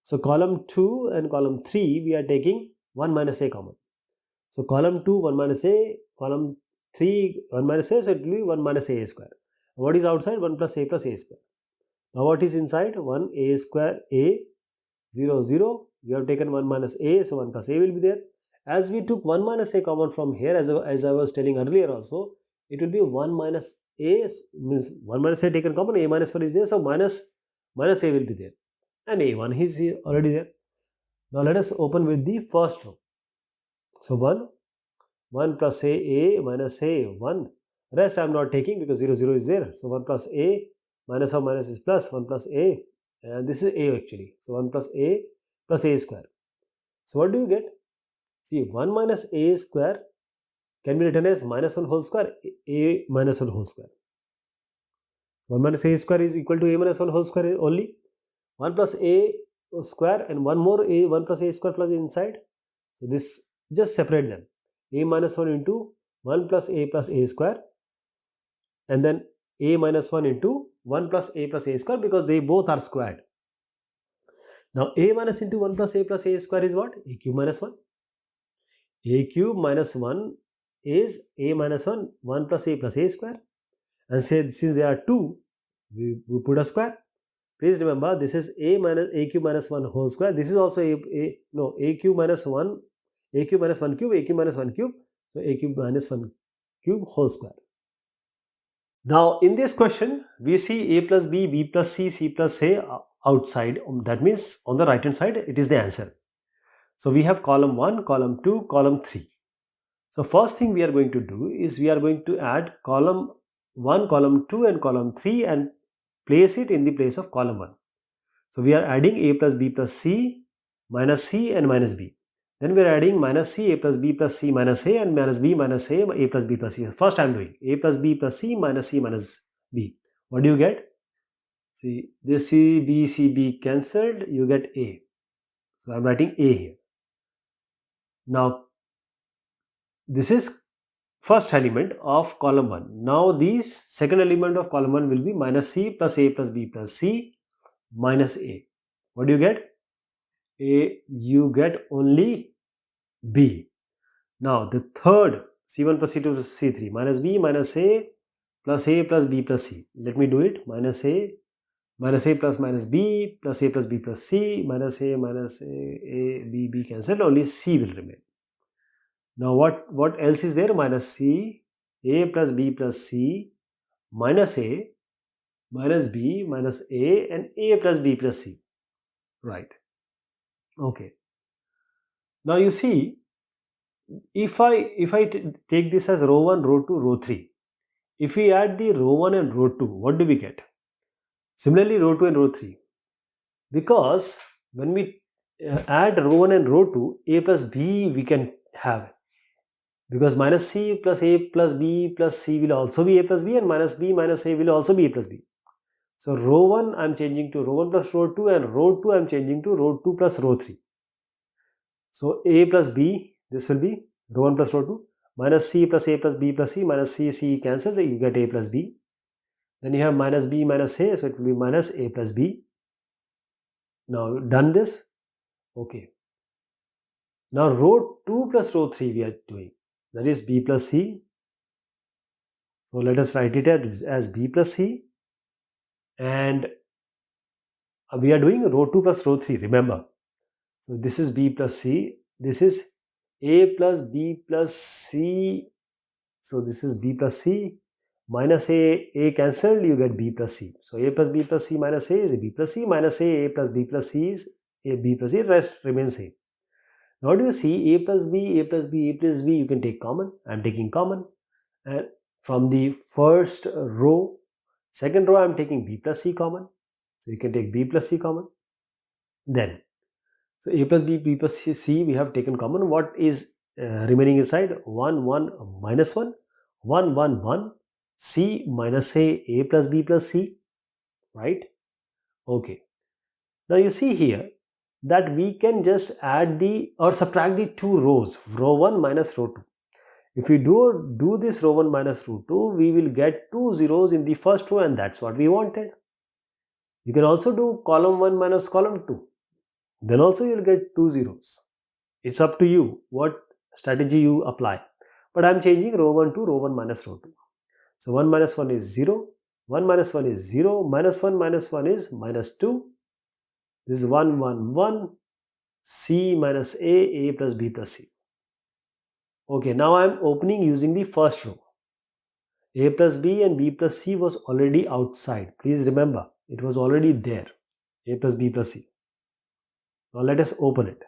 So column 2 and column 3 we are taking 1 minus A common. So column 2 1 minus A, column 3 1 minus A, so it will be 1 minus A square. What is outside? 1 plus A square. Now what is inside? 1 A square A 0 0. We have taken 1 minus A, so 1 plus A will be there. As we took 1 minus A common from here, as I was telling earlier also, it will be 1 minus A, means 1 minus A taken common, A minus 1 is there, so minus A will be there, and A1 is already there. Now let us open with the first row. So 1 plus A minus A, 1. Rest I am not taking because 0 0 is there. So 1 plus A, minus of minus is plus, 1 plus A, and this is A actually. So 1 plus A square. So what do you get? See, 1 minus A square can be written as minus 1 whole square, A minus 1 whole square. So 1 minus A square is equal to A minus 1 whole square only. 1 plus A square and one more A, 1 plus A square plus inside. So this, just separate them. A minus 1 into 1 plus A square, and then A minus 1 into 1 plus A square, because they both are squared. Now A minus into 1 plus A square is what? A cube minus 1. A cube minus 1 is A minus 1, 1 plus A square. And say, since there are 2, we put a square. Please remember, this is A cube minus 1 whole square. This is also A cube minus 1, A cube minus 1 cube, A cube minus 1 cube. So A cube minus 1 cube whole square. Now in this question, we see A plus B, B plus C, C plus A outside. That means on the right hand side, it is the answer. So we have column 1, column 2, column 3. So first thing we are going to do is we are going to add column 1, column 2 and column 3 and place it in the place of column 1. So we are adding A plus B plus C, minus C and minus B. Then we are adding minus C, A plus B plus C minus A, and minus B minus A plus B plus C. First I am doing A plus B plus C minus B. What do you get? See, this C, B cancelled, you get A. So I am writing A here. Now this is first element of column 1. Now this second element of column 1 will be minus C plus A plus B plus C minus A. What do you get? A, you get only B. Now the third, C1 plus C2 plus C3, minus B minus A plus B plus C. Let me do it. Minus A plus minus B plus B plus C, minus A, B cancelled, only C will remain. Now what else is there? Minus C, A plus B plus C, minus A, minus B, minus A, and A plus B plus C. Right. Okay. Now you see, if I take this as row 1, row 2, row 3, if we add the row 1 and row 2, what do we get? Similarly, row 2 and row 3. Because when we add row 1 and row 2, A plus B we can have. Because minus C plus A plus B plus C will also be A plus B, and minus B minus A will also be A plus B. So row 1 I am changing to row 1 plus row 2, and row 2 I am changing to row 2 plus row 3. So A plus B, this will be row 1 plus row 2, minus C plus A plus B plus C, minus C cancelled, you get A plus B. Then you have minus B minus A, so it will be minus A plus B. Now done this, okay. Now row 2 plus row 3 we are doing, that is B plus C So let us write it as b plus c, and we are doing row 2 plus row 3, remember. So this is b plus c, this is a plus b plus c. So this is b plus c minus a cancelled, you get b plus c. So a plus b plus c minus a is a b plus c, minus a plus b plus c is a b plus c, rest remains a. Now do you see a plus b, a plus b, a plus b, you can take common. I am taking common, and from the first row, second row I am taking b plus c common. So you can take b plus c common. Then, so a plus b, b plus c we have taken common. What is remaining inside? 1, 1, minus 1, 1, 1, 1, c minus a plus b plus c, right? Okay. Now you see here that we can just add the or subtract the two rows, row 1 minus row 2. If we do this row 1 minus row 2, we will get two zeros in the first row, and that's what we wanted. You can also do column 1 minus column 2. Then also you will get two zeros. It's up to you what strategy you apply. But I am changing row 1 to row 1 minus row 2. So 1 minus 1 is 0. 1 minus 1 is 0. Minus 1 minus 1 is minus 2. This is 1, 1, 1. C minus a plus b plus c. Okay, now I am opening using the first row. A plus b and b plus c was already outside. Please remember, it was already there. A plus b plus c. Now let us open it.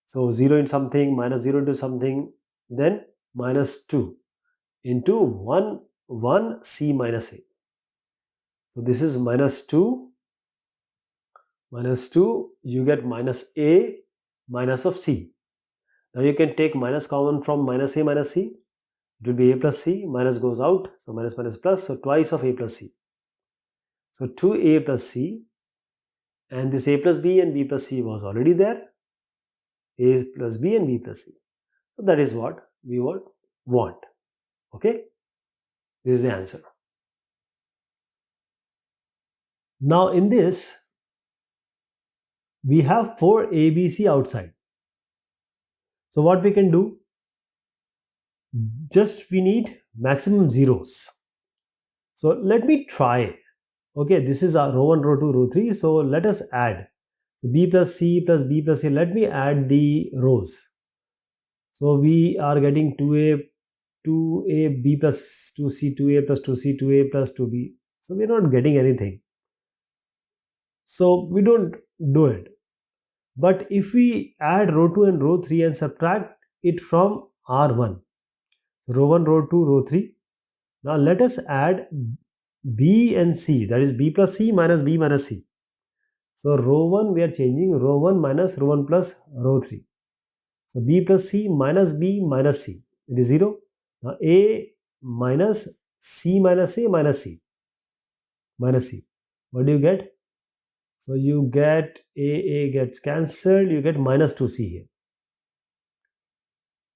So 0 into something, minus 0 into something, then minus 2 into 1, 1, c minus a. So this is minus 2, you get minus a minus of c. Now you can take minus common from minus a minus c. It will be a plus c, minus goes out, so minus minus plus, so twice of a plus c. So 2a plus c, and this a plus b and b plus c was already there. A plus b and b plus c. So that is what we would want. Okay, this is the answer. Now in this, we have 4 ABC outside. So what we can do? Just we need maximum zeros. So let me try. Okay, this is our row 1, row 2, row 3. So let us add. So b plus c plus b plus c. Let me add the rows. So we are getting 2a b plus 2c, 2a plus 2c, 2a plus 2b. So we are not getting anything. So we don't do it. But if we add row 2 and row 3 and subtract it from R1. So row 1, row 2, row 3. Now let us add b and c, that is b plus c minus b minus c. So row 1 we are changing row 1 minus row 1 plus row 3. So b plus c minus b minus c, it is 0. Now a minus c minus a minus c minus c. What do you get? So you get a gets cancelled, you get minus 2c here.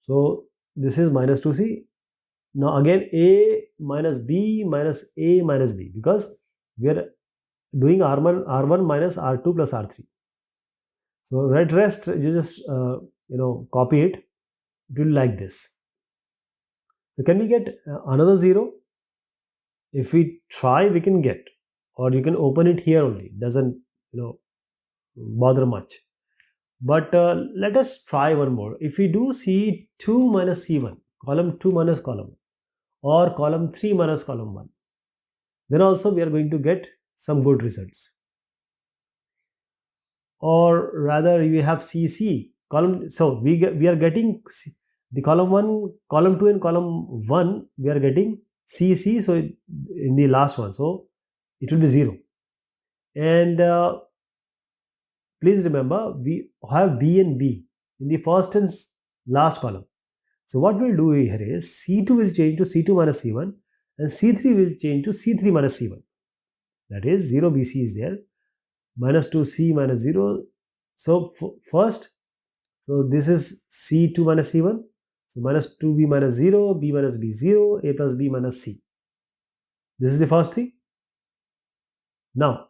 So this is minus 2c. Now again a minus b minus a minus b, because we are doing R1 minus R2 plus R3. So rest you just copy it. It will be like this. So can we get another 0? If we try, we can get, or you can open it here only. It doesn't bother much. But let us try one more. If we do C2 minus C1, column 2 minus column 1, or column 3 minus column 1, then also we are going to get some good results. Or rather, we have CC column. So we are getting the column 1, column 2 and column 1, we are getting CC. So in the last one, so it will be 0. And please remember, we have B and B in the first and last column. So what we'll do here is C2 will change to C2 minus C1, and C3 will change to C3 minus C1. That is 0 BC is there, minus 2C minus 0. So first, so this is C2 minus C1. So minus 2B minus 0, B minus B 0, A plus B minus C. This is the first thing. Now,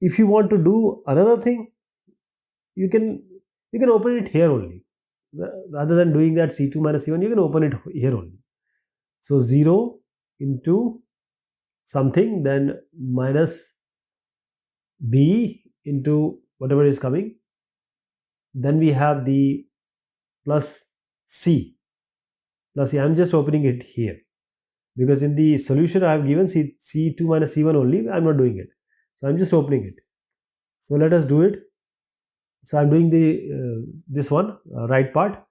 if you want to do another thing, you can open it here only. Rather than doing that C2 minus C1, you can open it here only. So 0, into something, then minus b into whatever is coming, then we have the plus c. Plus c, I'm just opening it here because in the solution I have given c2 minus c1 only. I'm not doing it, so I'm just opening it. So let us do it. So I'm doing the this one right part.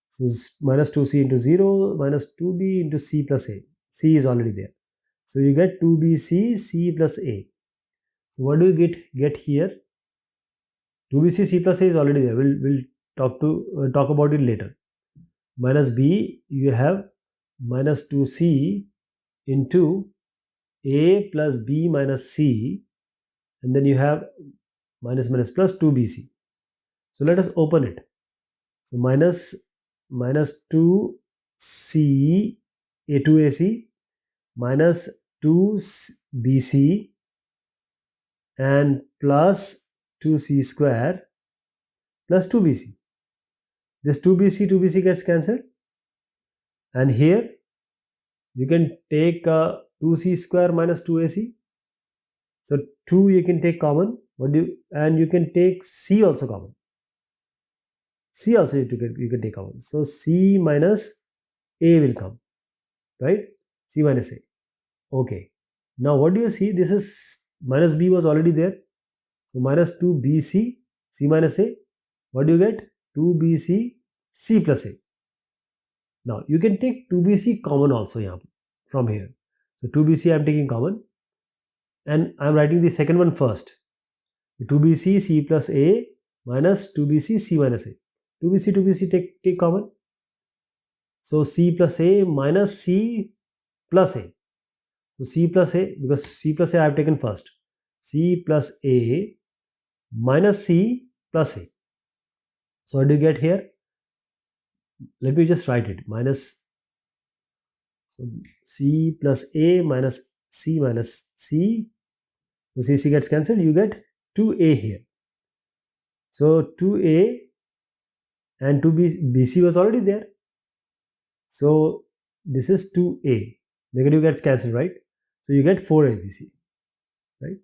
So minus 2c into 0 minus 2b into c plus a. C is already there. So you get 2bc c plus a. So what do you get here? 2bc c plus a is already there. We'll talk about it later. Minus b, you have minus 2c into a plus b minus c, and then you have minus plus 2bc. So let us open it. So minus 2c a2ac minus 2bc and plus 2c square plus 2bc. This 2bc gets cancelled, and here you can take 2c square minus 2ac. So 2 you can take common, and you can take c also common. C also you can take common. So c minus a will come, right? C minus a. Okay. Now what do you see? This is minus b was already there. So minus 2bc c minus a. What do you get? 2bc c plus a. Now you can take 2bc common also from here. So 2bc I am taking common, and I am writing the second one first. 2bc c plus a minus 2bc c minus a. 2bc take common. So c plus a minus c plus a. So c plus a, because c plus a I have taken first. C plus a minus c plus a. So what do you get here? Let me just write it. Minus, so c plus a minus c minus c. So c gets cancelled. You get 2a here. So 2a and 2bc was already there. So this is 2a. Negative gets cancelled, right? So you get 4abc, right?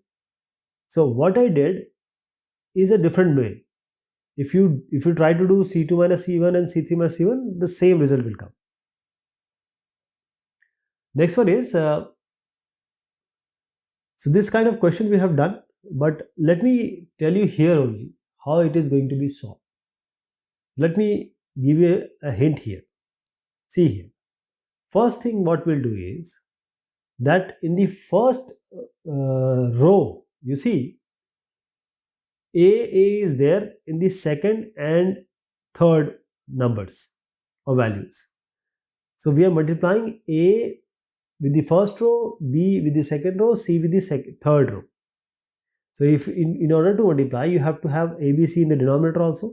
So what I did is a different way. If you try to do c2 minus c1 and c3 minus c1, the same result will come. Next one is, so this kind of question we have done, but let me tell you here only how it is going to be solved. Let me give you a hint here. See here. First thing what we'll do is that in the first row, you see a is there in the second and third numbers or values. So we are multiplying a with the first row, b with the second row, c with the third row. So if in order to multiply, you have to have abc in the denominator also.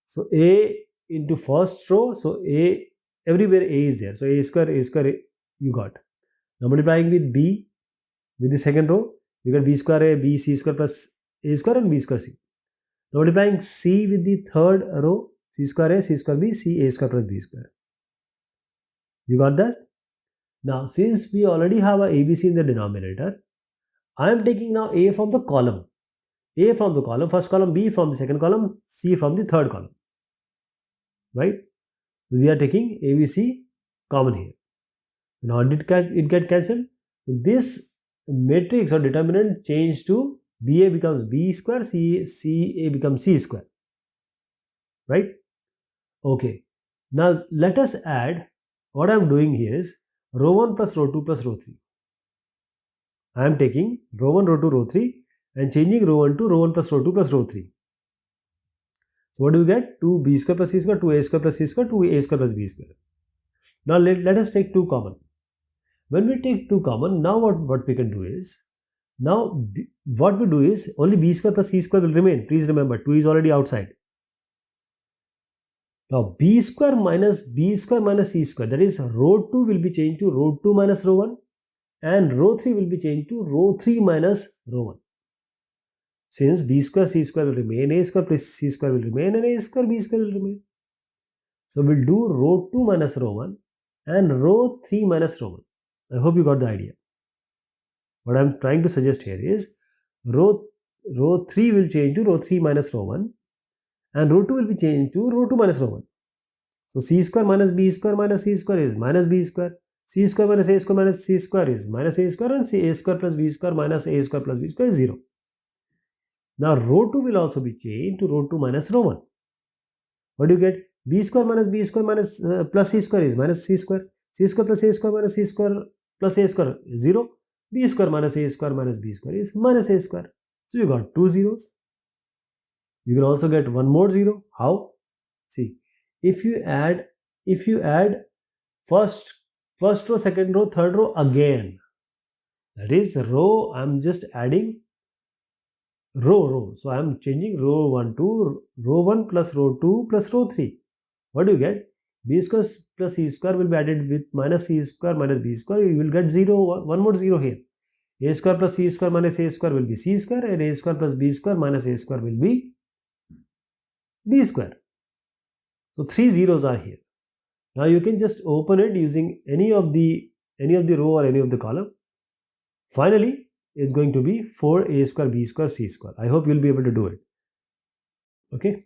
So a into first row, so a, everywhere a is there. So a square you got. Now multiplying with b with the second row, you get b square a, b c square plus a square and b square c. Now multiplying c with the third row, c square a, c square b, c a square plus b square. You got that? Now since we already have a abc in the denominator, I am taking now a from the column. A from the column, first column, b from the second column, c from the third column. Right? We are taking abc common here. Now did it get cancelled? This matrix or determinant changed to ba becomes b square, ca becomes c square. Right? Okay. Now let us add, what I am doing here is row 1 plus row 2 plus row 3. I am taking row 1, row 2, row 3 and changing row 1 to row 1 plus row 2 plus row 3. So what do we get? 2b square plus c square, 2a square plus c square, 2a square plus b square. Now let us take 2 common. When we take 2 common, now what we can do is, now what we do is only b square plus c square will remain. Please remember, 2 is already outside. Now b square minus c square, that is row 2 will be changed to row 2 minus row 1 and row 3 will be changed to row 3 minus row 1. Since b square c square will remain, a square plus c square will remain and a square b square will remain. So we'll do row 2 minus row 1 and row 3 minus row 1. I hope you got the idea. What I'm trying to suggest here is row 3 will change to row 3 minus row 1 and row 2 will be changed to row 2 minus row 1. So c square minus b square minus c square is minus b square. C square minus a square minus c square is minus a square, and a square plus b square minus a square plus b square is 0. Now row 2 will also be changed to row 2 minus row 1. What do you get? B square minus plus c square is minus c square. C square plus a square minus c square plus a square is 0. B square minus a square minus b square is minus a square. So you got 2 zeros. You can also get one more 0. How? See, if you add first row, second row, third row again, that is row, I'm just adding row. So I'm changing row 1 to row 1 plus row 2 plus row 3. What do you get? B square plus c square will be added with minus c square minus b square. You will get 0, one more 0 here. A square plus c square minus a square will be c square, and a square plus b square minus a square will be b square. So 3 zeros are here. Now you can just open it using any of the row or any of the column. Finally, it's going to be 4a square b square c square. I hope you'll be able to do it. Okay.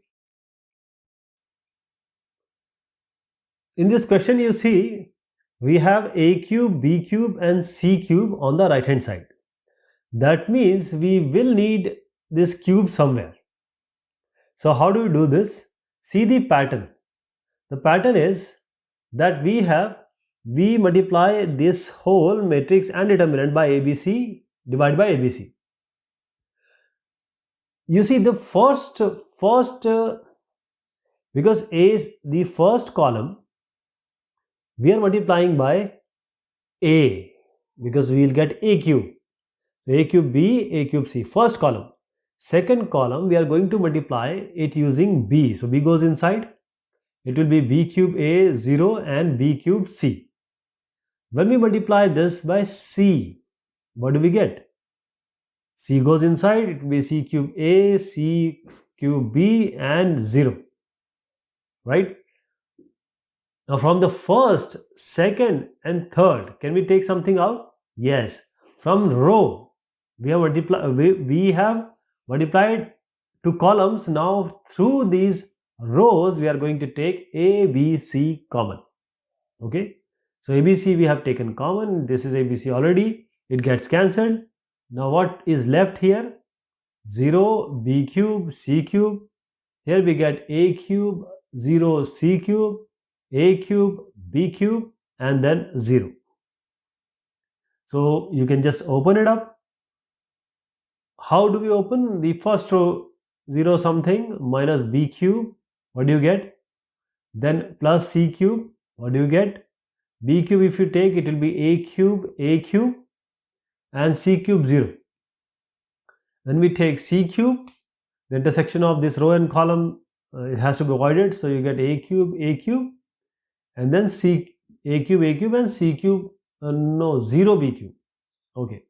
In this question, you see we have a cube, b cube and c cube on the right hand side. That means we will need this cube somewhere. So how do we do this? See the pattern. The pattern is that we multiply this whole matrix and determinant by ABC divided by ABC. You see the first because A is the first column, we are multiplying by A because we will get A cube. So A cube B, A cube C, first column. Second column, we are going to multiply it using B. So B goes inside. It will be B cube A 0 and B cube C. When we multiply this by C, what do we get? C goes inside, it will be C cube A, C cube B and 0. Right? Now from the first, second and third, can we take something out? Yes. From row, we have multiplied to columns. Now through these rows, we are going to take A, B, C common. Okay. So A, B, C we have taken common. This is A, B, C already. It gets cancelled. Now what is left here? 0, B cube, C cube. Here we get A cube, 0, C cube, A cube, B cube and then 0. So you can just open it up. How do we open? The first row 0 something minus B cube. What do you get? Then plus C cube. What do you get? B cube if you take, it will be A cube and C cube 0. When we take C cube, the intersection of this row and column it has to be avoided. So you get A cube and then A cube and C cube, 0 B cube. Okay.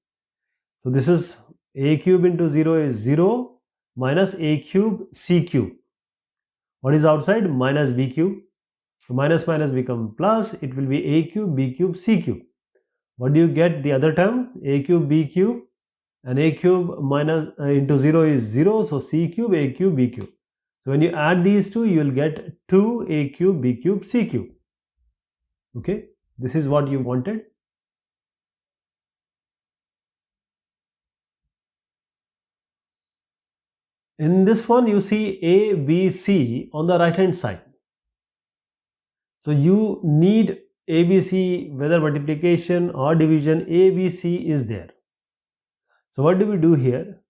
So this is A cube into 0 is 0 minus A cube C cube. What is outside? Minus B cube. So minus minus become plus. It will be A cube, B cube, C cube. What do you get? The other term? A cube, B cube and A cube minus into 0 is 0. So C cube, A cube, B cube. So when you add these two, you will get 2 A cube, B cube, C cube. Okay. This is what you wanted. In this one, you see A, B, C on the right hand side. So you need A, B, C, whether multiplication or division, A, B, C is there. So what do we do here?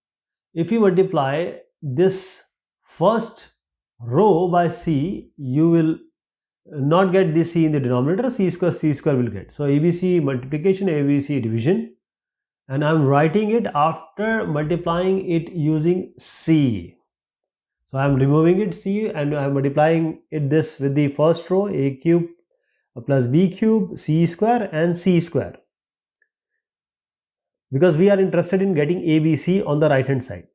If you multiply this first row by C, you will not get the C in the denominator, C square will get. So ABC multiplication, ABC division. And I am writing it after multiplying it using C. So I am removing it C and I am multiplying it this with the first row A cube plus B cube, C square and C square. Because we are interested in getting ABC on the right hand side.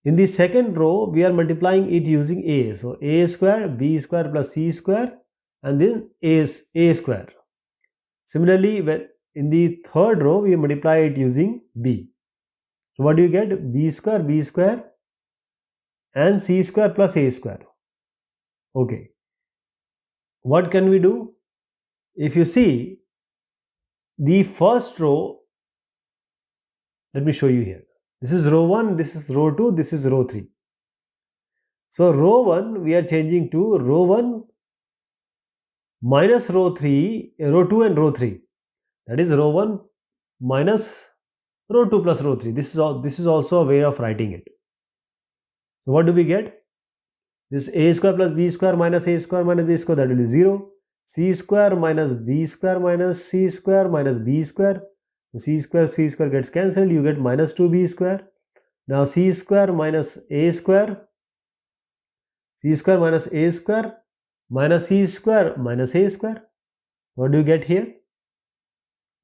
In the second row, we are multiplying it using A. So A square, B square plus C square and then a is a square. Similarly, when in the third row we multiply it using b. So what do you get? B square and c square plus a square. Okay. What can we do? If you see the first row, let me show you here. This is row 1, this is row 2, this is row 3. So row 1 we are changing to row 1 minus row 3, row 2 and row 3. That is row 1 minus row 2 plus row 3. This is also a way of writing it. So what do we get? This a square plus b square minus a square minus b square, that will be 0. C square minus b square minus c square minus b square. C square gets cancelled, you get minus 2b square. Now c square minus a square, c square minus a square minus c square minus a square. What do you get here?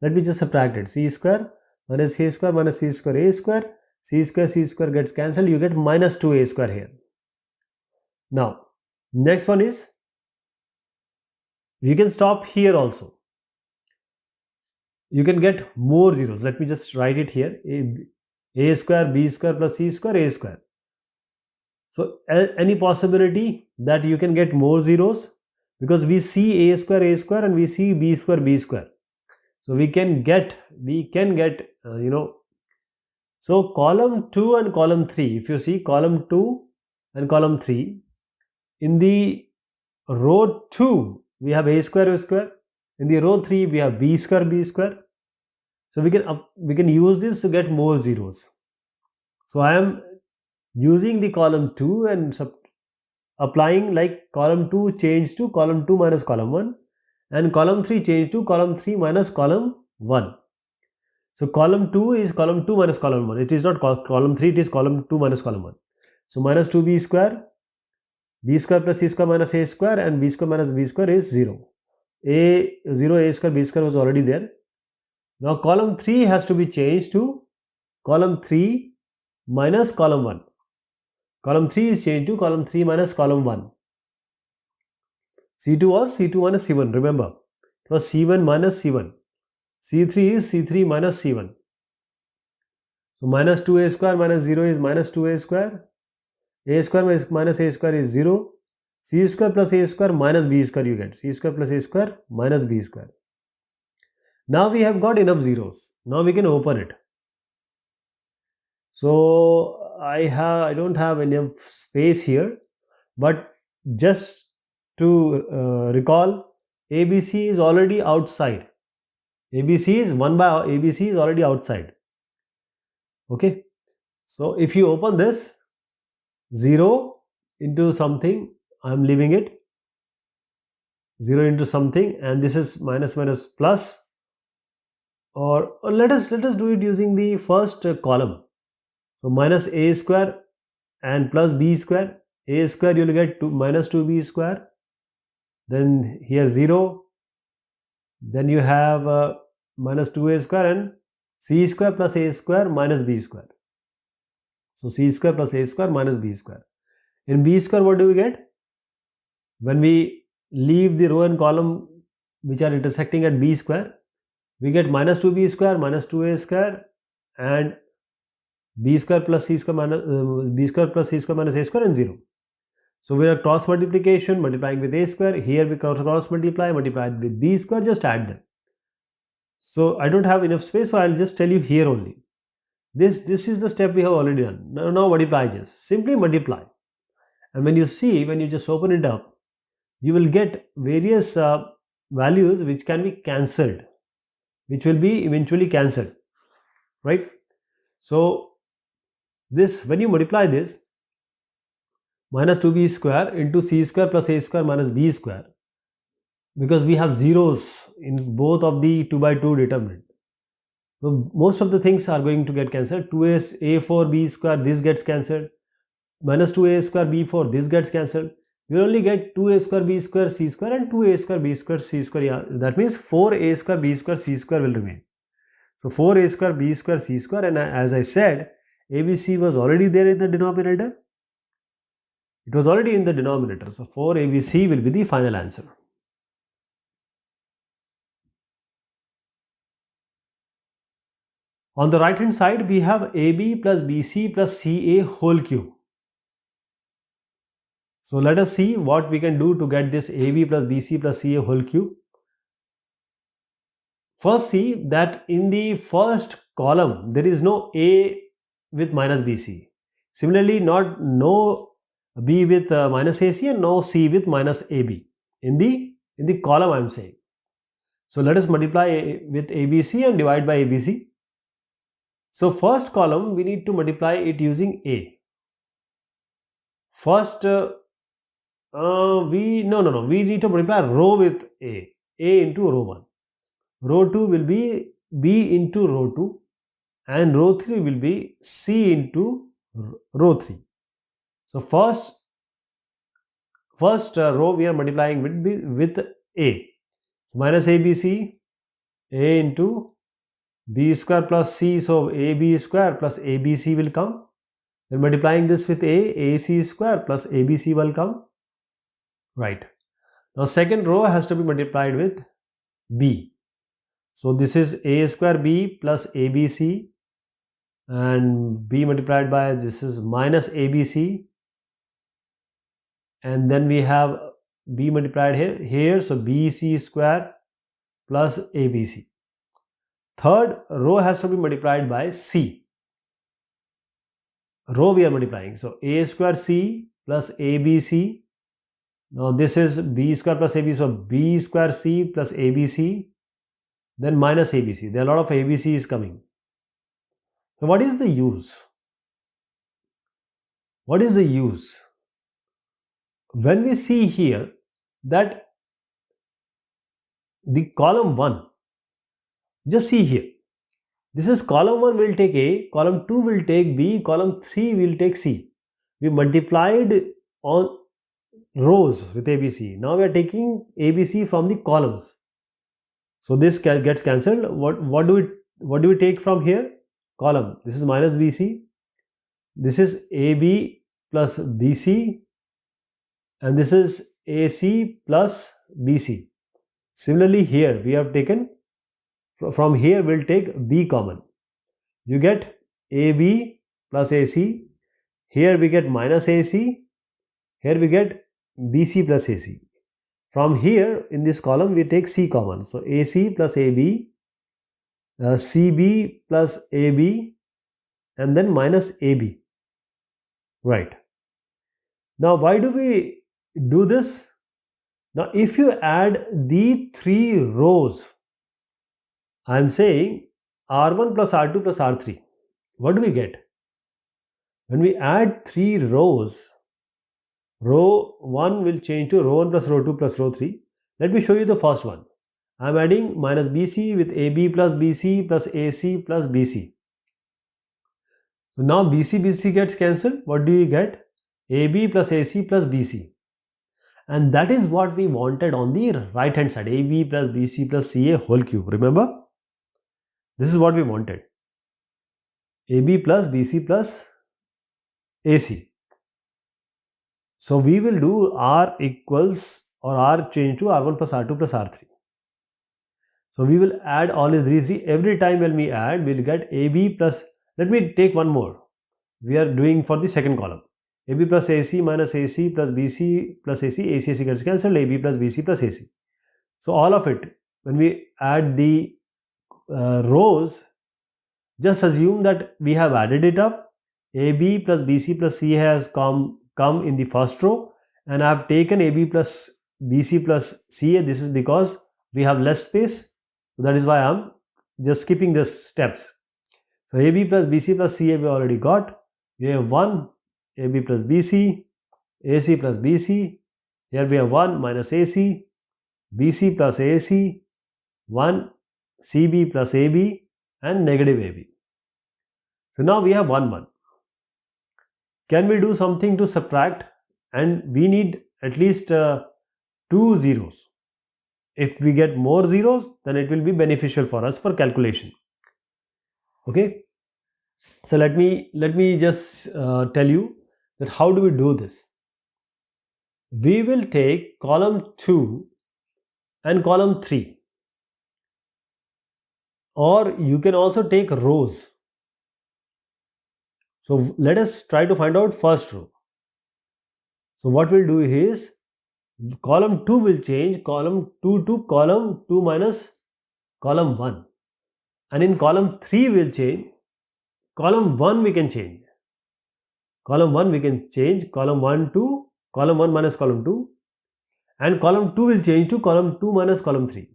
Let me just subtract it. C square minus a square minus c square a square. C square gets cancelled, you get minus 2a square here. Now, next one is, you can stop here also. You can get more zeros. Let me just write it here. A square, b square plus c square, a square. So, any possibility that you can get more zeros? Because we see a square and we see b square. So, we can get, so column 2 and column 3, if you see column 2 and column 3, in the row 2, we have a square. In the row 3, we have b square. So we can use this to get more zeros. So I am using the column 2 and applying like column 2 change to column 2 minus column 1, and column 3 change to column 3 minus column 1. So column 2 is column 2 minus column 1. It is not column 3, it is column 2 minus column 1. So minus 2b square, b square plus c square minus a square, and b square minus b square is 0. A square, b square was already there. Now column 3 has to be changed to column 3 minus column 1. Column 3 is changed to column 3 minus column 1. C2 was C2 minus C1, remember. It was C1 minus C1. C3 is C3 minus C1. So minus 2a square minus 0 is minus 2a square. A square minus a square is 0. C square plus a square minus b square you get. C square plus a square minus b square. Now we have got enough zeros. Now we can open it. So I don't have enough space here, but just to recall, ABC is already outside. ABC is 1 by ABC is already outside. Okay. So if you open this, 0 into something, I am leaving it. 0 into something, and this is minus plus. Or let us do it using the first column. So minus a square and plus b square. A square you will get minus 2b square. Then here 0. Then you have minus 2a square and c square plus a square minus b square. So c square plus a square minus b square. In b square, what do we get? When we leave the row and column which are intersecting at b square, we get minus 2b square minus 2a square and b square plus c square minus b square plus c square minus a square and 0. So we are cross multiplication, multiplying with a square. Here we cross multiply, multiplied with b square, just add them. So I don't have enough space, so I'll just tell you here only. This is the step we have already done. Now multiply, just simply multiply. And when you just open it up, you will get various values which can be cancelled, which will be eventually cancelled, right? So this, when you multiply this, minus 2b square into c square plus a square minus b square, because we have zeros in both of the 2 by 2 determinant. So most of the things are going to get cancelled. 2a a4b square, this gets cancelled. Minus 2a square b4, this gets cancelled. You only get 2a square b square c square and 2a square b square c square. Yeah, that means 4a square b square c square will remain. So 4a square b square c square, and as I said, ABC was already there in the denominator. It was already in the denominator. So 4ABC will be the final answer. On the right hand side, we have AB plus BC plus CA whole cube. So let us see what we can do to get this AB plus BC plus CA whole cube. First, see that in the first column, there is no A with minus BC. Similarly, no B with minus AC and no C with minus AB in the column I am saying. So let us multiply with ABC and divide by ABC. So first column we need to multiply it using A. First we need to multiply row with A into row 1. Row 2 will be B into row 2 and row 3 will be C into row 3. So first row we are multiplying with A. So minus ABC, A into B square plus C, so AB square plus ABC will come. Then multiplying this with A, AC square plus ABC will come. Right. Now second row has to be multiplied with B. So this is A square B plus ABC and B multiplied by this is minus ABC, and then we have B multiplied here, so BC square plus ABC. Third row has to be multiplied by C. Row we are multiplying, so A square C plus ABC. Now this is B square plus AB, so B square C plus ABC, then minus ABC. There are a lot of ABCs coming. So what is the use? What is the use? When we see here that the column 1, just see here, this is column 1 will take A, column 2 will take B, column 3 will take C. We multiplied on rows with ABC. Now we are taking ABC from the columns. So this gets cancelled. What do we take from here? Column. This is minus BC. This is AB plus BC. And this is AC plus BC. Similarly here we have taken, from here we'll take B common. You get AB plus AC. Here we get minus AC. Here we get BC plus AC. From here in this column we take C common. So AC plus AB, CB plus AB, and then minus AB. Right. Now why do we do this? Now if you add the 3 rows, I am saying R1 plus R2 plus R3, what do we get? When we add 3 rows, row 1 will change to row 1 plus row 2 plus row 3. Let me show you the first one. I am adding minus BC with AB plus BC plus AC plus BC. So now BC gets cancelled. What do you get? AB plus AC plus BC. And that is what we wanted on the right hand side. AB plus BC plus CA whole cube. Remember? This is what we wanted. AB plus BC plus AC. So we will do R equals, or R change to R1 plus R2 plus R3. So we will add all these three. Every time when we add, we will get AB plus, let me take one more. We are doing for the second column. AB plus AC minus AC plus BC plus AC, AC gets cancelled, AB plus BC plus AC. So all of it, when we add the rows, just assume that we have added it up. AB plus BC plus C has come in the first row, and I have taken AB plus BC plus CA. This is because we have less space. So that is why I am just skipping the steps. So AB plus BC plus CA we already got. We have 1 AB plus BC, AC plus BC. Here we have 1 minus AC, BC plus AC, 1 CB plus AB, and negative AB. So now we have 1, 1. Can we do something to subtract? And we need at least 2 zeros. If we get more zeros, then it will be beneficial for us for calculation. Okay. So let me just tell you that how do we do this. We will take column 2 and column 3. or you can also take rows. So let us try to find out first row. So what we'll do is column 2 will change column 2 to column 2 minus column 1, and in column 3 will change column 1 we can change. Column 1 we can change column 1 to column 1 minus column 2, and column 2 will change to column 2 minus column 3.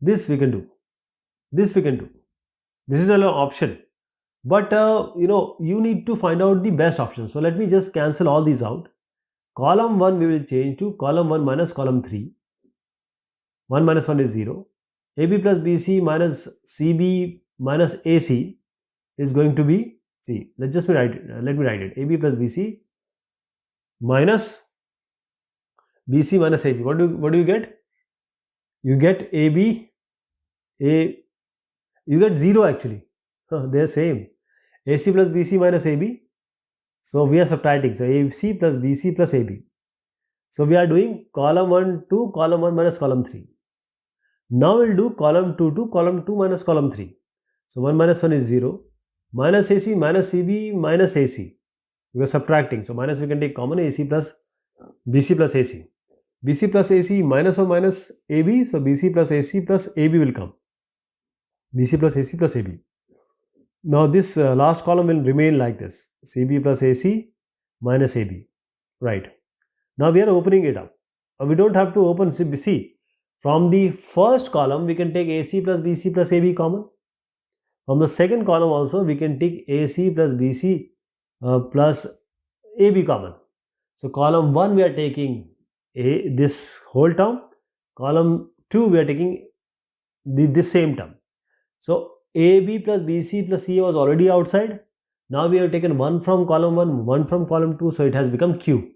This we can do. This we can do. This is an option. But you need to find out the best option. So let me just cancel all these out. Column 1 we will change to column 1 minus column 3. 1 minus 1 is 0. AB plus BC minus CB minus AC is going to be, see, let me write it. AB plus BC minus BC minus AB. What do you get? You get AB, you get 0 actually. They are same. AC plus BC minus AB. So we are subtracting. So AC plus BC plus AB. So we are doing column 1 to column 1 minus column 3. Now we'll do column 2 to column 2 minus column 3. So 1 minus 1 is 0. Minus AC minus CB minus AC. We are subtracting. So minus we can take common, AC plus BC plus AC. BC plus AC minus or minus AB. So BC plus AC plus AB will come. BC plus AC plus AB. Now this last column will remain like this. CB plus AC minus AB. Right. Now we are opening it up. We don't have to open CBC. From the first column we can take AC plus BC plus AB common. From the second column also we can take AC plus BC plus AB common. So column 1 we are taking this whole term. Column 2 we are taking this same term. So AB plus BC plus CA was already outside. Now we have taken 1 from column 1, 1 from column 2. So it has become Q.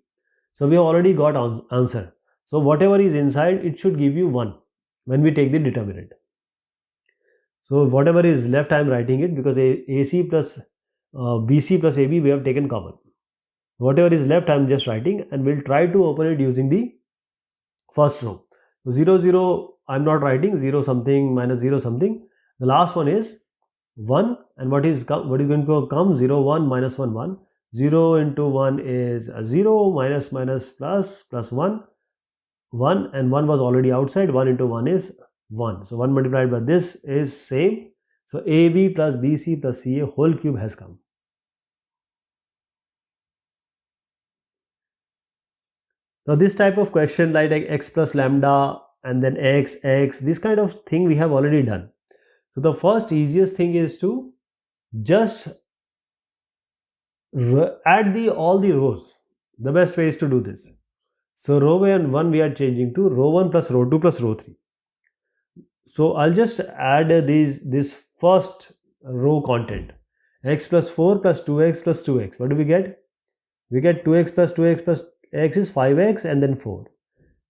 So we have already got answer. So whatever is inside, it should give you 1 when we take the determinant. So whatever is left, I am writing it because AC plus BC plus AB we have taken common. Whatever is left, I am just writing, and we'll try to open it using the first row. So 0, 0, I am not writing, 0 something minus 0 something. The last one is 1, and what is going to come? 0, 1, minus 1, 1. 0 into 1 is 0, minus plus 1, 1, and 1 was already outside. 1 into 1 is 1. So 1 multiplied by this is same. So AB plus BC plus CA whole cube has come. Now this type of question like x plus lambda and then x, this kind of thing we have already done. So the first easiest thing is to just add all the rows. The best way is to do this. So row 1 we are changing to row 1 plus row 2 plus row 3. So I'll just add this first row content. X plus 4 plus 2x plus 2x. What do we get? We get 2x plus 2x plus x is 5x and then 4.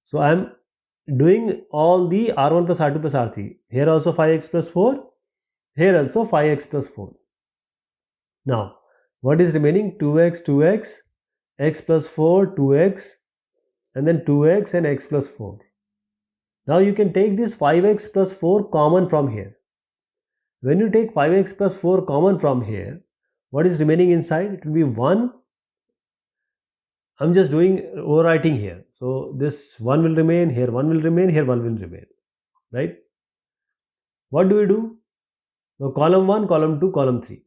So I'm doing all the R1 plus R2 plus R3. Here also 5x plus 4. Here also 5x plus 4. Now, what is remaining? 2x, 2x, x plus 4, 2x, and then 2x and x plus 4. Now you can take this 5x plus 4 common from here. When you take 5x plus 4 common from here, what is remaining inside? It will be 1. I'm just doing overwriting here. So this 1 will remain, here 1 will remain, here 1 will remain. Right? What do we do? Now column 1, column 2, column 3.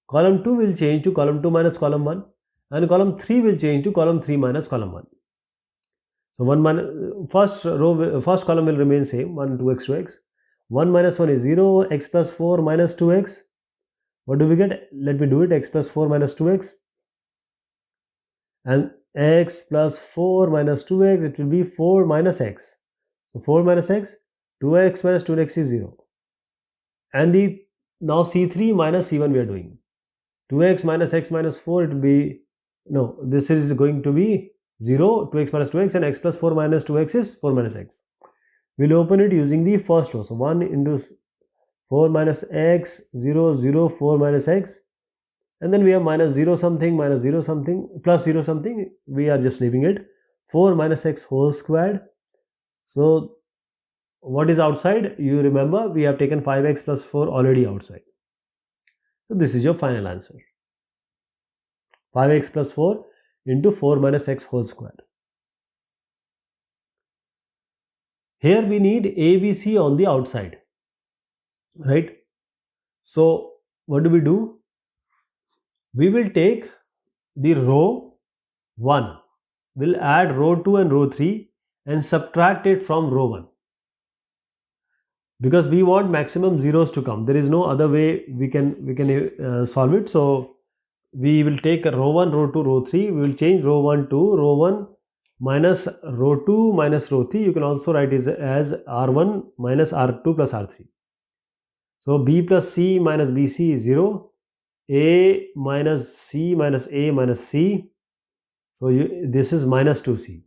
Column 2 will change to column 2 minus column 1, and column 3 will change to column 3 minus column 1. So first column will remain same, 1, 2x, 2x. 1 minus 1 is 0, x plus 4 minus 2x. What do we get? Let me do it, x plus 4 minus 2x. And x plus 4 minus 2x, it will be 4 minus x. So 4 minus x, 2x minus 2x is 0. And now C3 minus C1 we are doing. 2x minus x minus 4, it will be, no, this is going to be 0, 2x minus 2x, and x plus 4 minus 2x is 4 minus x. We'll open it using the first row. So 1 into 4 minus x, 0, 0, 4 minus x. And then we have minus 0 something, minus 0 something, plus 0 something. We are just leaving it. 4 minus x whole squared. So what is outside? You remember we have taken 5x plus 4 already outside. So this is your final answer. 5x plus 4 into 4 minus x whole square. Here we need A, B, C on the outside, right? So what do? We will take the row 1, we'll add row 2 and row 3 and subtract it from row 1. Because we want maximum zeros to come. There is no other way we can solve it. So we will take row 1, row 2, row 3. We will change row 1 to row 1 minus row 2 minus row 3. You can also write it as R1 minus R2 plus R3. So B plus C minus BC is 0. A minus C minus A minus C. So this is minus 2C.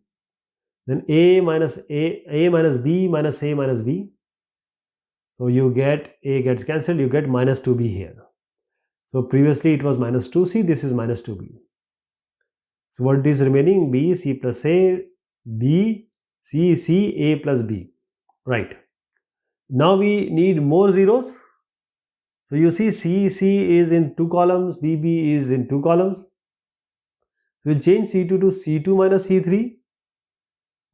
Then A minus B minus A minus B. So you get A gets cancelled, you get minus 2B here. So previously it was minus 2C, this is minus 2B. So what is remaining? B, C plus A, B, C, C, A plus B. Right. Now we need more zeros. So you see C is in 2 columns, BB is in 2 columns. We'll change C2 to C2 minus C3,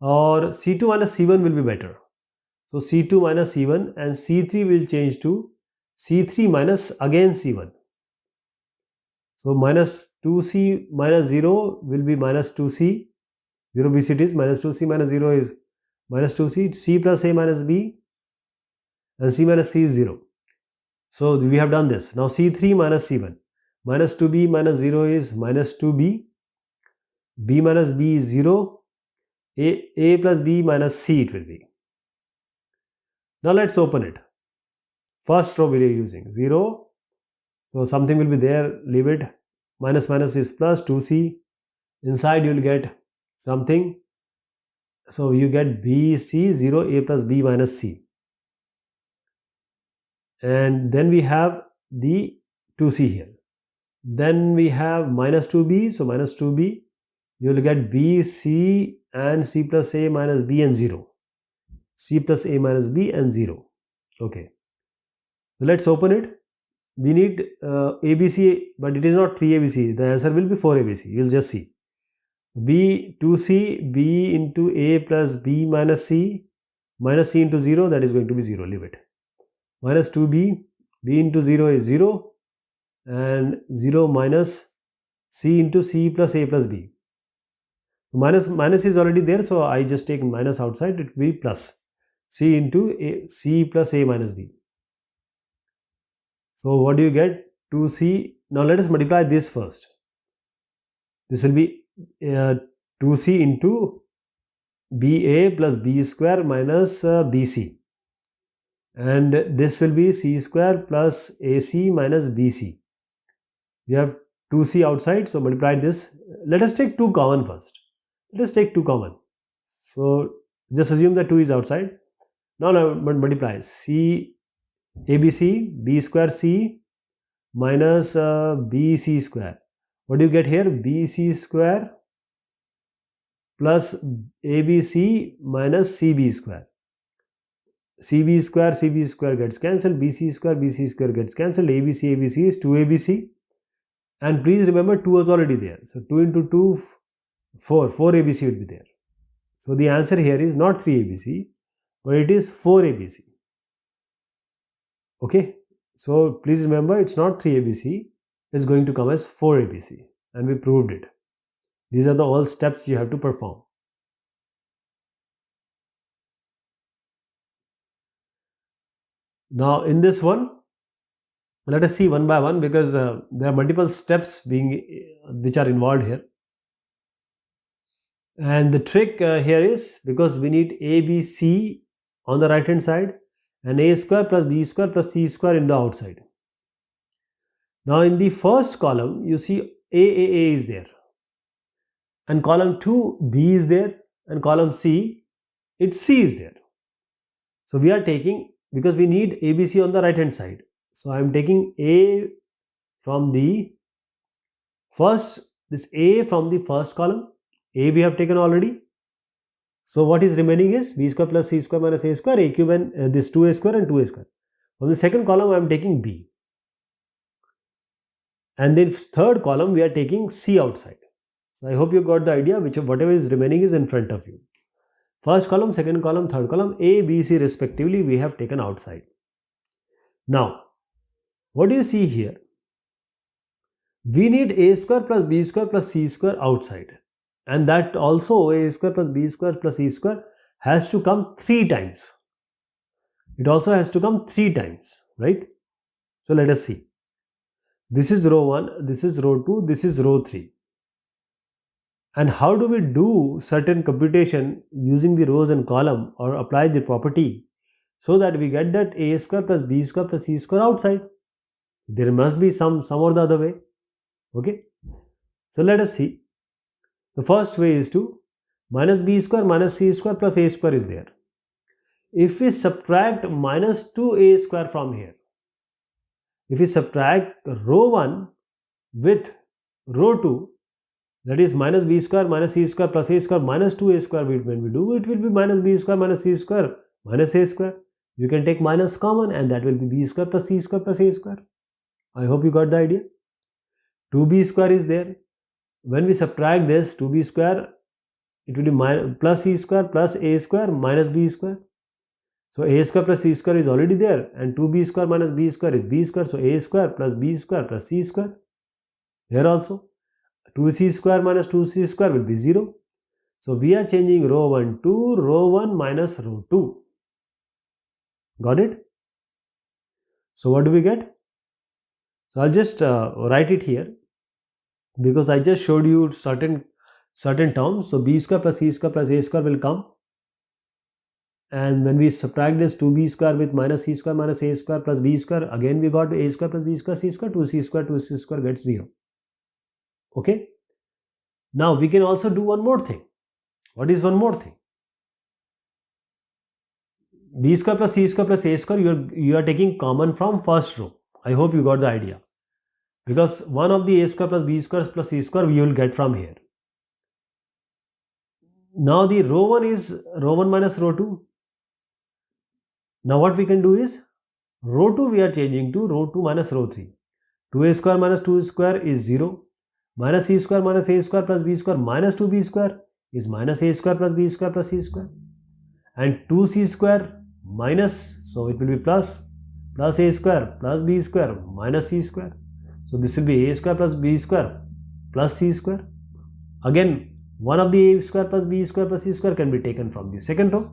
or C2 minus C1 will be better. So C2 minus C1, and C3 will change to C3 minus again C1. So minus 2C minus 0 will be minus 2C. 0 BC it is, minus 2C minus 0 is minus 2C. C plus A minus B, and C minus C is 0. So we have done this. Now C3 minus C1. Minus 2B minus 0 is minus 2B. B minus B is 0. A plus B minus C it will be. Now let's open it. First row we are using 0. So something will be there, leave it. Minus minus is plus 2C. Inside you will get something. So you get B, C, 0, A plus B minus C. And then we have the 2C here. Then we have minus 2B. So minus 2B. You will get B, C and C plus A minus B and 0. C plus A minus B and 0. Okay. So let's open it. We need ABC, but it is not 3ABC. The answer will be 4ABC. You'll just see. B, 2C, B into A plus B minus C into 0, that is going to be 0. Leave it. Minus 2B, B into 0 is 0, and 0 minus C into C plus A plus B. So minus is already there, so I just take minus outside, it will be plus C into A, C plus A minus B. So what do you get? 2C. Now let us multiply this first. This will be 2C into BA plus B square minus BC. And this will be C square plus AC minus BC. We have 2C outside, so multiply this. Let us take 2 common first. Let us take 2 common. So just assume that 2 is outside. Now multiply C ABC, B square C minus BC square. What do you get here? BC square plus ABC minus CB square. CB square gets cancelled. BC square gets cancelled. ABC is 2ABC. And please remember 2 was already there. So 2 into 2, 4. 4ABC will be there. So the answer here is not 3ABC, but it is 4ABC. Okay. So please remember it's not 3ABC. It's going to come as 4ABC. And we proved it. These are the all steps you have to perform. Now in this one, let us see one by one, because there are multiple steps which are involved here. And the trick here is, because we need A, B, C on the right hand side and A square plus B square plus C square in the outside. Now in the first column you see A is there, and column 2 B is there, and column C C is there. So we are taking, because we need ABC on the right hand side, so I am taking A from the first, this A from the first column. A we have taken already. So what is remaining is b square plus c square minus a square, a cube, and this 2a square and 2a square. From the second column I am taking b, and then third column we are taking c outside. So I hope you got the idea. Whatever is remaining is in front of you. First column, second column, third column, a, b, c respectively we have taken outside. Now what do you see here? We need a square plus b square plus c square outside, and that also a square plus b square plus c square has to come 3 times. It also has to come 3 times, right? So let us see. This is row 1, this is row 2, this is row 3. And how do we do certain computation using the rows and column, or apply the property so that we get that a square plus b square plus c square outside? There must be some or the other way. Okay, so let us see. The first way is to minus b square minus c square plus a square is there. If we subtract minus 2a square from here, if we subtract row 1 with row 2, that is minus b square minus c square plus a square minus 2a square, when we do, it will be minus b square minus c square minus a square. You can take minus common, and that will be b square plus c square plus a square. I hope you got the idea. 2b square is there. When we subtract this 2b square, it will be plus c square plus a square minus b square. So a square plus c square is already there, and 2b square minus b square is b square. So a square plus b square plus c square. Here also 2c square minus 2c square will be 0. So we are changing row 1 to row 1 minus row 2. Got it? So what do we get? So I'll just write it here, because I just showed you certain terms. So b square plus c square plus a square will come, and when we subtract this 2b square with minus c square minus a square plus b square, again we got a square plus b square c square. 2c square gets 0. Okay. Now we can also do one more thing. What is one more thing? B square plus c square plus a square, you are taking common from first row. I hope you got the idea, because one of the a square plus b square plus c square we will get from here. Now the row 1 is row 1 minus row 2. Now what we can do is, row 2 we are changing to row 2 minus row 3. 2a square minus 2 square is 0. Minus c square minus a square plus b square minus 2b square is minus a square plus b square plus c square. And 2c square minus, so it will be plus a square plus b square minus c square. So this will be a square plus b square plus c square. Again, one of the a square plus b square plus c square can be taken from the second row.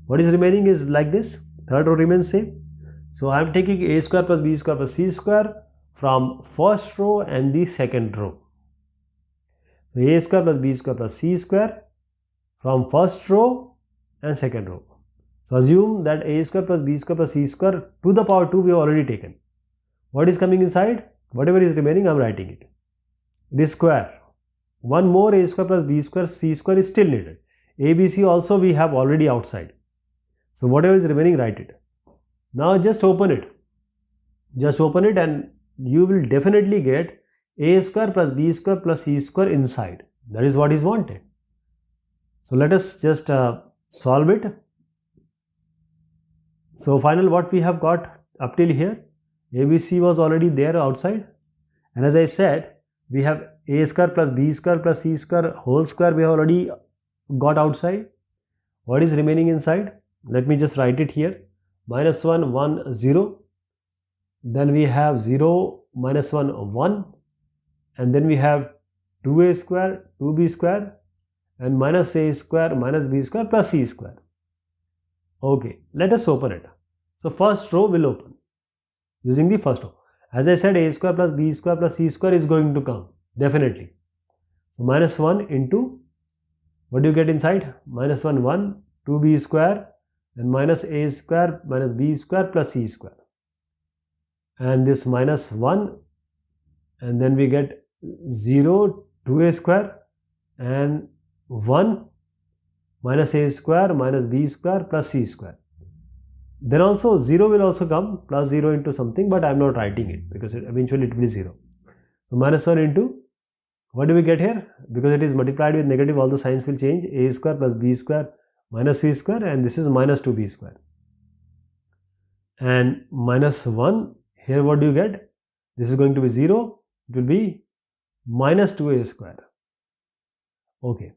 What is remaining is like this. Third row remains same. So I am taking a square plus b square plus c square from first row and the second row. So a square plus b square plus c square from first row and second row. So assume that a square plus b square plus c square to the power 2 we have already taken. What is coming inside? Whatever is remaining, I am writing it. It is square. One more a square plus b square c square is still needed. A, b, c also we have already outside. So whatever is remaining, write it. Now just open it. Just open it, and you will definitely get a square plus b square plus c square inside. That is what is wanted. So let us just solve it. So final what we have got up till here, ABC was already there outside, and as I said, we have a square plus b square plus c square whole square we have already got outside. What is remaining inside? Let me just write it here. Minus 1, 1, 0. Then we have 0, minus 1, 1. And then we have 2a square, 2b square, and minus a square minus b square plus c square. Okay, let us open it. So first row will open using the first row. As I said, a square plus b square plus c square is going to come, definitely. So minus 1 into, what do you get inside? Minus 1, 1, 2b square, and minus a square minus b square plus c square. And this minus 1, and then we get 0, 2a square, and 1 minus a square minus b square plus c square. Then also 0 will also come, plus 0 into something, but I am not writing it because eventually it will be 0. So minus 1 into, what do we get here? Because it is multiplied with negative, all the signs will change. A square plus b square minus c square, and this is minus 2b square. And minus 1, here what do you get? This is going to be 0, it will be minus 2a square. Okay,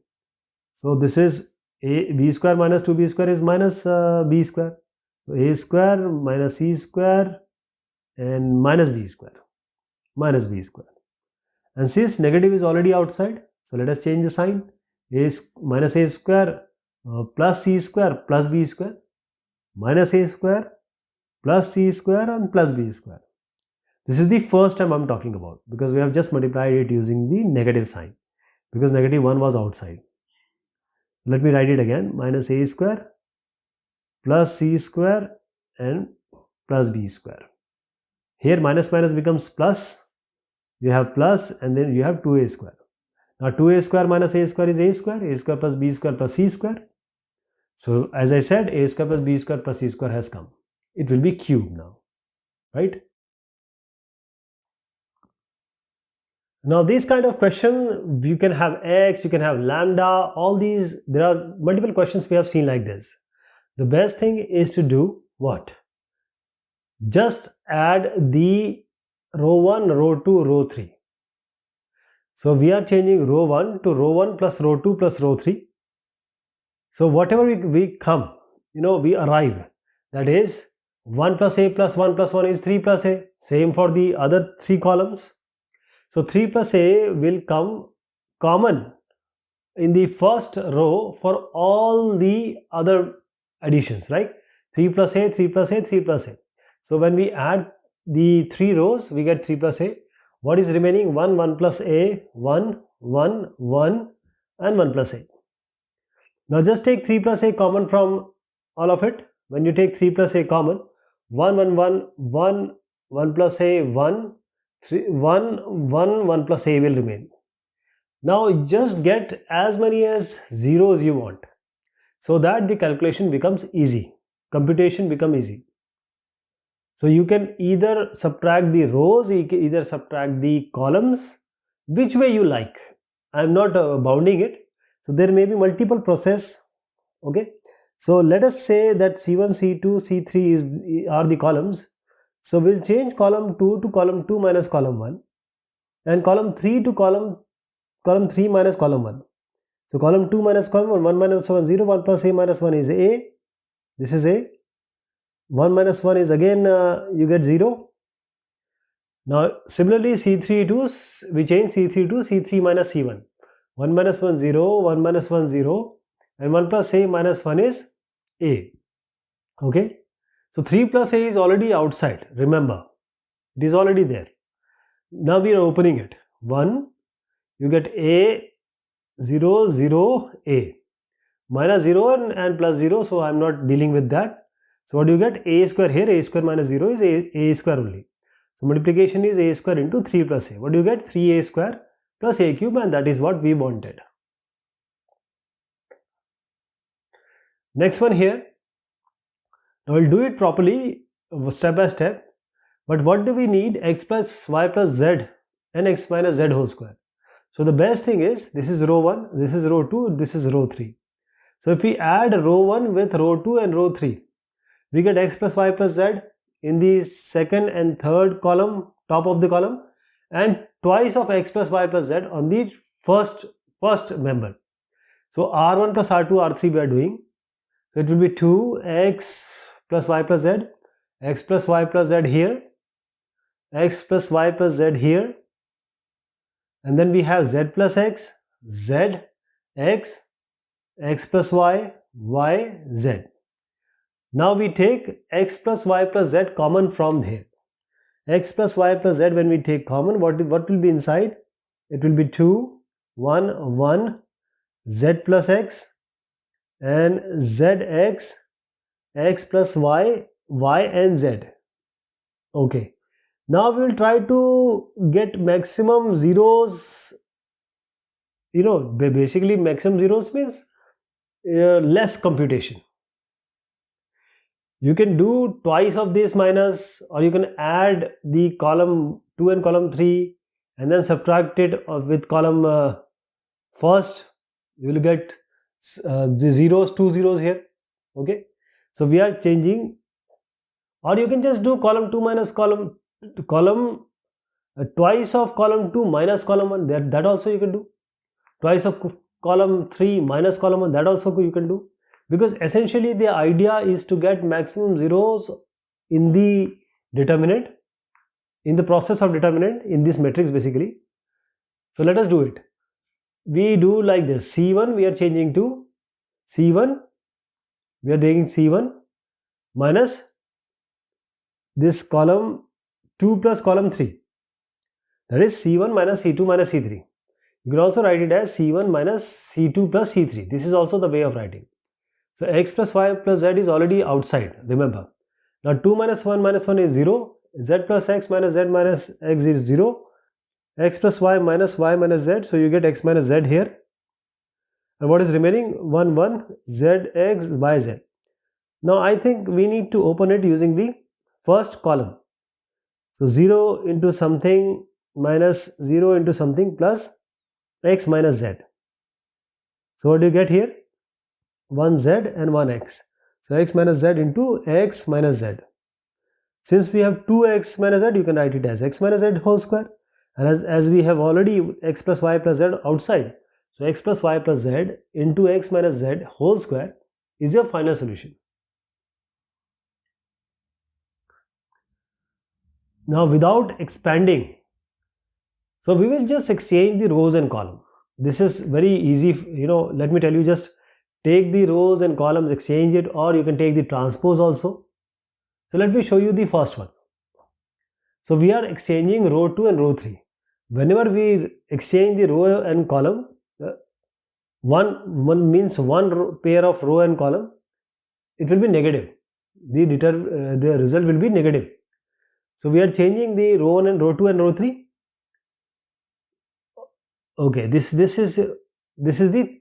so this is b square minus 2b square is minus b square. So a square minus c square and minus b square. And since negative is already outside, so let us change the sign. A is minus a square plus c square plus b square, minus a square plus c square and plus b square. This is the first time I am talking about, because we have just multiplied it using the negative sign, because negative 1 was outside. Let me write it again. Minus a square plus c square and plus b square. Here minus minus becomes plus. You have plus and then you have 2a square. Now 2a square minus a square is a square plus b square plus c square. So as I said, a square plus b square plus c square has come. It will be cube now, right? Now this kind of question, you can have x, you can have lambda, all these, there are multiple questions we have seen like this. The best thing is to do what? Just add the row 1, row 2, row 3. So we are changing row 1 to row 1 plus row 2 plus row 3. So whatever we come, we arrive, that is 1 plus a plus 1 plus 1 is 3 plus a. Same for the other 3 columns. So 3 plus a will come common in the first row for all the other additions, right? 3 plus a, 3 plus a, 3 plus a. So when we add the 3 rows, we get 3 plus a. What is remaining? 1, 1 plus a, 1, 1, 1 and 1 plus a. Now just take 3 plus a common from all of it. When you take 3 plus a common, 1, 1, 1, 1, 1 plus a, 1, 3, 1, 1, 1 plus a will remain. Now just get as many as zeros you want, so that the calculation becomes easy, computation becomes easy. So you can either subtract the rows, you can either subtract the columns, which way you like. I am not bounding it. So there may be multiple process. Okay. So let us say that C1, C2, C3 are the columns. So we'll change column 2 to column 2 minus column 1, and column 3 to column 3 minus column 1. So column 2 minus column 1, 1 minus 1, 0, 1 plus a minus 1 is a. This is a. 1 minus 1 is again you get 0. Now similarly C3 to, we change C3 to C3 minus C1. 1 minus 1 0, 1 minus 1 0 and 1 plus a minus 1 is a. Okay. So 3 plus a is already outside, remember, it is already there. Now we are opening it. 1, you get a, 0, 0, a. Minus 0 and plus 0, so I am not dealing with that. So what do you get? A square here, a square minus 0 is a square only. So multiplication is a square into 3 plus a. What do you get? 3a square plus a cube, and that is what we wanted. Next one here. Now we'll do it properly, step by step. But what do we need? X plus y plus z and x minus z whole square. So the best thing is, this is row 1, this is row 2, this is row 3. So if we add row 1 with row 2 and row 3, we get x plus y plus z in the second and third column, top of the column, and twice of x plus y plus z on the first member. So R1 plus R2, R3 we are doing. So it will be 2x plus y plus z, x plus y plus z here, x plus y plus z here, and then we have z plus x, z, x, x plus y, y, z. Now we take x plus y plus z common from here. X plus y plus z, when we take common, what will be inside? It will be 2, 1, 1, z plus x and zx, x plus y, y and z. Okay. Now we will try to get maximum zeros. Basically maximum zeros means less computation. You can do twice of this minus, or you can add the column 2 and column 3 and then subtract it with column first. You will get the zeros, 2 zeros here. Okay, so we are changing, or you can just do column 2 minus column twice of column 2 minus column 1, that also you can do. Twice of column 3 minus column 1, that also you can do, because essentially the idea is to get maximum zeros in the determinant, in the process of determinant in this matrix basically. So let us do it. We do like this: C1 we are changing to C1, we are taking C1 minus this column 2 plus column 3, that is C1 minus C2 minus C3. You can also write it as C1 minus C2 plus C3. This is also the way of writing. So x plus y plus z is already outside, remember. Now 2 minus 1 is 0, z plus x minus z minus x is 0, x plus y minus z, so you get x minus z here. And what is remaining? 1, 1, z, x, y, z. Now I think we need to open it using the first column. So 0 into something minus 0 into something plus x minus z. So what do you get here? 1z and 1x. So x minus z into x minus z. Since we have 2x minus z, you can write it as x minus z whole square. And as we have already x plus y plus z outside, so x plus y plus z into x minus z whole square is your final solution. Now without expanding, so we will just exchange the rows and column. This is very easy, let me tell you, just take the rows and columns, exchange it, or you can take the transpose also. So let me show you the first one. So we are exchanging row 2 and row 3. Whenever we exchange the row and column, one means one pair of row and column, it will be negative. The result will be negative. So we are changing the row 1 and row 2 and row 3. Okay, this is the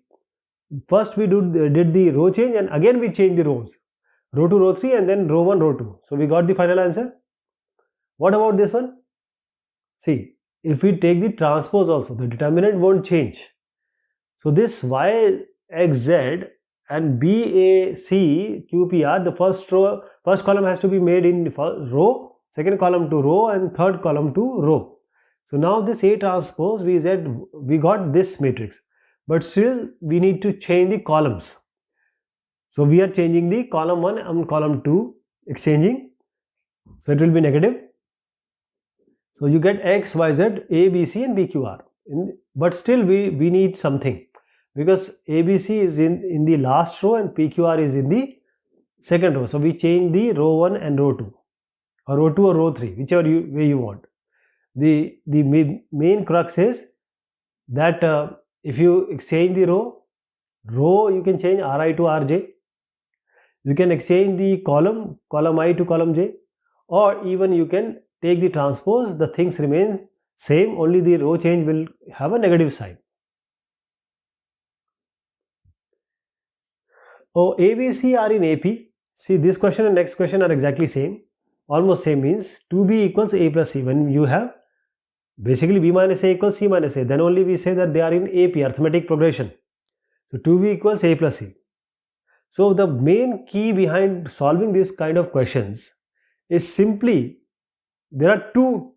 first we did the row change, and again we change the rows, row 2 row 3 and then row 1 row 2. So we got the final answer. What about this one? See, if we take the transpose also, the determinant won't change. So this y, x, z and b, a, c, q, p, r, the first column has to be made in row, second column to row, and third column to row. So now this A transpose, we got this matrix, but still we need to change the columns. So we are changing the column 1 and column 2, exchanging. So it will be negative. So you get x, y, z, a, b, c and b, q, r. But still we need something, because a, b, c is in the last row and p, q, r is in the second row. So we change the row 1 and row 2, or row 2 or row 3, whichever way you want. The main crux is that if you exchange the row you can change ri to rj. You can exchange the column I to column j, or even you can take the transpose, the things remain same, only the row change will have a negative sign. Oh, A, B, C are in AP. See, this question and next question are exactly same, almost same, means 2b equals A plus C. When you have basically b minus a equals c minus a, then only we say that they are in AP, arithmetic progression. So 2b equals a plus c. So the main key behind solving this kind of questions is simply, there are two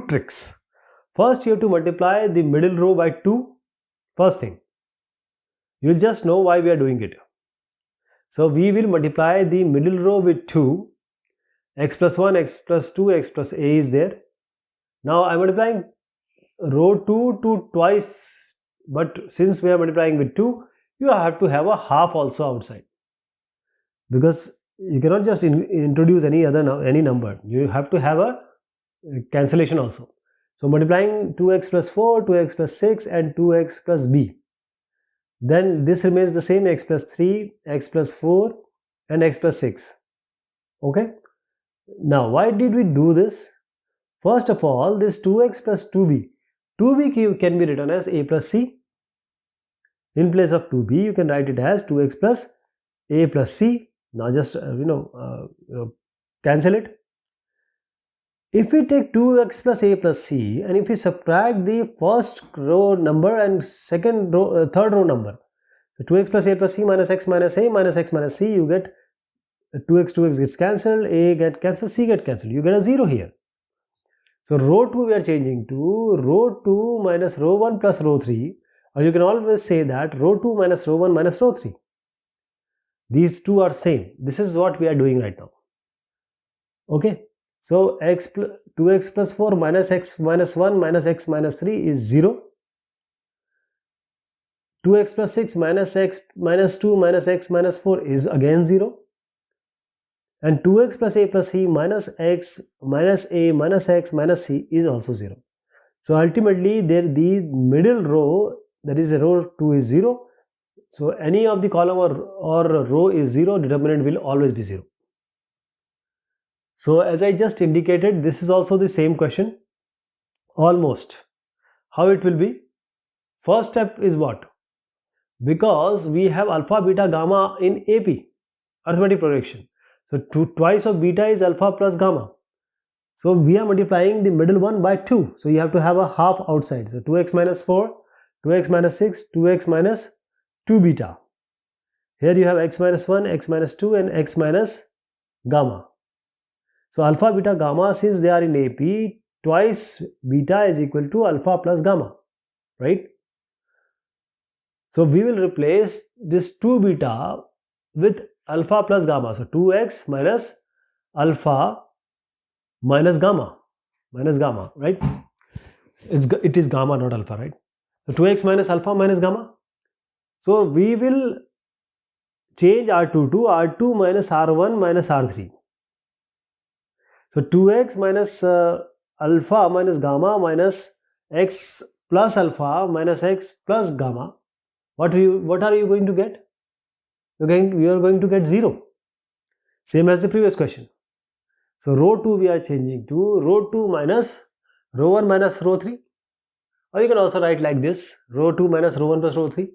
tricks. First, you have to multiply the middle row by 2. First thing, you will just know why we are doing it. So we will multiply the middle row with 2, x plus 1, x plus 2, x plus a is there. Now I am multiplying row 2 to twice, but since we are multiplying with 2, you have to have a half also outside, because you cannot just introduce any number. You have to have a cancellation also. So multiplying 2x plus 4, 2x plus 6 and 2x plus b. Then this remains the same, x plus 3, x plus 4 and x plus 6. Okay. Now why did we do this? First of all, this 2x plus 2b can be written as a plus c. In place of 2b, you can write it as 2x plus a plus c. Now just cancel it. If we take 2x plus a plus c, and if we subtract the first row number and third row number, So 2x plus a plus c minus x minus a minus x minus c, you get 2x gets cancelled, a get cancelled, c get cancelled. You get a 0 here. So row 2 we are changing to row 2 minus row 1 plus row 3, or you can always say that row 2 minus row 1 minus row 3. These two are same. This is what we are doing right now. Okay. So 2x plus 4 minus x minus 1 minus x minus 3 is 0. 2x plus 6 minus x minus 2 minus x minus 4 is again 0. And 2x plus a plus c minus x minus a minus x minus c is also 0. So ultimately the middle row, that is row 2, is 0. So any of the column or row is 0, determinant will always be 0. So as I just indicated, this is also the same question, almost. How it will be? First step is what? Because we have alpha, beta, gamma in AP, arithmetic projection. So twice of beta is alpha plus gamma. So we are multiplying the middle one by 2. So you have to have a half outside. So 2x minus 4, 2x minus 6, 2x minus 2 beta. Here you have x minus 1, x minus 2 and x minus gamma. So alpha, beta, gamma, since they are in AP, twice beta is equal to alpha plus gamma, right? So we will replace this 2 beta with alpha plus gamma. So 2x minus alpha minus gamma, right? It is gamma, not alpha, right? So 2x minus alpha minus gamma. So we will change R2 to R2 minus R1 minus R3. So 2x minus alpha minus gamma minus x plus alpha minus x plus gamma. What are you going to get? You are going to get 0. Same as the previous question. So row 2 we are changing to row 2 minus row 1 minus row 3. Or you can also write like this, row 2 minus row 1 plus row 3.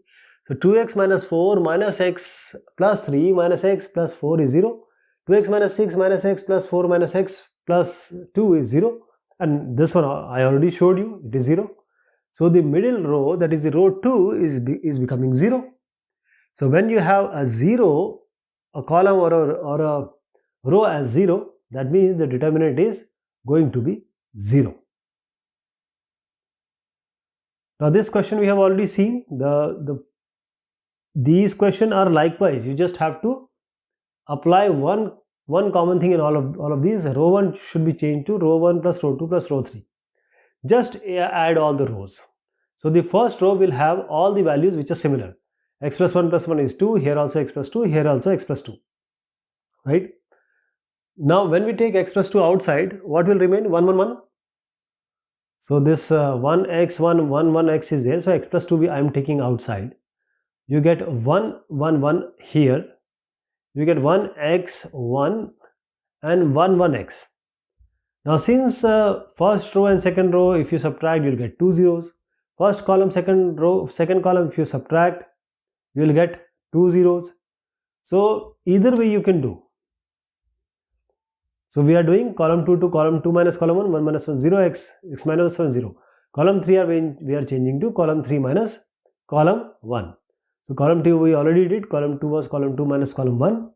So 2x minus 4 minus x plus 3 minus x plus 4 is 0. 2x minus 6 minus x plus 4 minus x plus 2 is 0. And this one I already showed you, it is 0. So the middle row, that is the row 2, is becoming 0. So when you have a 0, a column or a row as 0, that means the determinant is going to be 0. Now this question we have already seen. These questions are likewise. You just have to apply one common thing in all of these. Row 1 should be changed to row 1 plus row 2 plus row 3. Just add all the rows. So the first row will have all the values which are similar. X plus 1 is 2, here also x plus 2, here also x plus 2, right? Now when we take x plus 2 outside, what will remain? 1, 1, 1. So this 1x, 1, 1, 1x is there. So x plus 2 I am taking outside. You get 1, 1, 1 here. You get 1x, 1 and 1, 1x. Now since first row and second row, if you subtract, you will get 2 zeros. First column, second row, second column, if you subtract, you will get 2 zeros. So either way you can do. So we are doing column 2 to column 2 minus column 1, 1 minus 1, 0, x minus 1, 0. Column 3 we are changing to column 3 minus column 1. So column 2 we already did, column 2 was column 2 minus column 1.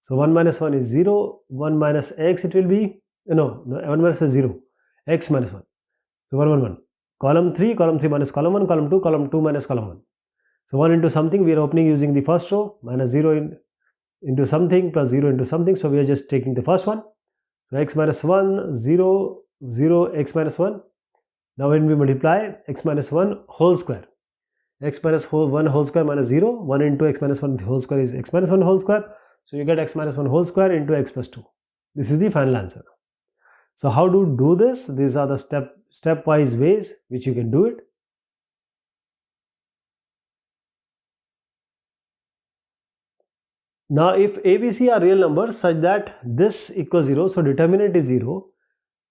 So 1 minus 1 is 0, 1 minus x it will be, no 1 minus 0, x minus 1. So 1, 1, 1. Column 3 minus column 1, column 2 minus column 1. So 1 into something we are opening using the first row, minus 0 into something plus 0 into something. So we are just taking the first one. So x minus 1, 0, 0, x minus 1. Now when we multiply x minus 1 whole square. X minus 1 whole square minus 0. 1 into x minus 1 whole square is x minus 1 whole square. So you get x minus 1 whole square into x plus 2. This is the final answer. So how to do this? These are the stepwise ways which you can do it. Now if ABC are real numbers such that this equals 0, so determinant is 0.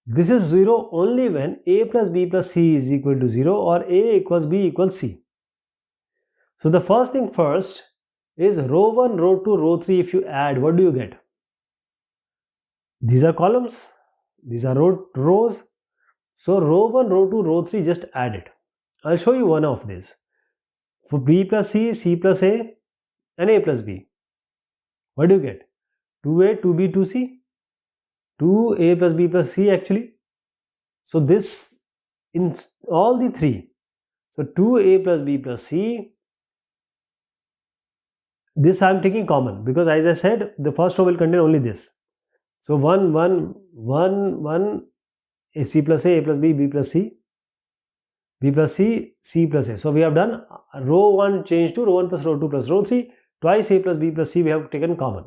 This is 0 only when A plus B plus C is equal to 0 or A equals B equals C. So the first thing first is row 1, row 2, row 3, if you add, what do you get? These are columns, these are rows. So row 1, row 2, row 3, just add it. I'll show you one of these. For B plus C plus A and A plus B. What do you get? 2A, 2B, 2C? 2A plus B plus C actually. So this in all the three. So 2A plus B plus C. This I am taking common because as I said, the first row will contain only this. So 1, 1, 1, 1, C plus A plus B, B plus C, B plus C, C plus A. So we have done row 1 change to row 1 plus row 2 plus row 3. Twice A plus B plus C we have taken common.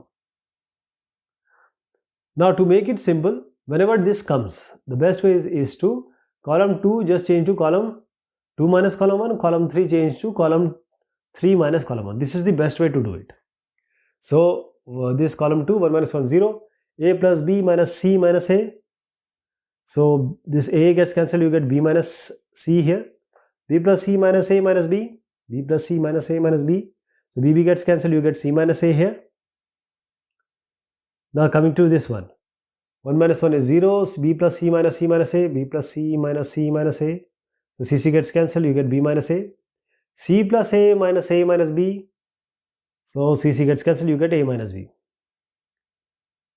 Now to make it simple, whenever this comes, the best way is to column 2 just change to column 2 minus column 1, column 3 change to column 3 minus column 1. This is the best way to do it. So this column 2, 1 minus 1, 0, A plus B minus C minus A. So this A gets cancelled, you get B minus C here. B plus C minus A minus B, B plus C minus A minus B. So BB gets cancelled, you get C minus A here. Now coming to this one. 1 minus 1 is 0, B plus C minus A, B plus C minus A. So CC gets cancelled, you get B minus A. C plus A minus B. So CC gets cancelled, you get A minus B.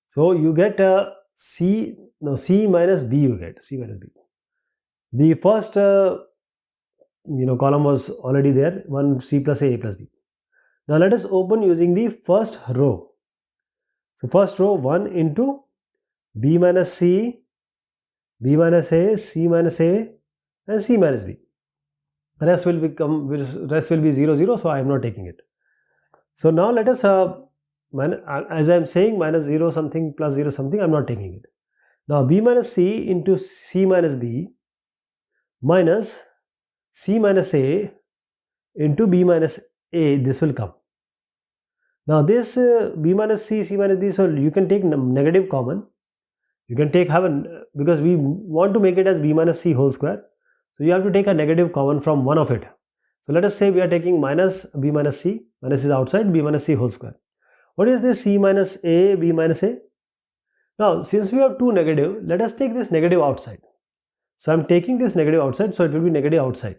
So you get C minus B, you get C minus B. The first column was already there, 1 C plus A plus B. Now let us open using the first row. So first row 1 into B minus C, B minus A, C minus A and C minus B. The rest will be 0, 0, so I am not taking it. So now let us, as I am saying, minus 0 something plus 0 something, I am not taking it. Now B minus C into C minus B minus C minus A into B minus A, this will come. Now this B minus C, C minus B, so you can take negative common. You can take because we want to make it as B minus C whole square. So you have to take a negative common from one of it. So let us say we are taking minus B minus C, minus is outside, B minus C whole square. What is this C minus A, B minus A? Now since we have two negative, let us take this negative outside. So I am taking this negative outside, so it will be negative outside.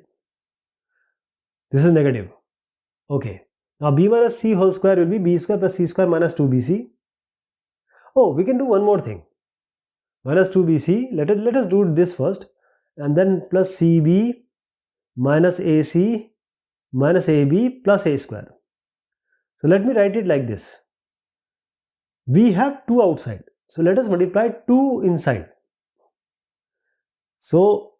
This is negative. Okay. Now B minus C whole square will be B square plus C square minus 2BC. Oh, we can do one more thing. Minus 2BC, let us do this first, and then plus CB minus AC minus AB plus A square. So let me write it like this. We have 2 outside, so let us multiply 2 inside. So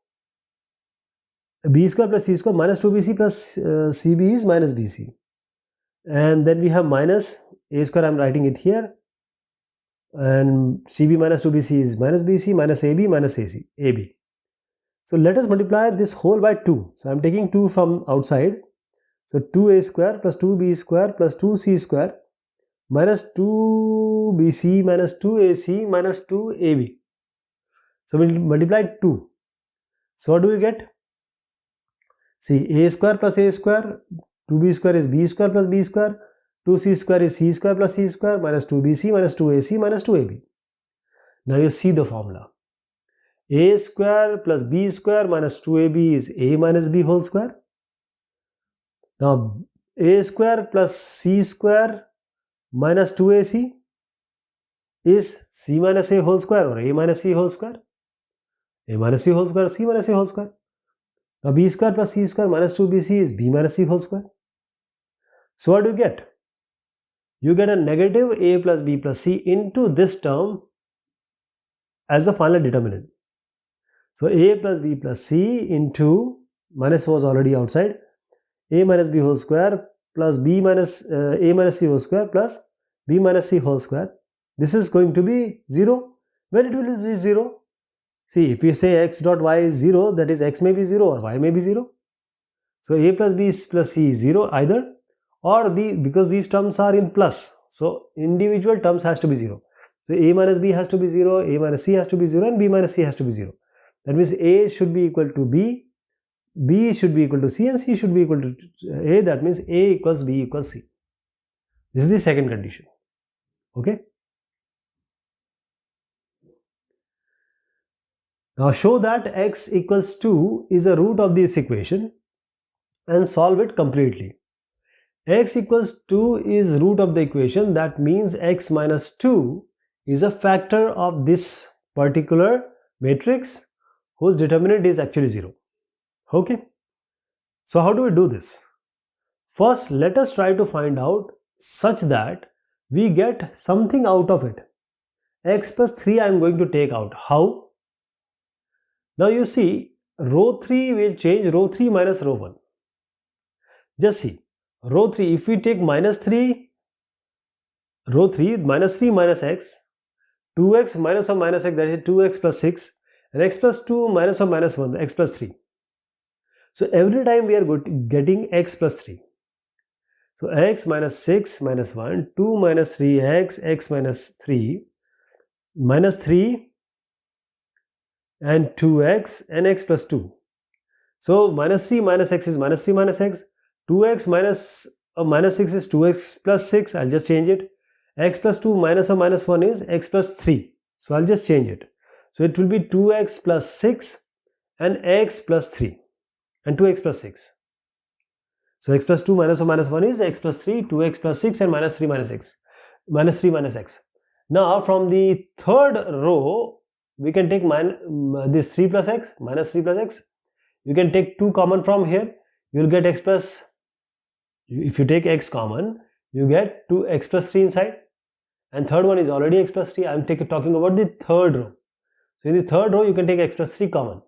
B square plus C square minus 2BC plus CB is minus BC. And then we have minus A square, I am writing it here. And CB minus 2BC is minus BC minus AB minus AB. So let us multiply this whole by 2. So I am taking 2 from outside. So 2A square plus 2B square plus 2C square minus 2BC minus 2AC minus 2AB. So we will multiply 2. So what do we get? See, A square plus A square, 2B square is B square plus B square, 2C square is C square plus C square minus 2BC minus 2AC minus 2AB. Now you see the formula. A square plus B square minus 2AB is A minus B whole square. Now A square plus C square minus 2AC is C minus A whole square or A minus C whole square. A minus C whole square, C minus A whole square. Now B square plus C square minus 2BC is B minus C whole square. So what do you get? You get a negative A plus B plus C into this term as the final determinant. So A plus B plus C into, minus was already outside, A minus B whole square plus B minus A minus C whole square plus B minus C whole square. This is going to be 0. When it will be 0? See, if you say x dot y is 0, that is x may be 0 or y may be 0. So A plus B plus C is 0 either, or because these terms are in plus, so individual terms has to be 0. So A minus B has to be 0, A minus C has to be 0 and B minus C has to be 0. That means A should be equal to B, B should be equal to C and C should be equal to A. That means A equals B equals C. This is the second condition. Okay. Now show that x equals 2 is a root of this equation. and solve it completely. X equals 2 is root of the equation. That means x minus 2 is a factor of this particular matrix whose determinant is actually 0. Okay. So how do we do this? First, let us try to find out such that we get something out of it. X plus 3 I am going to take out. How? Now you see, row 3 will change row 3 minus row 1. Just see, row 3, if we take minus 3, row 3, minus 3 minus x, 2x minus or minus x, that is 2x plus 6, and x plus 2 minus or minus 1, x plus 3. So every time we are getting x plus 3. So x minus 6 minus 1, 2 minus 3x, x minus 3, minus 3 and 2x and x plus 2. So minus 3 minus x is minus 3 minus x, 2x minus 6 is 2x plus 6, I'll just change it. X plus 2 minus or minus 1 is x plus 3. So I'll just change it. So it will be 2x plus 6 and x plus 3 and 2x plus 6. So x plus 2 minus or minus 1 is x plus 3, 2x plus 6 and minus 3 minus x. Minus 3 minus x. Now from the third row, we can take this 3 plus x, minus 3 plus x. You can take 2 common from here. You will get x plus, if you take x common, you get 2x plus 3 inside. And third one is already x plus 3. I am talking about the third row. So in the third row, you can take x plus 3 common.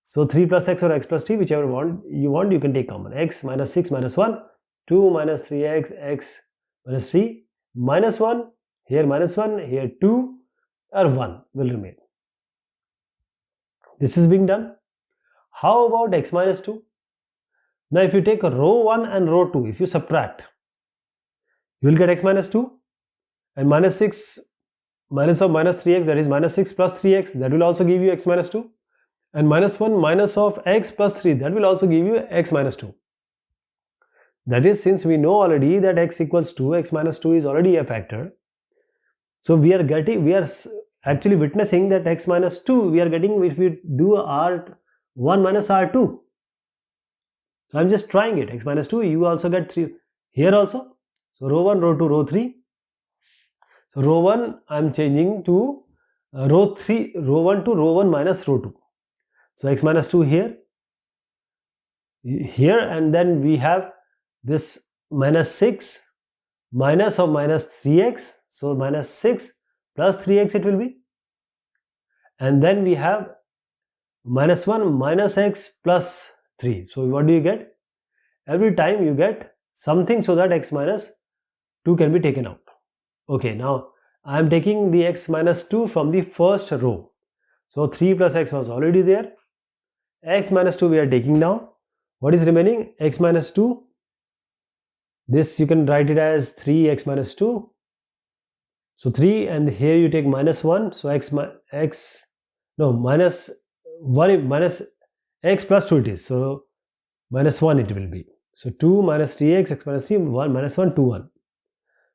So 3 plus x or x plus 3, whichever you can take common. X minus 6 minus 1, 2 minus 3x, x minus 3, minus 1, here minus 1, here 2, or 1 will remain. This is being done. How about x minus 2? Now if you take row 1 and row 2, if you subtract, you will get x minus 2 and minus 6 minus of minus 3x, that is minus 6 plus 3x, that will also give you x minus 2. And minus 1 minus of x plus 3, that will also give you x minus 2. That is, since we know already that x equals 2, x minus 2 is already a factor. So we are actually witnessing that x minus 2 we are getting if we do r1 minus r2. So I am just trying it. X minus 2, you also get 3 here also. So row 1, row 2, row 3. So row 1 I am changing to row 3, row 1 to row 1 minus row 2. So x minus 2 here, and then we have this minus 6 minus of minus 3x. So minus 6 plus 3x it will be. And then we have minus 1 minus x plus 3. So what do you get? Every time you get something so that x minus 2 can be taken out. Okay, now I am taking the x minus 2 from the first row. So 3 plus x was already there. X minus 2 we are taking now. What is remaining? X minus 2. This you can write it as 3x minus 2. So 3, and here you take minus 1. So minus 1 minus x plus 2 it is. So minus 1 it will be. So 2 minus 3x, x minus 3, 1 minus 1, 2, 1.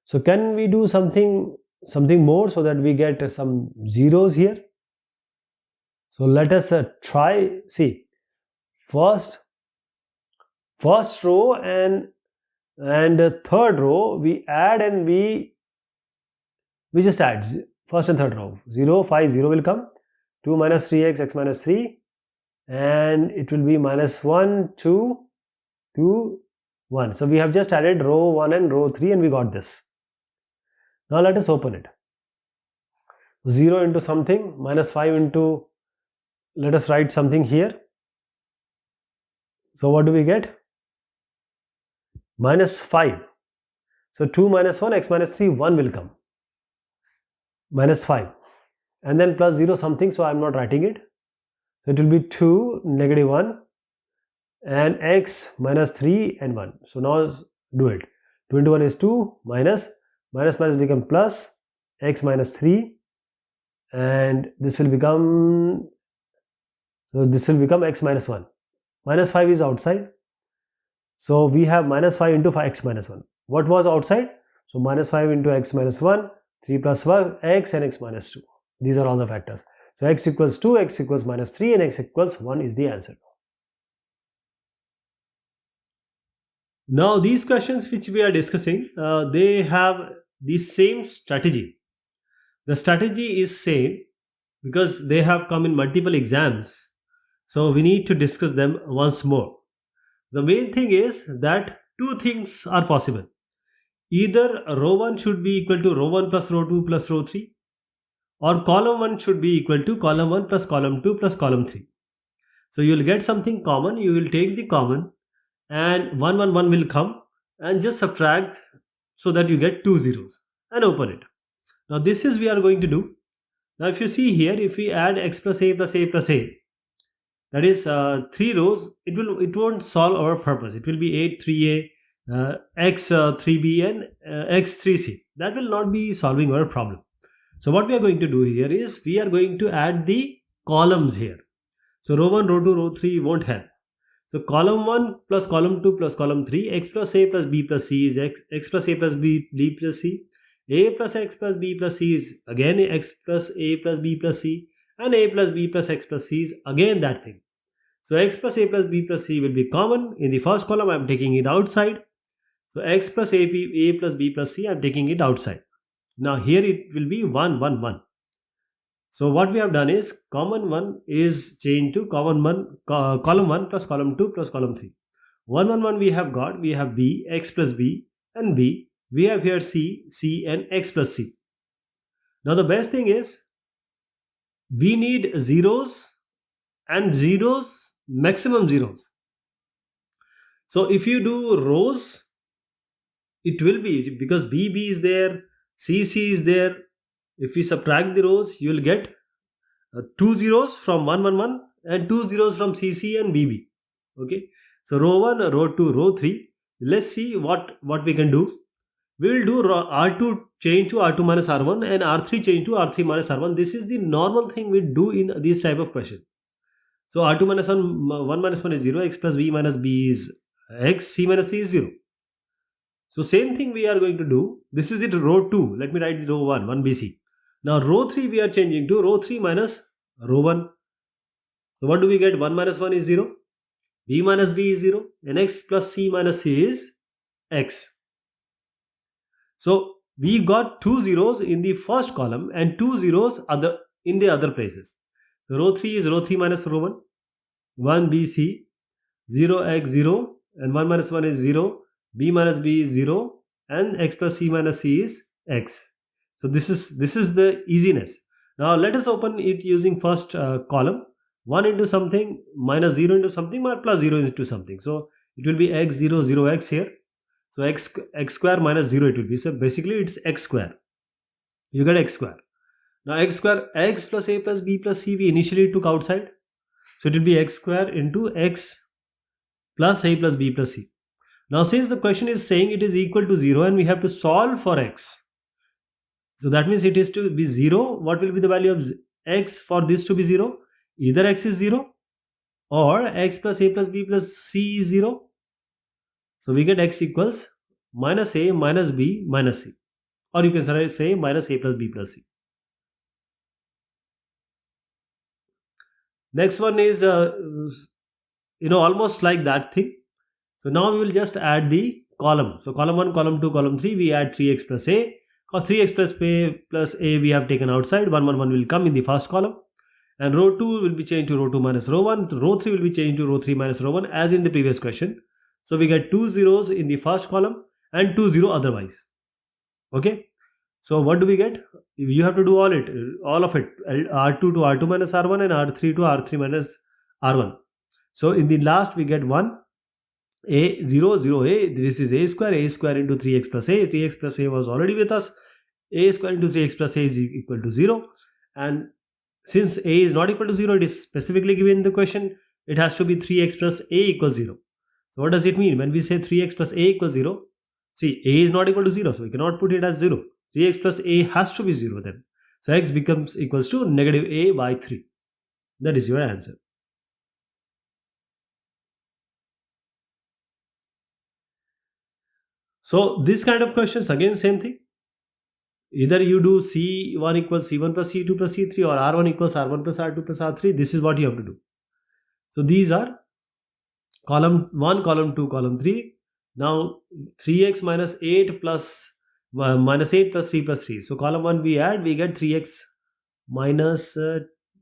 So can we do something more so that we get some zeros here? So let us try. See, first row and third row we add, and we just add first and third row. 0, 5, 0 will come. 2 minus 3x, x minus 3, and it will be minus 1, 2, 2, 1. So we have just added row 1 and row 3 and we got this. Now let us open it. 0 into something, minus 5 into, let us write something here. So what do we get? Minus 5. So 2 minus 1, x minus 3, 1 will come. Minus 5. And then plus 0 something, so I am not writing it. So it will be 2, negative 1, and x minus 3 and 1. So now do it. 2 into 1 is 2, minus become plus, x minus 3, and this will become, so this will become x minus 1. Minus 5 is outside. So we have minus 5 into x minus 1. What was outside? So minus 5 into x minus 1, 3 plus 1, x and x minus 2. These are all the factors. So x equals 2, x equals minus 3, and x equals 1 is the answer. Now, these questions which we are discussing, they have the same strategy. The strategy is same because they have come in multiple exams. So we need to discuss them once more. The main thing is that two things are possible. Either row 1 should be equal to row 1 plus row 2 plus row 3, or column 1 should be equal to column 1 plus column 2 plus column 3. So you will get something common, you will take the common, and 1 will come, and just subtract so that you get two zeros and open it. Now this is we are going to do. Now if you see here, if we add x plus a plus a plus a, that is 3 rows, it won't solve our purpose. It will be 8 3a, x 3b, and x 3c. That will not be solving our problem. So what we are going to do here is we are going to add the columns here. So row 1, row 2, row 3 won't help. So column 1 plus column 2 plus column 3, x plus a plus b plus c is x plus a plus b plus c. A plus x plus b plus c is again x plus a plus b plus c, and a plus b plus x plus c is again that thing. So x plus a plus b plus c will be common. In the first column I am taking it outside. So x plus a plus b plus c I am taking it outside. Now here it will be 1 1 1. So what we have done is common 1 is changed to column 1 plus column 2 plus column 3. 1 1 1 we have got, we have b, x plus b and b. We have here c and x plus c. Now the best thing is we need zeros and zeros, maximum zeros. So if you do rows, it will be, because b is there, c is there. If we subtract the rows, you will get 2 zeros from 1 1 1 and 2 zeros from c and bb. Okay. So row 1, row 2, row 3. Let's see what we can do. We will do R2 change to R2 minus R1 and R3 change to R3 minus R1. This is the normal thing we do in this type of question. So R2 minus 1 minus 1 is 0, x plus b minus b is x, c minus c is 0. So same thing we are going to do. This is it, row 2. Let me write the row 1, 1bc. Now row 3 we are changing to row 3 minus row 1. So what do we get? 1 minus 1 is 0, b minus b is 0, and x plus c minus c is x. So we got 2 zeros in the first column and 2 zeros in the other places. So row 3 is row 3 minus row 1, 1 b c, 0 x 0, and 1 minus 1 is 0, b minus b is 0, and x plus c minus c is x. So this is the easiness. Now let us open it using first column. 1 into something minus 0 into something plus 0 into something. So it will be x 0 0 x here. So x square minus 0 it will be. So basically it's x square. You get x square. Now x square, x plus a plus b plus c we initially took outside. So it will be x square into x plus a plus b plus c. Now since the question is saying it is equal to 0 and we have to solve for x. So that means it is to be 0. What will be the value of x for this to be 0? Either x is 0 or x plus a plus b plus c is 0. So we get x equals minus a minus b minus c, or you can say minus a plus b plus c. Next one is almost like that thing. So now we will just add the column. So column 1, column 2, column 3 we add 3x plus a. Because 3x plus a we have taken outside. 1 1 1 will come in the first column, and row 2 will be changed to row 2 minus row 1. Row 3 will be changed to row 3 minus row 1 as in the previous question. So we get 2 zeros in the first column and 2 0 otherwise. Okay. So what do we get? You have to do all of it. R2 to R2 minus R1 and R3 to R3 minus R1. So in the last we get 1. A 0 0 a, this is a square into 3x plus a. 3x plus a was already with us. A square into 3x plus a is equal to 0, and since a is not equal to 0, it is specifically given in the question, it has to be 3x plus a equals 0. So what does it mean when we say 3x plus a equals 0? See, a is not equal to 0, so we cannot put it as 0. 3x plus a has to be 0 then. So x becomes equals to negative a by 3. That is your answer. So this kind of questions, again same thing. Either you do C1 equals C1 plus C2 plus C3, or R1 equals R1 plus R2 plus R3. This is what you have to do. So these are column 1, column 2, column 3. Now 3x minus 8 plus minus 8 plus 3 plus 3. So column 1 we add, we get 3x minus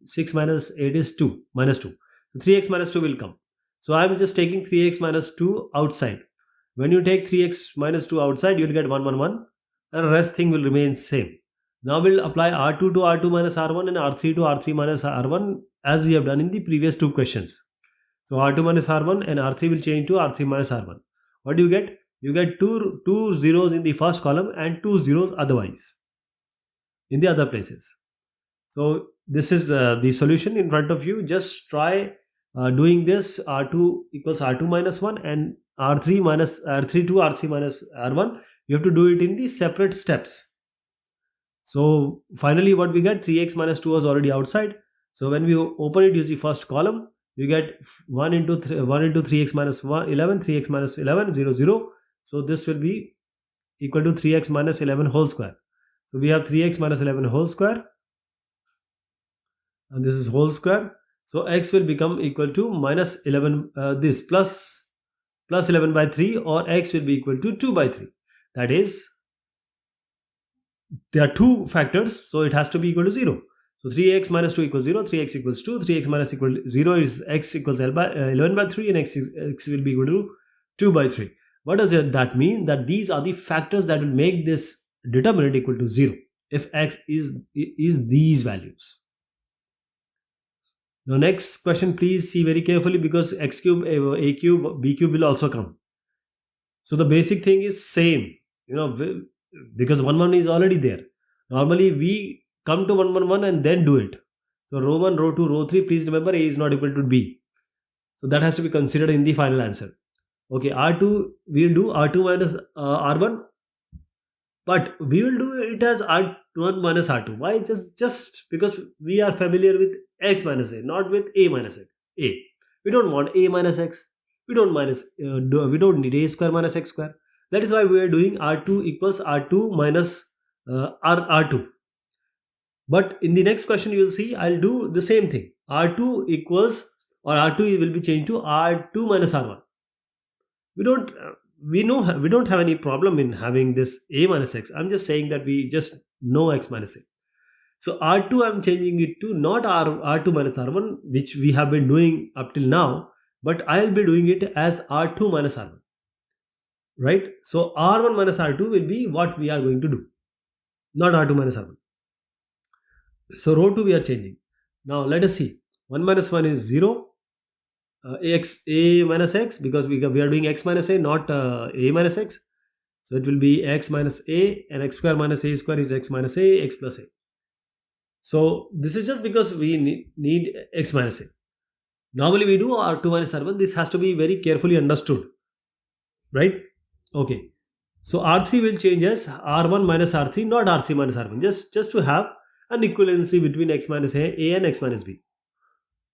6 minus 8 is 2, minus 2. So 3x minus 2 will come. So I am just taking 3x minus 2 outside. When you take 3x minus 2 outside, you will get 1, 1, 1, and the rest thing will remain same. Now we'll apply R2 to R2 minus R1 and R3 to R3 minus R1 as we have done in the previous two questions. So R2 minus R1 and R3 will change to R3 minus R1. What do you get? You get two zeros in the first column and 2 zeros otherwise in the other places. So this is the solution in front of you. Just try doing this. R2 equals R2 minus 1 and R3 minus R3 to R3 minus R1. You have to do it in the separate steps. So finally what we get, 3x minus 2 was already outside. So when we open it, use the first column, you get 1 into 3x minus 11, 3x minus 11, 0, 0. So this will be equal to 3x minus 11 whole square. So we have 3x minus 11 whole square, and this is whole square. So x will become equal to minus 11, this plus 11 by 3, or x will be equal to 2 by 3. That is, there are two factors, so it has to be equal to 0. So 3x minus 2 equals 0, 3x equals 2, 3x minus equal to 0 is x equals 11 by 3, and x will be equal to 2 by 3. What does that mean? That these are the factors that will make this determinant equal to 0 if x is these values. Now next question, please see very carefully, because x cube, a cube, b cube will also come. So the basic thing is same, because 1, 1 is already there. Normally we come to 1, 1, 1 and then do it. So row 1, row 2, row 3, please remember a is not equal to b. So that has to be considered in the final answer. Okay, R2, we will do R2 minus R1, but we will do it as R1 minus R2. Why? Just because we are familiar with x minus a, not with a minus a. We don't want a minus x. We don't need a square minus x square. That is why we are doing R2 equals R2 minus R2. But in the next question you will see I'll do the same thing. R2 equals, or R2 will be changed to R2 minus R1. We don't have any problem in having this a minus x. I'm just saying that we just know x minus a. So R2 I'm changing it to not R2 minus R1, which we have been doing up till now, but I'll be doing it as R2 minus R1. Right? So R1 minus R2 will be what we are going to do, not R2 minus R1. So row 2 we are changing. Now let us see. 1 minus 1 is 0. A minus x, because we are doing x minus a, not a minus x. So it will be x minus a, and x square minus a square is x minus a, x plus a. So this is just because we need x minus a. Normally we do R2 minus R1. This has to be very carefully understood. Right? Okay. So R3 will change as R1 minus R3, not R3 minus R1. Just to have an equivalency between x minus a and x minus b.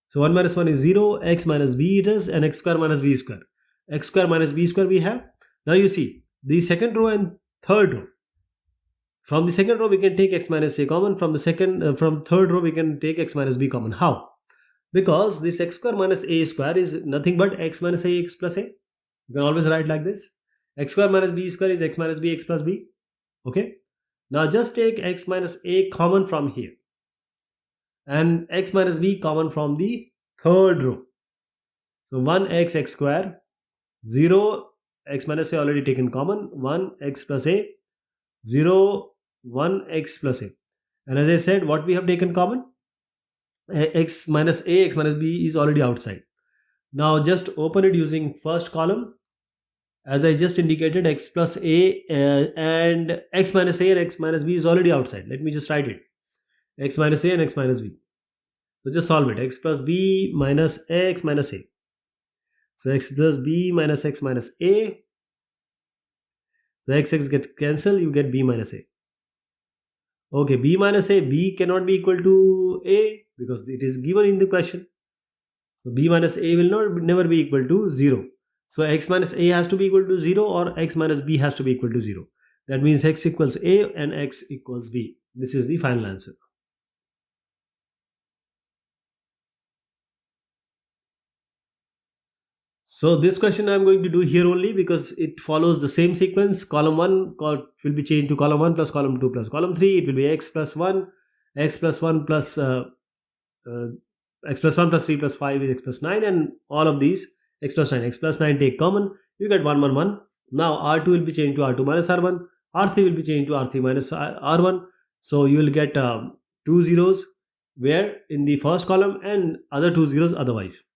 So 1 minus 1 is 0, x minus b it is, and x square minus b square. X square minus b square we have. Now you see, the second row and third row. From the second row we can take x minus a common, from third row we can take x minus b common. How? Because this x square minus a square is nothing but x minus a x plus a. You can always write like this. X square minus b square is x minus b x plus b. Okay. Now just take x minus a common from here, and x minus b common from the third row. So 1x x square, 0 x minus a already taken common, 1 x plus a, 0 1 x plus a. And as I said, what we have taken common? X minus a, x minus b is already outside. Now just open it using first column. As I just indicated, x plus a and x minus a and x minus b is already outside. Let me just write it. X minus a and x minus b. So just solve it. X plus b minus x minus a. So x plus b minus x minus a. So x gets cancelled. You get b minus a. Okay, b minus a. B cannot be equal to a because it is given in the question. So b minus a will never be equal to 0. So x minus a has to be equal to 0, or x minus b has to be equal to 0. That means x equals a and x equals b. This is the final answer. So this question I am going to do here only because it follows the same sequence. Column 1 will be changed to column 1 plus column 2 plus column 3. It will be x plus 1, x plus 1 plus uh, x plus 1 plus 3 plus 5 is x plus 9, and all of these x plus 9 take common. You get 1 1 1. Now R2 will be changed to R2 minus R1. R3 will be changed to R3 minus R1. So you will get 2 zeros where in the first column and other 2 zeros otherwise,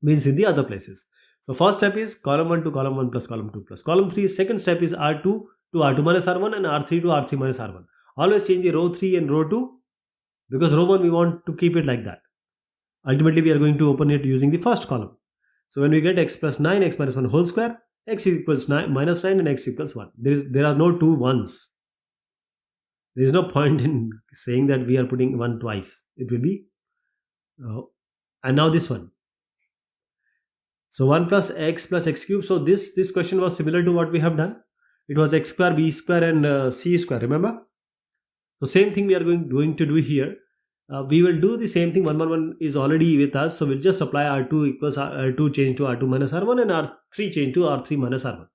means in the other places. So first step is column 1 to column 1 plus column 2 plus column 3. Second step is R2 to R2 minus R1 and R3 to R3 minus R1. Always change the row 3 and row 2 because row 1 we want to keep it like that. Ultimately we are going to open it using the first column. So when we get x plus 9, x minus 1 whole square, x equals 9 minus 9 and x equals 1. There are no two ones. There is no point in saying that we are putting 1 twice. It will be and now this one. So 1 plus x cube. So this question was similar to what we have done. It was x square, b square and c square, remember? So same thing we are going to do here. We will do the same thing. 1 1 1 is already with us. So we'll just apply R2 equals R2 change to R2 minus R1 and R3 change to R3 minus R1.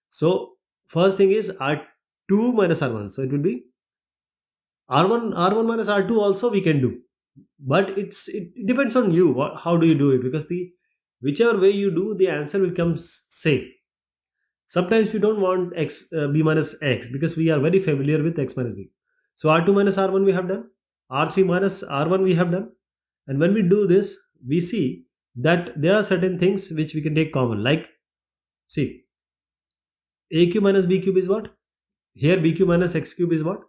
So first thing is R2 minus R1. So it will be R1 minus R2 also we can do. But it depends on you. How do you do it? Because whichever way you do, the answer will come same. Sometimes we don't want b minus x because we are very familiar with x minus b. So R2 minus R1 we have done. R3 minus R1 we have done. And when we do this, we see that there are certain things which we can take common. Like, see, a cube minus b cube is what? Here b cube minus x cube is what?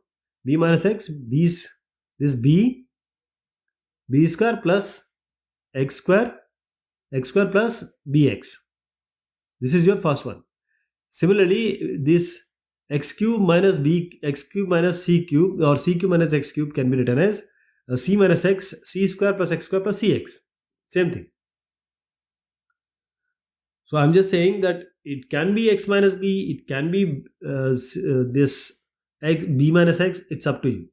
B minus x, this b square plus x square plus bx. This is your first one. Similarly, this x cube minus c cube or c cube minus x cube can be written as c minus x, c square plus x square plus cx. Same thing. So I'm just saying that it can be x minus b, it can be this b minus x, it's up to you.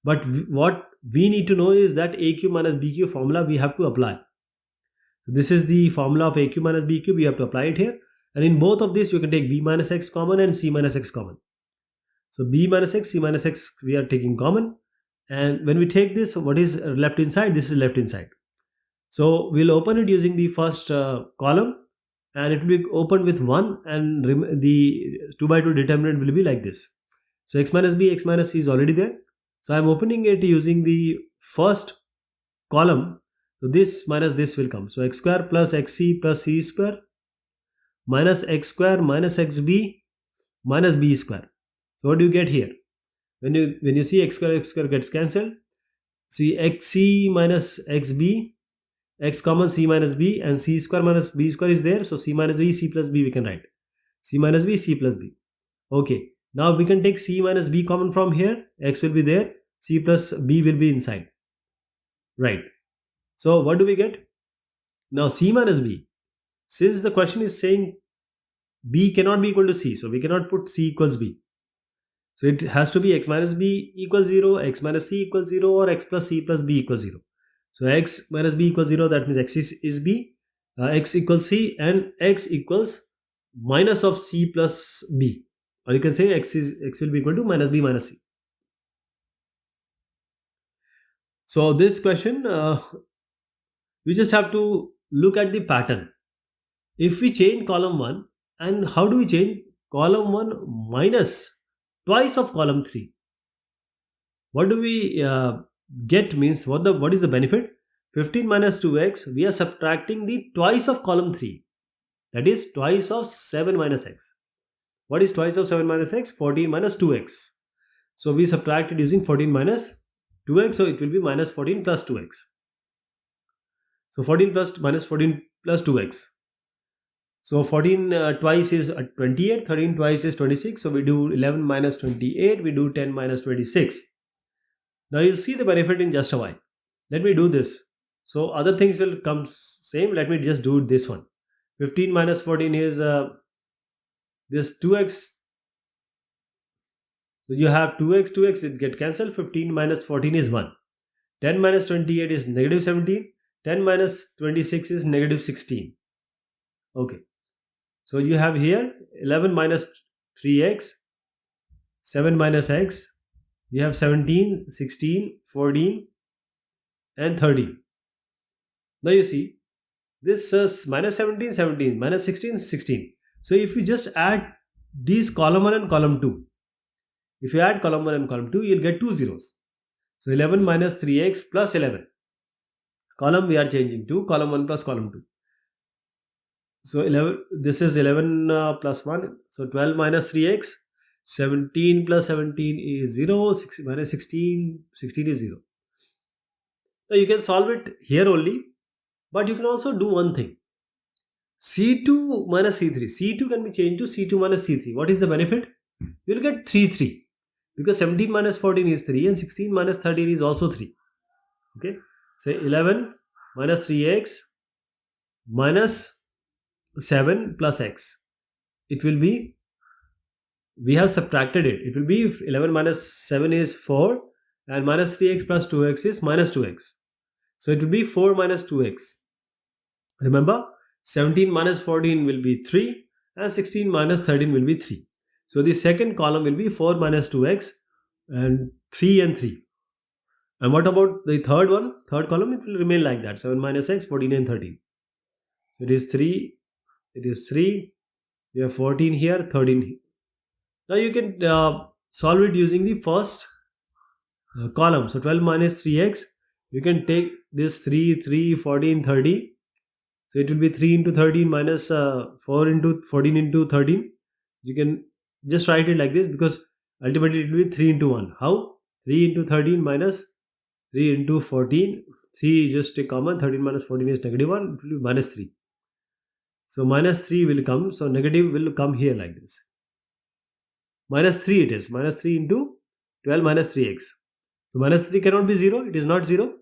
But what we need to know is that a cube minus b cube formula we have to apply. So this is the formula of a cube minus b cube, we have to apply it here. And in both of this, you can take b minus x common and c minus x common. So b minus x, c minus x we are taking common. And when we take this, what is left inside? This is left inside. So we'll open it using the first column. And it will be opened with 1 and the 2 by 2 determinant will be like this. So x minus b, x minus c is already there. So I am opening it using the first column. So this minus this will come. So x square plus xc plus c square minus x square minus xb minus b square. So what do you get here? When you see x square gets cancelled. See xc minus xb, x common c minus b, and c square minus b square is there. So c minus b, c plus b we can write. C minus b, c plus b. Okay. Now we can take c minus b common from here. X will be there. C plus b will be inside. Right. So what do we get? Now c minus b. Since the question is saying b cannot be equal to c, so we cannot put c equals b. So it has to be x minus b equals 0, x minus c equals 0, or x plus c plus b equals 0. So x minus b equals 0, that means x is b, x equals c, and x equals minus of c plus b. Or you can say x will be equal to minus b minus c. So this question, we just have to look at the pattern. If we change column 1, and how do we change? Column 1 minus twice of column 3. What do we get means what is the benefit? 15 minus 2x, we are subtracting the twice of column 3. That is twice of 7 minus x. What is twice of 7 minus x? 14 minus 2x. So we subtract it using 14 minus 2x. So it will be minus 14 plus 2x. So 14 plus minus 14 plus 2x. So 14 twice is 28. 13 twice is 26. So we do 11 minus 28. We do 10 minus 26. Now you'll see the benefit in just a while. Let me do this. So other things will come same. Let me just do this one. 15 minus 14 is this 2x. So you have 2x, it get cancelled. 15 minus 14 is 1. 10 minus 28 is negative 17. 10 minus 26 is negative 16. Okay. So you have here 11 minus 3x, 7 minus x. You have 17, 16, 14 and 13. Now you see this minus 17, 17, minus 16, 16. So if you just add these column 1 and column 2, if you add column 1 and column 2, you'll get two zeros. So 11 minus 3x plus 11. Column we are changing to column 1 plus column 2. So 11, this is 11 plus 1. So 12 minus 3x. 17 plus 17 is 0. 6 minus 16, 16 is 0. Now you can solve it here only. But you can also do one thing. C2 minus C3. C2 can be changed to C2 minus C3. What is the benefit? You will get 3, 3. Because 17 minus 14 is 3 and 16 minus 13 is also 3. Okay. Say 11 minus 3x minus 7 plus x. It will be, we have subtracted it. It will be 11 minus 7 is 4 and minus 3x plus 2x is minus 2x. So it will be 4 minus 2x. Remember, 17 minus 14 will be 3 and 16 minus 13 will be 3. So the second column will be 4 minus 2x and 3 and 3. And what about the third one? Third column, it will remain like that. 7 minus x, 14 and 13. It is 3. It is 3. We have 14 here, 13 here. Now you can solve it using the first column. So 12 minus 3x. You can take this 3, 3, 14, 30. So it will be 3 into 13 minus 4 into 14 into 13. You can just write it like this because ultimately it will be 3 into 1. How? 3 into 13 minus 3 into 14. 3 just a common. 13 minus 14 is negative 1. It will be minus 3. So minus 3 will come. So negative will come here like this. Minus 3 it is. Minus 3 into 12 minus 3x. So minus 3 cannot be 0. It is not 0.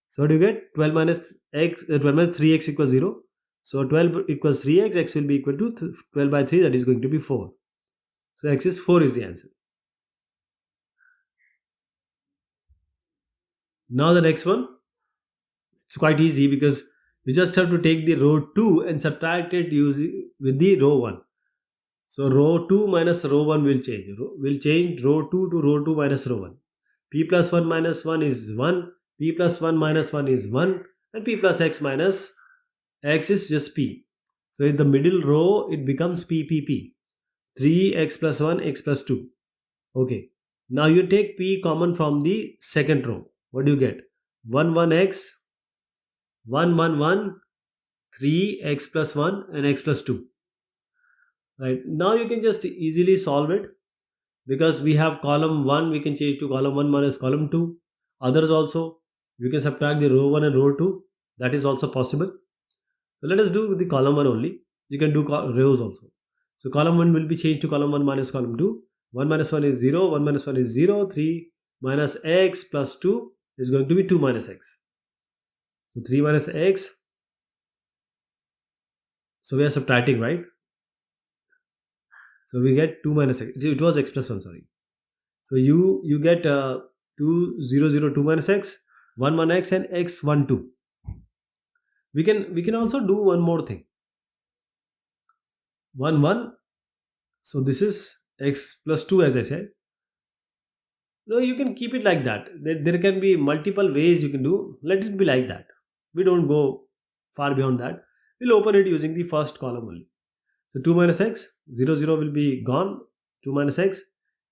So what do you get? 12 minus x, 12 minus 3x equals 0. So 12 equals 3x, x will be equal to 12 by 3, that is going to be 4. So x is 4 is the answer. Now the next one, it's quite easy because you just have to take the row 2 and subtract it using with the row 1. So row 2 minus row 1 will change. Will change row 2 to row 2 minus row 1. P plus 1 minus 1 is 1. P plus 1 minus 1 is 1 and P plus x minus x is just P. So in the middle row it becomes P. 3x plus 1 x plus 2. Okay. Now you take P common from the second row. What do you get? 1 x 1 3x plus 1 and x plus 2. Right. Now you can just easily solve it because we have column 1, we can change to column 1 minus column 2. Others also. You can subtract the row 1 and row 2. That is also possible. So let us do with the column 1 only. You can do rows also. So column 1 will be changed to column 1 minus column 2. 1 minus 1 is 0. 1 minus 1 is 0. 3 minus x plus 2 is going to be 2 minus x. So 3 minus x. So we are subtracting, right? So we get 2 minus x. It was x plus 1, sorry. So you get 2, 0, 0, 2 minus x. 1 1 x and x 1 2. We can also do one more thing. 1 1. So this is x plus 2 as I said. No, you can keep it like that. There can be multiple ways you can do. Let it be like that. We don't go far beyond that. We'll open it using the first column only. So 2 minus x, 0 0 will be gone. 2 minus x.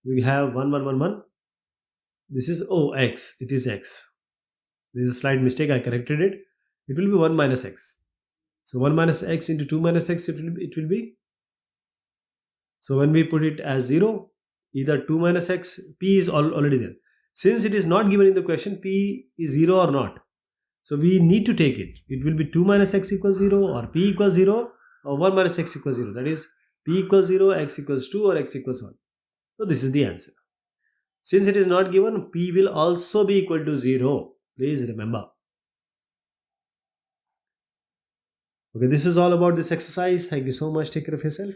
We have 1 1 1 1. This is x. It is x. This is a slight mistake, I corrected it. It will be 1 minus x. So 1 minus x into 2 minus x it will be. So when we put it as 0, either 2 minus x, p is already there. Since it is not given in the question, p is 0 or not. So we need to take it. It will be 2 minus x equals 0 or p equals 0 or 1 minus x equals 0. That is p equals 0, x equals 2 or x equals 1. So this is the answer. Since it is not given, p will also be equal to 0. Please remember. Okay, this is all about this exercise. Thank you so much. Take care of yourself.